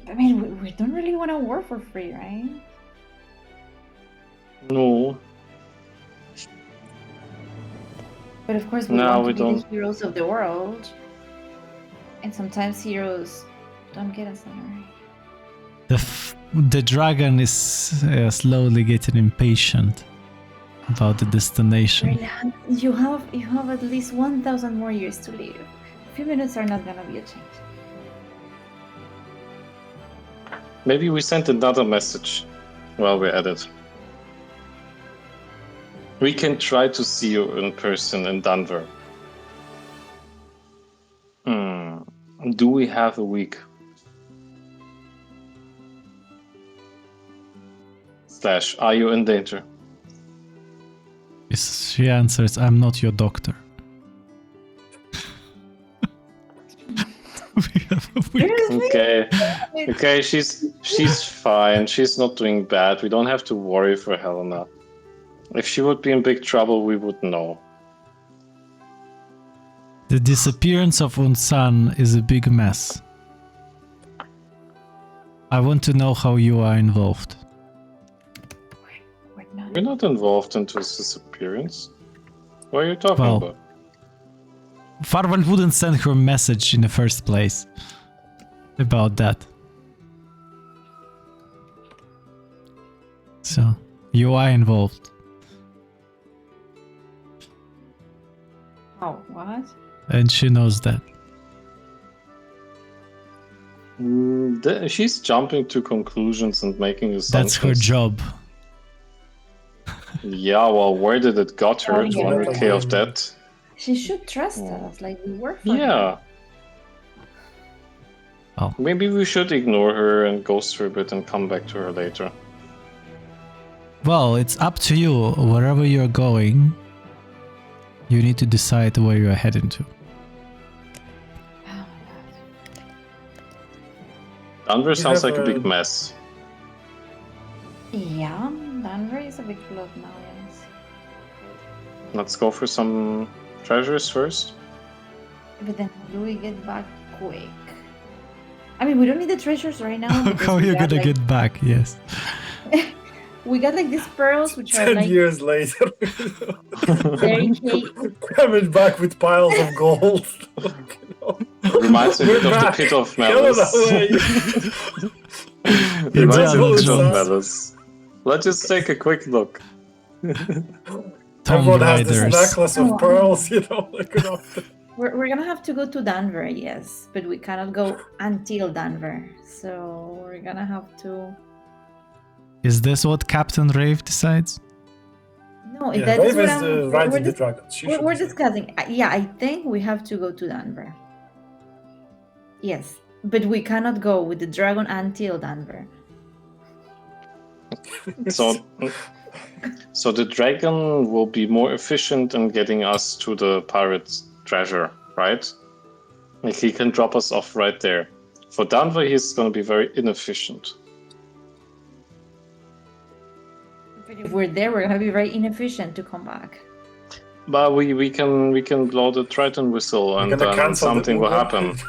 I mean, we don't really want to work for free, right? No. But of course, we No, want we to be don't. the heroes of the world. And sometimes heroes don't get us there. The dragon is slowly getting impatient about the destination. Brilliant. You have at least 1,000 more years to live. A few minutes are not gonna be a change. Maybe we sent another message while we're at it. We can try to see you in person in Denver. Do we have a week? / are you in danger? She answers, "I'm not your doctor." We have a week. Okay. Okay, she's fine. She's not doing bad. We don't have to worry for Helena. If she would be in big trouble, we would know. The disappearance of Unsan is a big mess. I want to know how you are involved. We're not. We're not involved into his disappearance. What are you talking Well, about? Farwell wouldn't send her a message in the first place about that. So, you are involved. Oh, what? And she knows that. She's jumping to conclusions and making assumptions. That's her job. Yeah, well, where did it got her? Oh, yeah. 200k of debt? She should trust us. Like we work for her. Yeah. Oh. Maybe we should ignore her and ghost her a bit and come back to her later. Well, it's up to you. Wherever you're going, you need to decide where you're heading to. Oh my god. Denver sounds have like a big a- mess. Yeah, Denver is a big plot now, yes. Let's go for some treasures first. But then how do we get back quick? I mean, we don't need the treasures right now. because How we you got, gonna like- get back? Yes. We got like these pearls, which are 10 like years later, very cake. coming back with piles of gold. Like, you know. Reminds me a bit We're of the back. Pit of Kill it Malice. away. Reminds me of Indiana the Pit of Jones. Malice. Let's just take a quick look. Tomb Everyone has this Raiders. necklace of Oh. pearls, you know. Like, you know. We're gonna have to go to Denver, yes, but we cannot go until Denver. So we're gonna have to. Is this what Captain Rave decides? No, Yeah, that is Rave what is I'm. riding we're the dis- dragon. She we're, should we're decide. discussing. Yeah, I think we have to go to Denver. Yes, but we cannot go with the dragon until Denver. So the dragon will be more efficient in getting us to the pirate's treasure, right? Like he can drop us off right there. For Denver, he's going to be very inefficient. But if we're there, we're gonna be very inefficient to come back. But we can blow the Triton whistle We're and gonna then cancel the something will Uber. happen.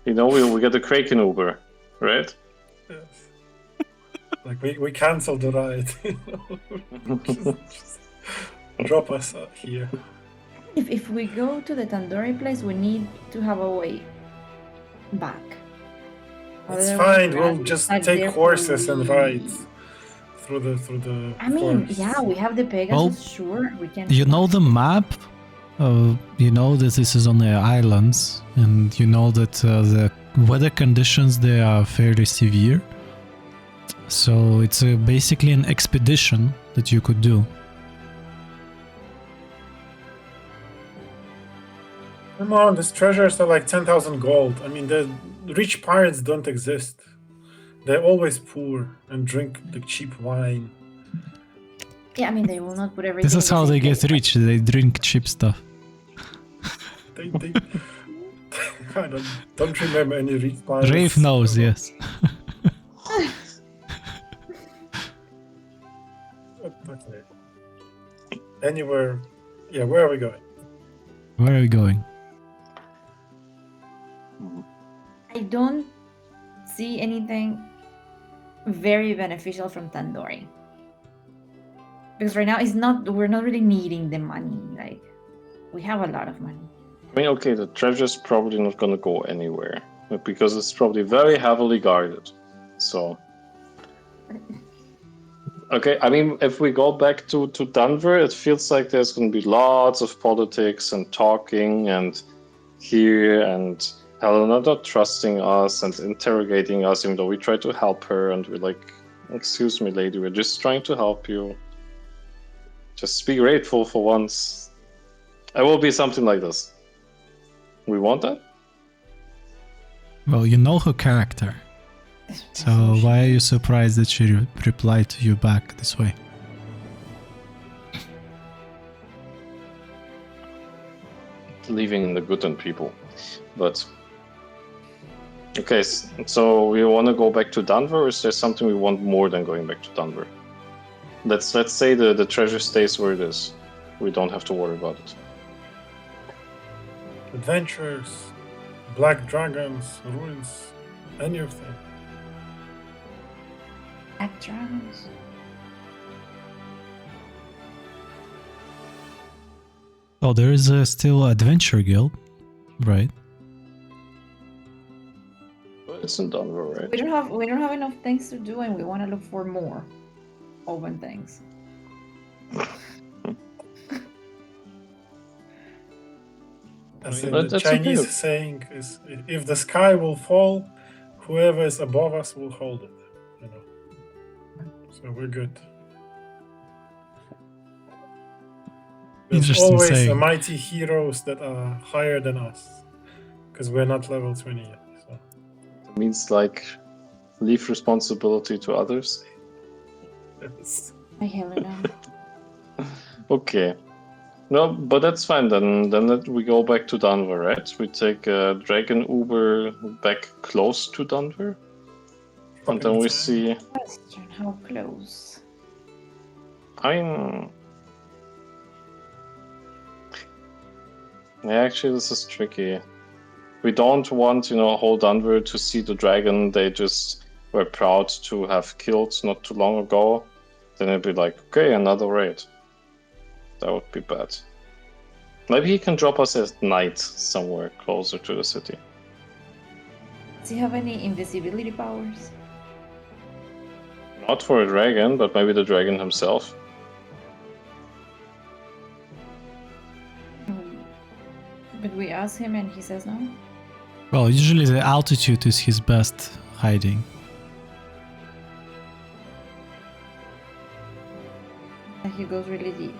You know, we get the Kraken Uber, right? Yes. Like we cancel the ride. You know? just drop us here. If we go to the Tandoori place, we need to have a way back. It's Otherwise, fine. we're We'll gonna be just stuck take there for horses and ride weeks. through the. I mean, forest. yeah, we have the Pegasus. Sure, we can. You know the map. You know that this is on the islands, and you know that the weather conditions they are fairly severe. So it's basically an expedition that you could do. Come on, these treasures are like 10,000 gold. I mean, the rich pirates don't exist. They're always poor and drink the cheap wine. Yeah, I mean, they will not put everything. This is in the how same they get place. rich. They drink cheap stuff. They I don't remember any rich pirates. Rave knows, yes. Okay. Anywhere. Yeah, where are we going? Where are we going? I don't see anything very beneficial from Tandoori. Because right now we're not really needing the money. Like, we have a lot of money. I mean, okay, the treasure's probably not going to go anywhere, but because it's probably very heavily guarded. So, okay, I mean, if we go back to Denver, it feels like there's going to be lots of politics and talking and here and Helena not trusting us and interrogating us, even though we try to help her and we're like, excuse me, lady, we're just trying to help you. Just be grateful for once. It will be something like this. We want that? Well, you know her character. So why are you surprised that she replied to you back this way? Believing in the good in people. But okay, so we want to go back to Denver, or is there something we want more than going back to Denver? Let's say the treasure stays where it is. We don't have to worry about it. Adventures, black dragons, ruins, any of them. Black dragons. Oh, there is still Adventure Guild, right? But it's in Denver, right? We don't have enough things to do, and we want to look for more open things. As mean, in the that's Chinese okay. saying is, if the sky will fall, whoever is above us will hold it. You know, so we're good. There's Interesting always saying. mighty heroes that are higher than us, because we're not level 20 yet. So It means like leave responsibility to others. it's, I Helena. Okay. No, but that's fine then. Then we go back to Denver, right? We take Dragon Uber back close to Denver, and then we time. see. Question: how close? I mean, yeah, actually, this is tricky. We don't want, whole Denver to see the dragon they just were proud to have killed not too long ago. Then it'd be like, okay, another raid. That would be bad. Maybe he can drop us at night somewhere closer to the city. Does he have any invisibility powers? Not for a dragon, but maybe the dragon himself. But we ask him and he says no. Well, usually the altitude is his best hiding. And he goes really deep.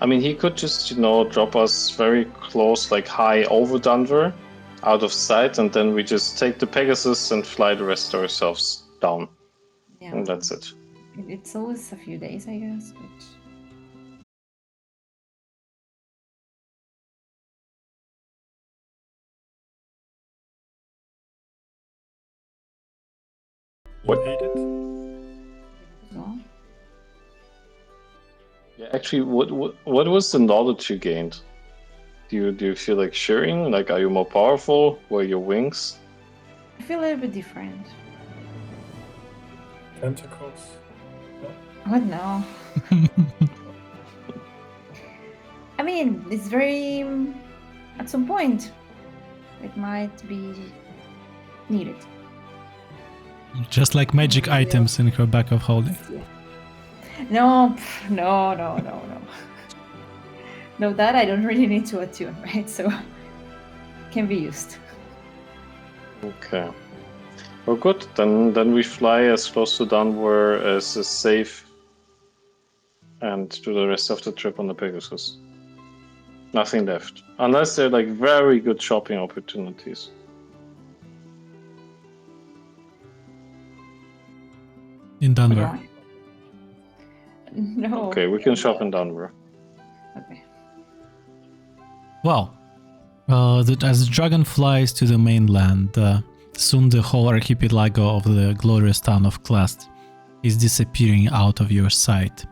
I mean, he could just, drop us very close, like high over Denver, out of sight, and then we just take the Pegasus and fly the rest ourselves down. Yeah. And that's it. It's always a few days, I guess. But you hate it. no. Yeah, actually, what was the knowledge you gained? Do you feel like sharing? Like, are you more powerful? Were your wings? I feel a little bit different. Tentacles. What now? I mean, it's very. At some point, it might be needed. Just like magic items in her bag of holding. No. No, that I don't really need to attune, right? So, can be used. Okay. Well, good. Then we fly as close to Denver as is safe, and do the rest of the trip on the Pegasus. Nothing left, unless they're like very good shopping opportunities. In Denver. No. Okay, we can shop in Denver. Okay. Well, as the dragon flies to the mainland, soon the whole archipelago of the glorious town of Klast is disappearing out of your sight.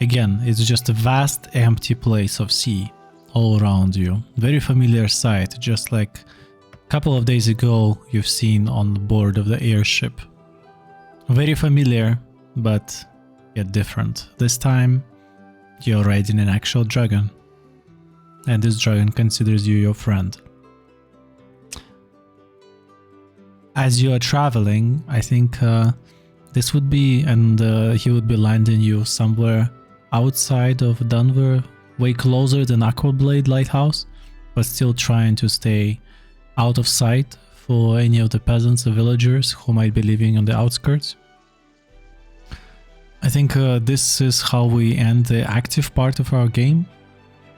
Again, it's just a vast, empty place of sea all around you. Very familiar sight, just like a couple of days ago you've seen on board of the airship. Very familiar, but yet different. This time, you're riding an actual dragon. And this dragon considers you your friend. As you are traveling, I think this would be, and he would be landing you somewhere outside of Denver, way closer than Aquablade Lighthouse, but still trying to stay out of sight for any of the peasants or villagers who might be living on the outskirts. I think this is how we end the active part of our game,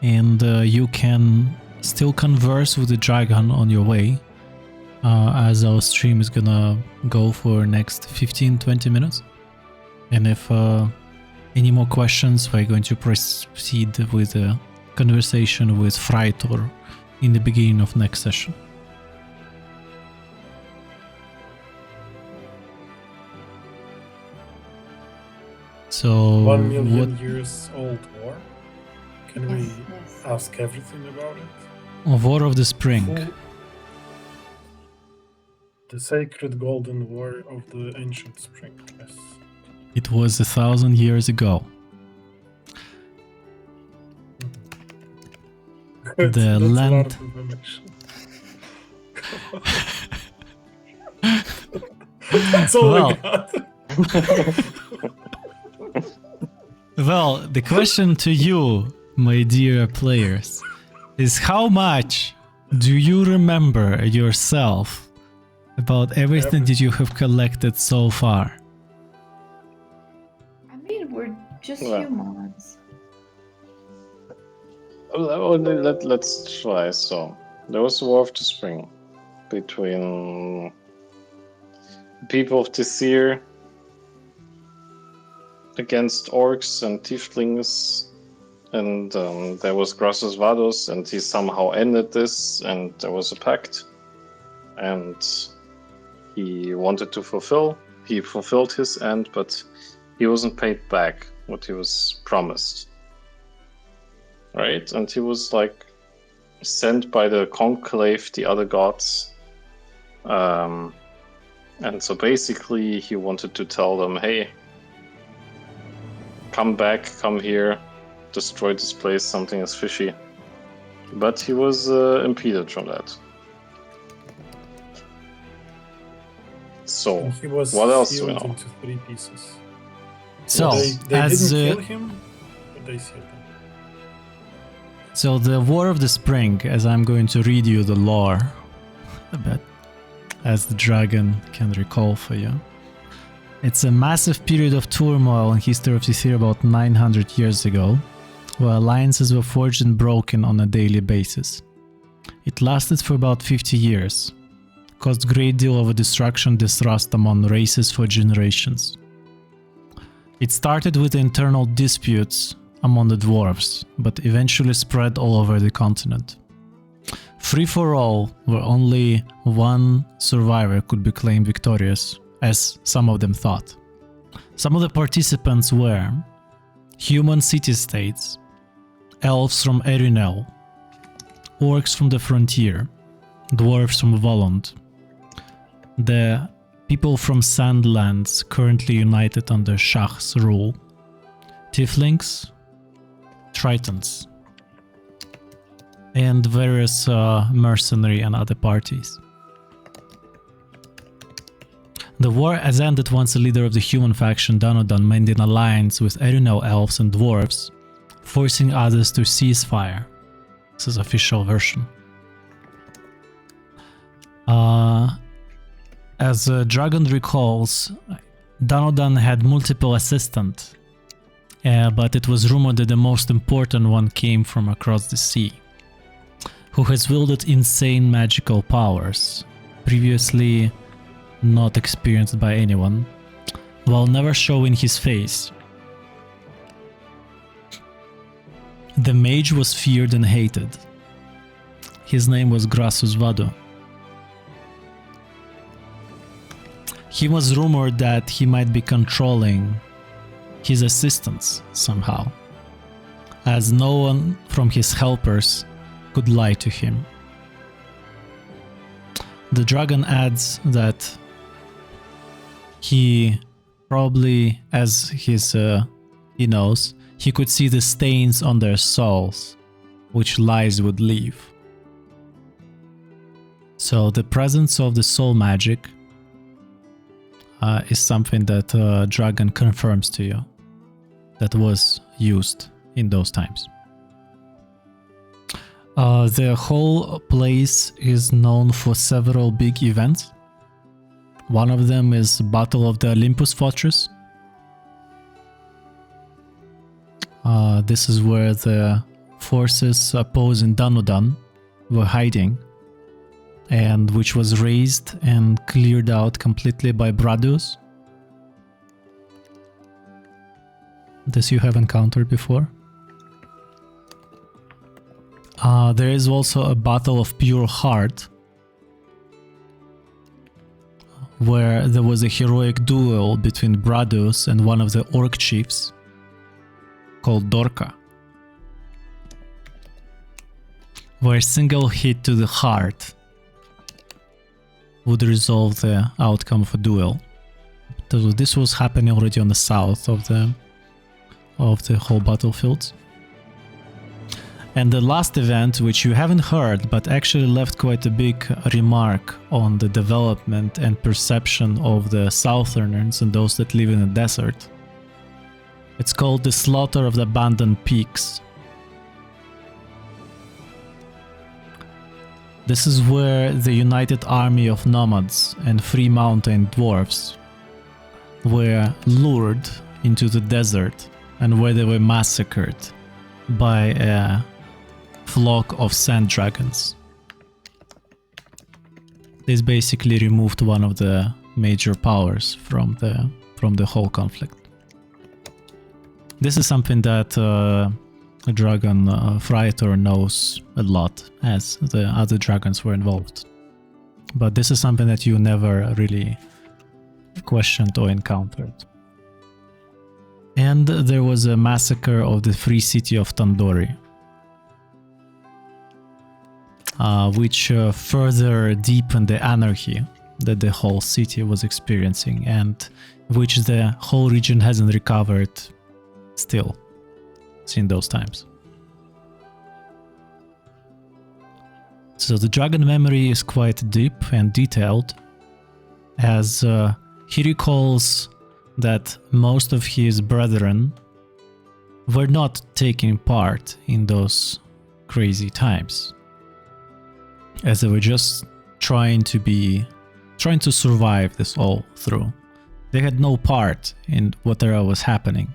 and you can still converse with the dragon on your way, as our stream is gonna go for next 15-20 minutes. And if any more questions, we're going to proceed with a conversation with Freitor in the beginning of next session. So 1 million what years old war. Can we Yes. ask everything about it? War of the Spring? The sacred golden war of the ancient spring. Yes. It was 1,000 years ago. Good. The That's a lot land- of information. That's all Well. I got. Well, the question to you, my dear players, is how much do you remember yourself about everything that you have collected so far? I mean, we're just Well. humans. Let's try. So there was the War of the Spring between the people of Tisir against orcs and tieflings, and there was Grassus Vadus, and he somehow ended this, and there was a pact, and he wanted to fulfill. He fulfilled his end, but he wasn't paid back what he was promised. Right? And he was like sent by the conclave, the other gods. And so basically he wanted to tell them, hey, come back, come here, destroy this place, something is fishy. But he was impeded from that. So, And he was what else do we sealed know? into 3 pieces. So, they as didn't kill him, but they sealed him. so the War of the Spring, as I'm going to read you the lore a bit, as the dragon can recall for you. It's a massive period of turmoil in history of Tisir about 900 years ago, where alliances were forged and broken on a daily basis. It lasted for about 50 years, caused great deal of destruction, distrust among races for generations. It started with internal disputes among the dwarves, but eventually spread all over the continent. Free for all, where only one survivor could be claimed victorious, as some of them thought. Some of the participants were human city-states, elves from Erinel, orcs from the frontier, dwarves from Volund, the people from Sandlands currently united under Shach's rule, tieflings, tritons, and various mercenary and other parties. The war has ended once the leader of the human faction, Danodan, made an alliance with Erinel elves and dwarves, forcing others to cease fire. This is official version. As Dragon recalls, Danodan had multiple assistants, but it was rumored that the most important one came from across the sea, who has wielded insane magical powers, previously not experienced by anyone, while never showing his face. The mage was feared and hated. His name was Grassus Vado. He was rumored that he might be controlling his assistants somehow, as no one from his helpers could lie to him. The dragon adds that he probably, as he knows, he could see the stains on their souls, which lies would leave. So the presence of the soul magic is something that dragon confirms to you that was used in those times. The whole place is known for several big events. One of them is Battle of the Olympus Fortress. This is where the forces opposing Danodan were hiding, and which was razed and cleared out completely by Bradus. This you have encountered before. There is also a Battle of Pure Heart, where there was a heroic duel between Bradus and one of the orc chiefs called Dorka, where a single hit to the heart would resolve the outcome of a duel. So this was happening already on the south of the whole battlefield. And the last event, which you haven't heard, but actually left quite a big remark on the development and perception of the Southerners and those that live in the desert. It's called the Slaughter of the Abandoned Peaks. This is where the united army of nomads and free mountain dwarfs were lured into the desert and where they were massacred by a flock of sand dragons. This basically removed one of the major powers from the whole conflict. This is something that Dragon Frighter knows a lot, as the other dragons were involved. But this is something that you never really questioned or encountered. And there was a massacre of the free city of Tandoori, which further deepened the anarchy that the whole city was experiencing, and which the whole region hasn't recovered still since those times. So the dragon memory is quite deep and detailed, as he recalls that most of his brethren were not taking part in those crazy times, as they were just trying to survive this all through. They had no part in whatever was happening,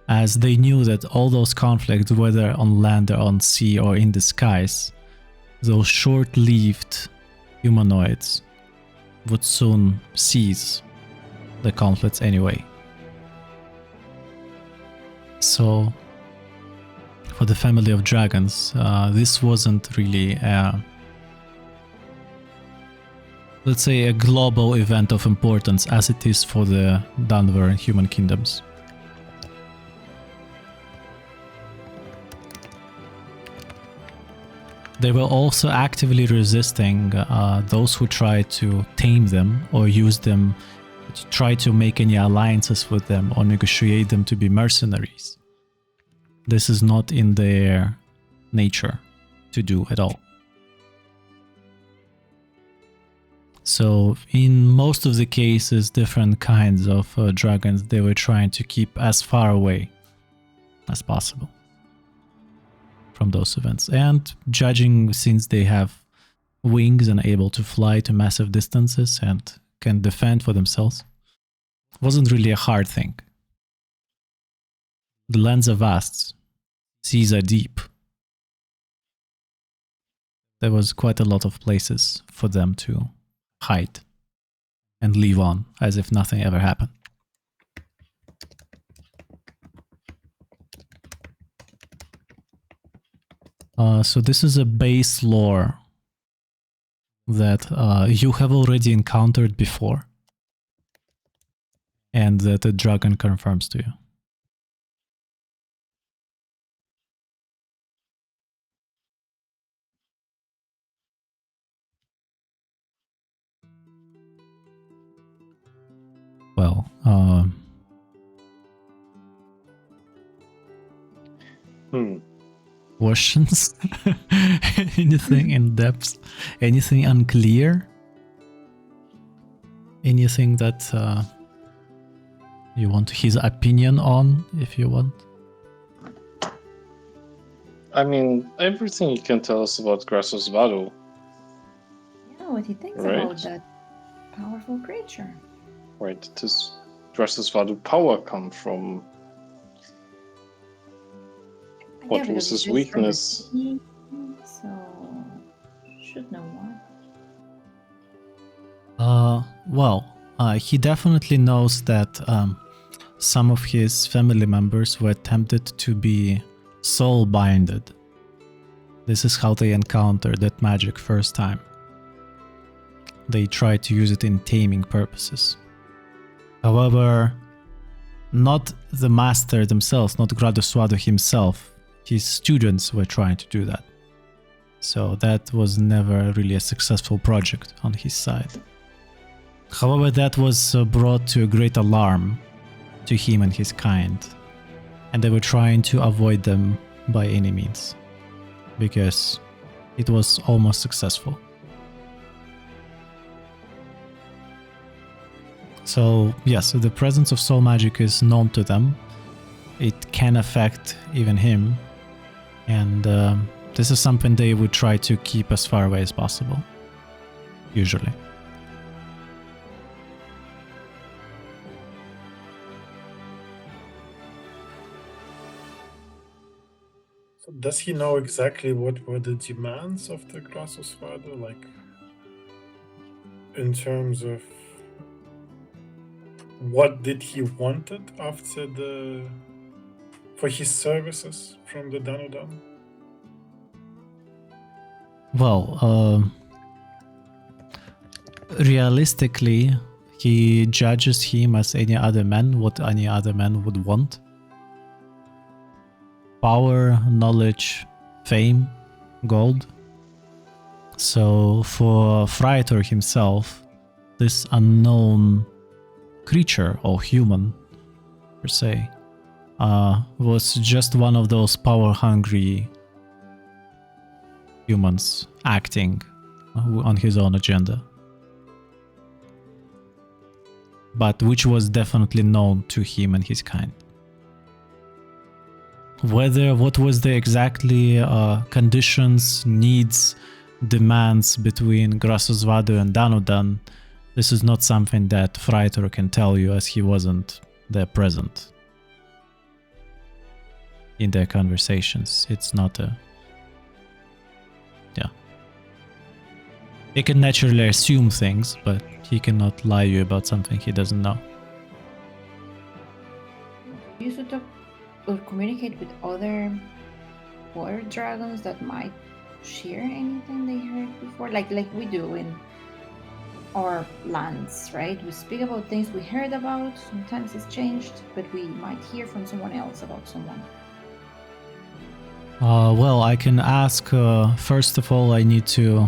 as they knew that all those conflicts, whether on land or on sea or in the skies, those short-lived humanoids would soon cease the conflicts anyway. So, for the family of dragons, this wasn't really let's say a global event of importance as it is for the Danver and human kingdoms. They were also actively resisting those who tried to tame them or use them to try to make any alliances with them or negotiate them to be mercenaries. This is not in their nature to do at all. So in most of the cases, different kinds of dragons, they were trying to keep as far away as possible from those events. And judging, since they have wings and able to fly to massive distances and can defend for themselves, wasn't really a hard thing. The lands are vast, seas are deep. There was quite a lot of places for them to hide and live on as if nothing ever happened. So this is a base lore that you have already encountered before, and that the dragon confirms to you. Well, questions? Anything in depth? Anything unclear? Anything that you want his opinion on, if you want? I mean, everything you can tell us about Grassos Vado. Yeah, what he thinks Right. about that powerful creature. Where did this Grassos Vado power come from? What Yeah, because was his he's from the weakness? sea, so should know more. He definitely knows that some of his family members were tempted to be soul binded. This is how they encountered that magic first time. They tried to use it in taming purposes. However, not the master themselves, not Gradoswado himself. His students were trying to do that. So that was never really a successful project on his side. However, that was brought to a great alarm to him and his kind, and they were trying to avoid them by any means, because it was almost successful. So yes, the presence of soul magic is known to them. It can affect even him, and This is something they would try to keep as far away as possible, usually. So does he know exactly what were the demands of the Grassus father, like in terms of what did he wanted after for his services from the Danodam? Well, realistically, he judges him as any other man, what any other man would want. Power, knowledge, fame, gold. So for Freytor himself, this unknown creature or human per se was just one of those power-hungry humans acting on his own agenda, but which was definitely known to him and his kind. What was the exactly conditions, needs, demands between Grassus Vadu and Danudan, this is not something that Freytor can tell you, as he wasn't there present in their conversations. It's not a... Yeah. He can naturally assume things, but he cannot lie to you about something he doesn't know. You used to talk or communicate with other water dragons that might share anything they heard before, like we do in our lands, right? We speak about things we heard about. Sometimes it's changed, but we might hear from someone else about someone. Well, I can ask. First of all, I need to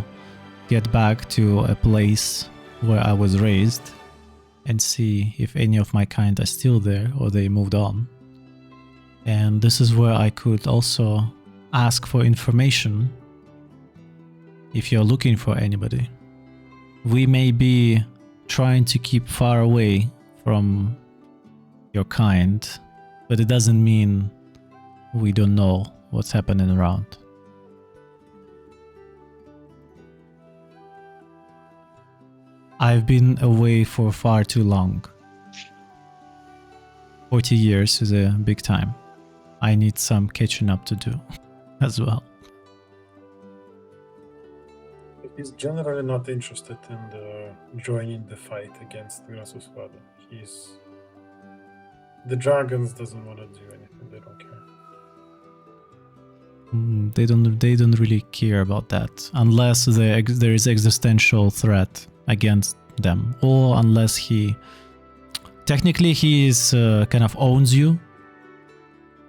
get back to a place where I was raised and see if any of my kind are still there or they moved on. And this is where I could also ask for information if you're looking for anybody. We may be trying to keep far away from your kind, but it doesn't mean we don't know what's happening around. I've been away for far too long. 40 years is a big time. I need some catching up to do as well. He's generally not interested in joining the fight against Grassus Vadu. The dragons doesn't want to do anything. They don't care. They don't really care about that unless there is existential threat against them, or unless he technically he is kind of owns you,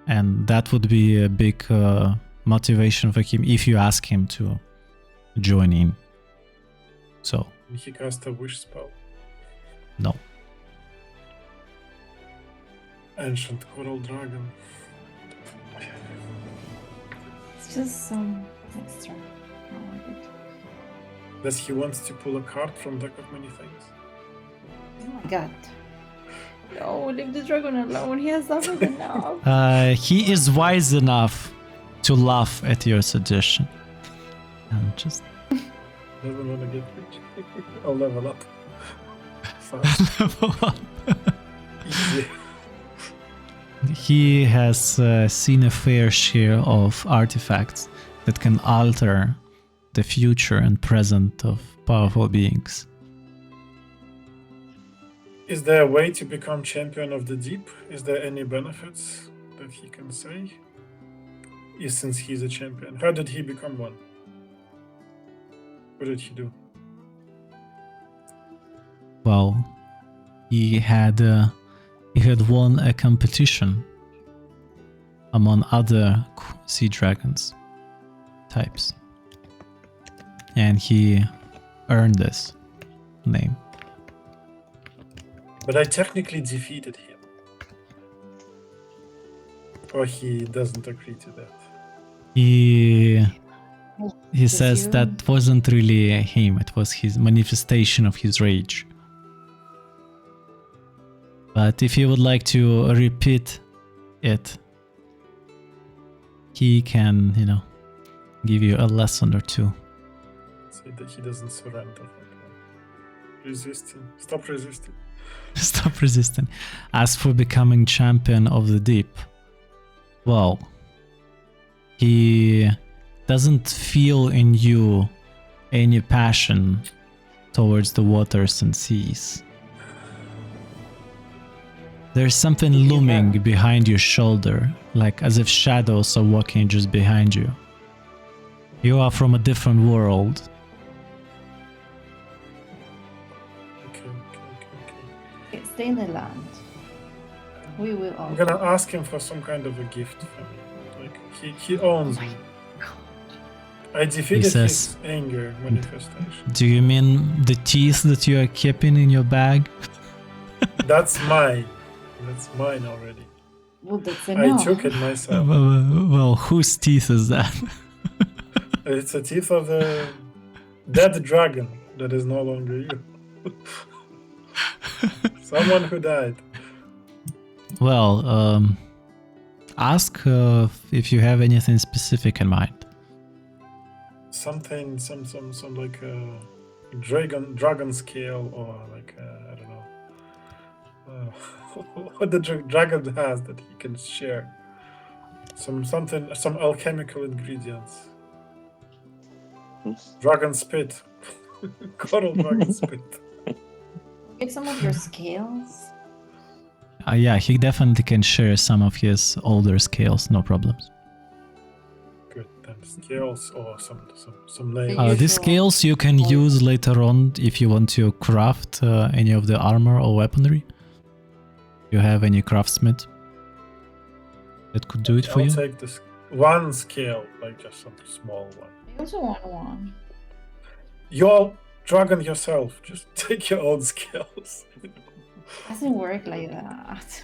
and that would be a big motivation for him if you ask him to join in. So He cast a wish spell. no. Ancient coral dragon. It's just some extra. I like it. Does he want to pull a card from deck of many things? Oh my god. No, leave the dragon alone. He has suffered enough. He is wise enough to laugh at your suggestion. And just Doesn't want to get rich. I'll level up. Fast. level up. Easy. He has seen a fair share of artifacts that can alter the future and present of powerful beings. Is there a way to become champion of the deep? Is there any benefits that he can say? Since he's a champion. How did he become one? What did he do? Well, he had won a competition among other sea dragons types, and he earned this name. But I technically defeated him. Or he doesn't agree to that. He Does says you- that wasn't really him, it was his manifestation of his rage. But if he would like to repeat it, he can, give you a lesson or two. Say that he doesn't surrender. Resisting. Stop resisting. Stop resisting. As for becoming champion of the deep, well, he doesn't feel in you any passion towards the waters and seas. There's something looming behind your shoulder, like as if shadows are walking just behind you. You are from a different world. Okay. Okay, stay in the land. We will all. I'm gonna ask him for some kind of a gift for me. Like he owns me. I defeated says- his anger manifestation. Do you mean the teeth that you are keeping in your bag? That's mine. That's mine already. Well, that's I enough. took it myself. Well, whose teeth is that? It's a teeth of the dead dragon that is no longer you. Someone who died. Well, ask if you have anything specific in mind. Something, some like a dragon scale or like I don't know. What the dragon has that he can share. Some alchemical ingredients. Dragon spit. Coral dragon spit. Get some of your scales. Yeah, he definitely can share some of his older scales, no problems. Good. Then scales or some nails. Usual. These scales you can use later on if you want to craft any of the armor or weaponry. You have any craftsmith that could do it for I'll you? take this one scale, like just some small one. I also want one. You're dragon yourself. Just take your own scales. Doesn't work like that.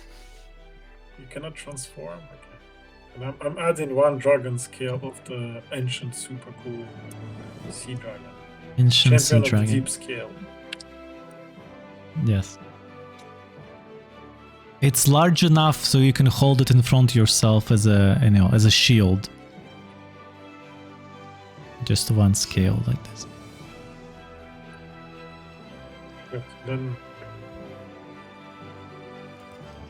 You cannot transform. Okay. And I'm adding one dragon scale of the ancient super cool sea dragon. Ancient sea Champion of the dragon. deep scale. Yes. It's large enough so you can hold it in front of yourself as a shield. Just one scale like this. Good. Then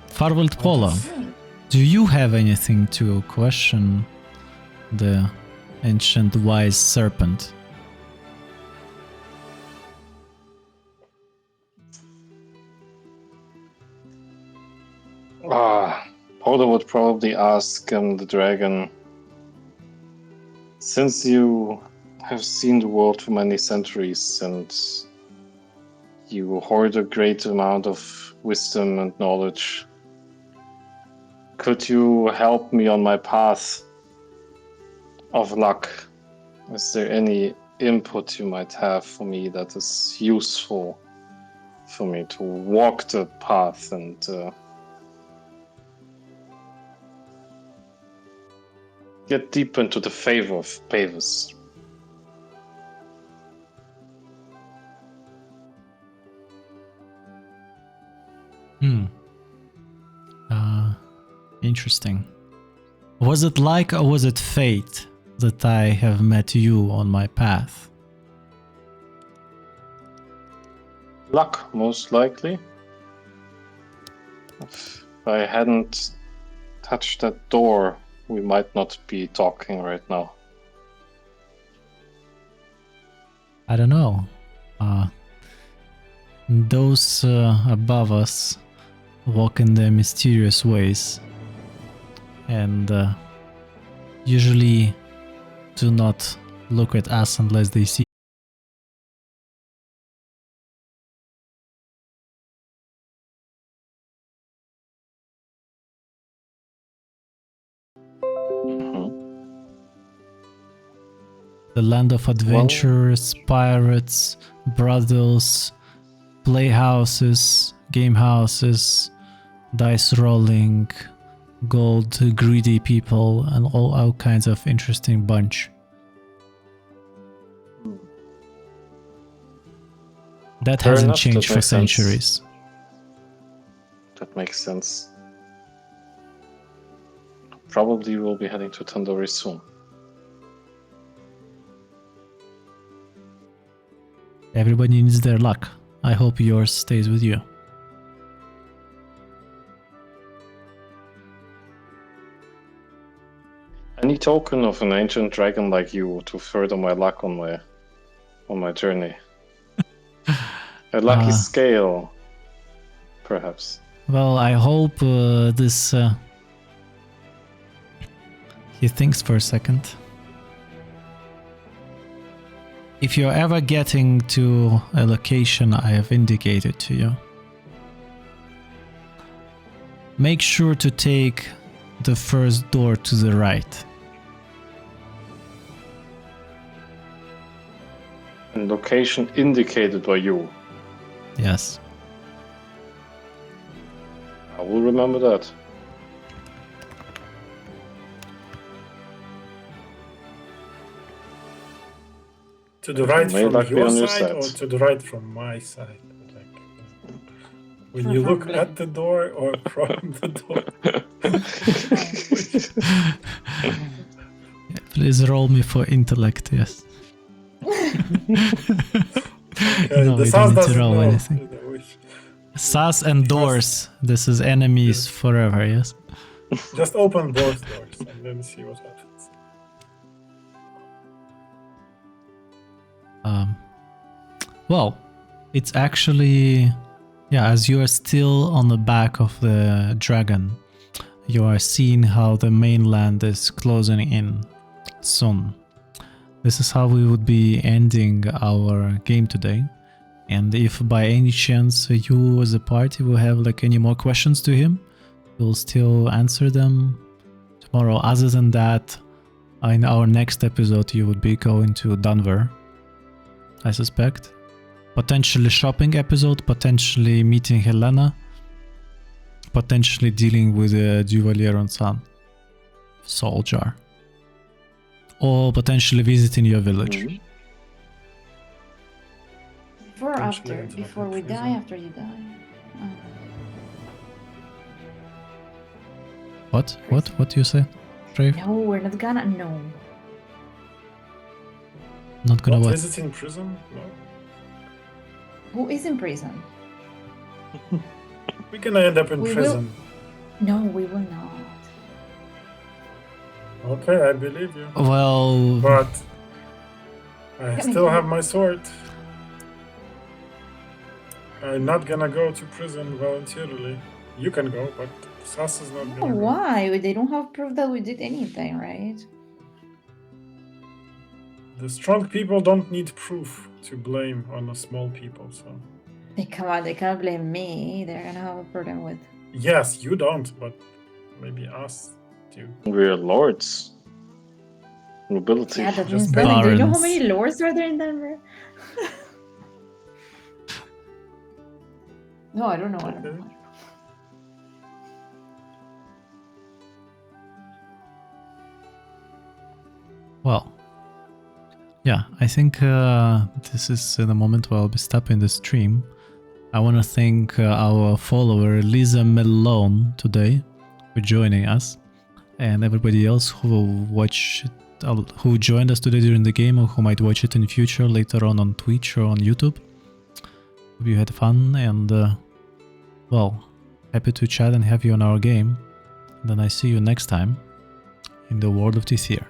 Farwald Pola, Hmm. do you have anything to question the ancient wise serpent? Poda would probably ask the dragon, since you have seen the world for many centuries and you hoard a great amount of wisdom and knowledge, could you help me on my path of luck? Is there any input you might have for me that is useful for me to walk the path and get deep into the favor of Pavis? Interesting. Was it like or was it fate that I have met you on my path? Luck, most likely. If I hadn't touched that door, we might not be talking right now. I don't know. Those above us walk in their mysterious ways and usually do not look at us unless they see. The land of adventurers, pirates, brothels, playhouses, game houses, dice rolling, gold greedy people, and all kinds of interesting bunch. That Fair hasn't enough, changed that for makes sense. centuries. That makes sense. Probably we'll be heading to Tandoori soon. Everybody needs their luck. I hope yours stays with you. Any token of an ancient dragon like you to further my luck on my journey? A lucky scale, perhaps. Well, I hope this... He thinks for a second. If you're ever getting to a location I have indicated to you, make sure to take the first door to the right. And location indicated by you. Yes. I will remember that. To the right May from luck be your on your side or side. to the right from my side? Like, when you look at the door or from the door? Yeah, please roll me for intellect, yes. Okay, No, the we SAS don't need to doesn't roll know, anything. you know, which- SAS and doors. This is enemies forever, yes? Just open both doors and then see what happens. Well, it's actually, yeah, as you are still on the back of the dragon, you are seeing how the mainland is closing in soon. This is how we would be ending our game today. And if by any chance you as a party will have like any more questions to him, we'll still answer them tomorrow. Other than that, in our next episode you would be going to Denver, I suspect. Potentially shopping episode, potentially meeting Helena, potentially dealing with a Duvalier on Sun, Soul Jar, or potentially visiting your village. Mhm. Before or Potentially after? ends up Before in we prison. die, after you die? What? What do you say, Brave? No, we're not gonna. No. Not gonna Not what? visiting prison? No. Who is in prison? We're gonna end up in We will- prison. No, we will not. Okay, I believe you. Well, But I mean, still have my sword. I'm not gonna go to prison voluntarily. You can go, but SAS is not Oh, gonna go. why? They don't have proof that we did anything, right? The strong people don't need proof to blame on the small people, so... Come on, they can't blame me. They're gonna have a problem with. Yes, you don't, but maybe us do. We're lords. Nobility. Yeah, that Just means nothing. Do you know how barons. many lords are there in Denver? No, I don't know. I don't know. well, yeah, I think this is the moment where I'll be stopping the stream. I want to thank our follower Lisa Melone today for joining us, and everybody else who who joined us today during the game, or who might watch it in the future later on Twitch or on YouTube. Hope you had fun, and well, happy to chat and have you on our game. And then I see you next time in the World of Tithir.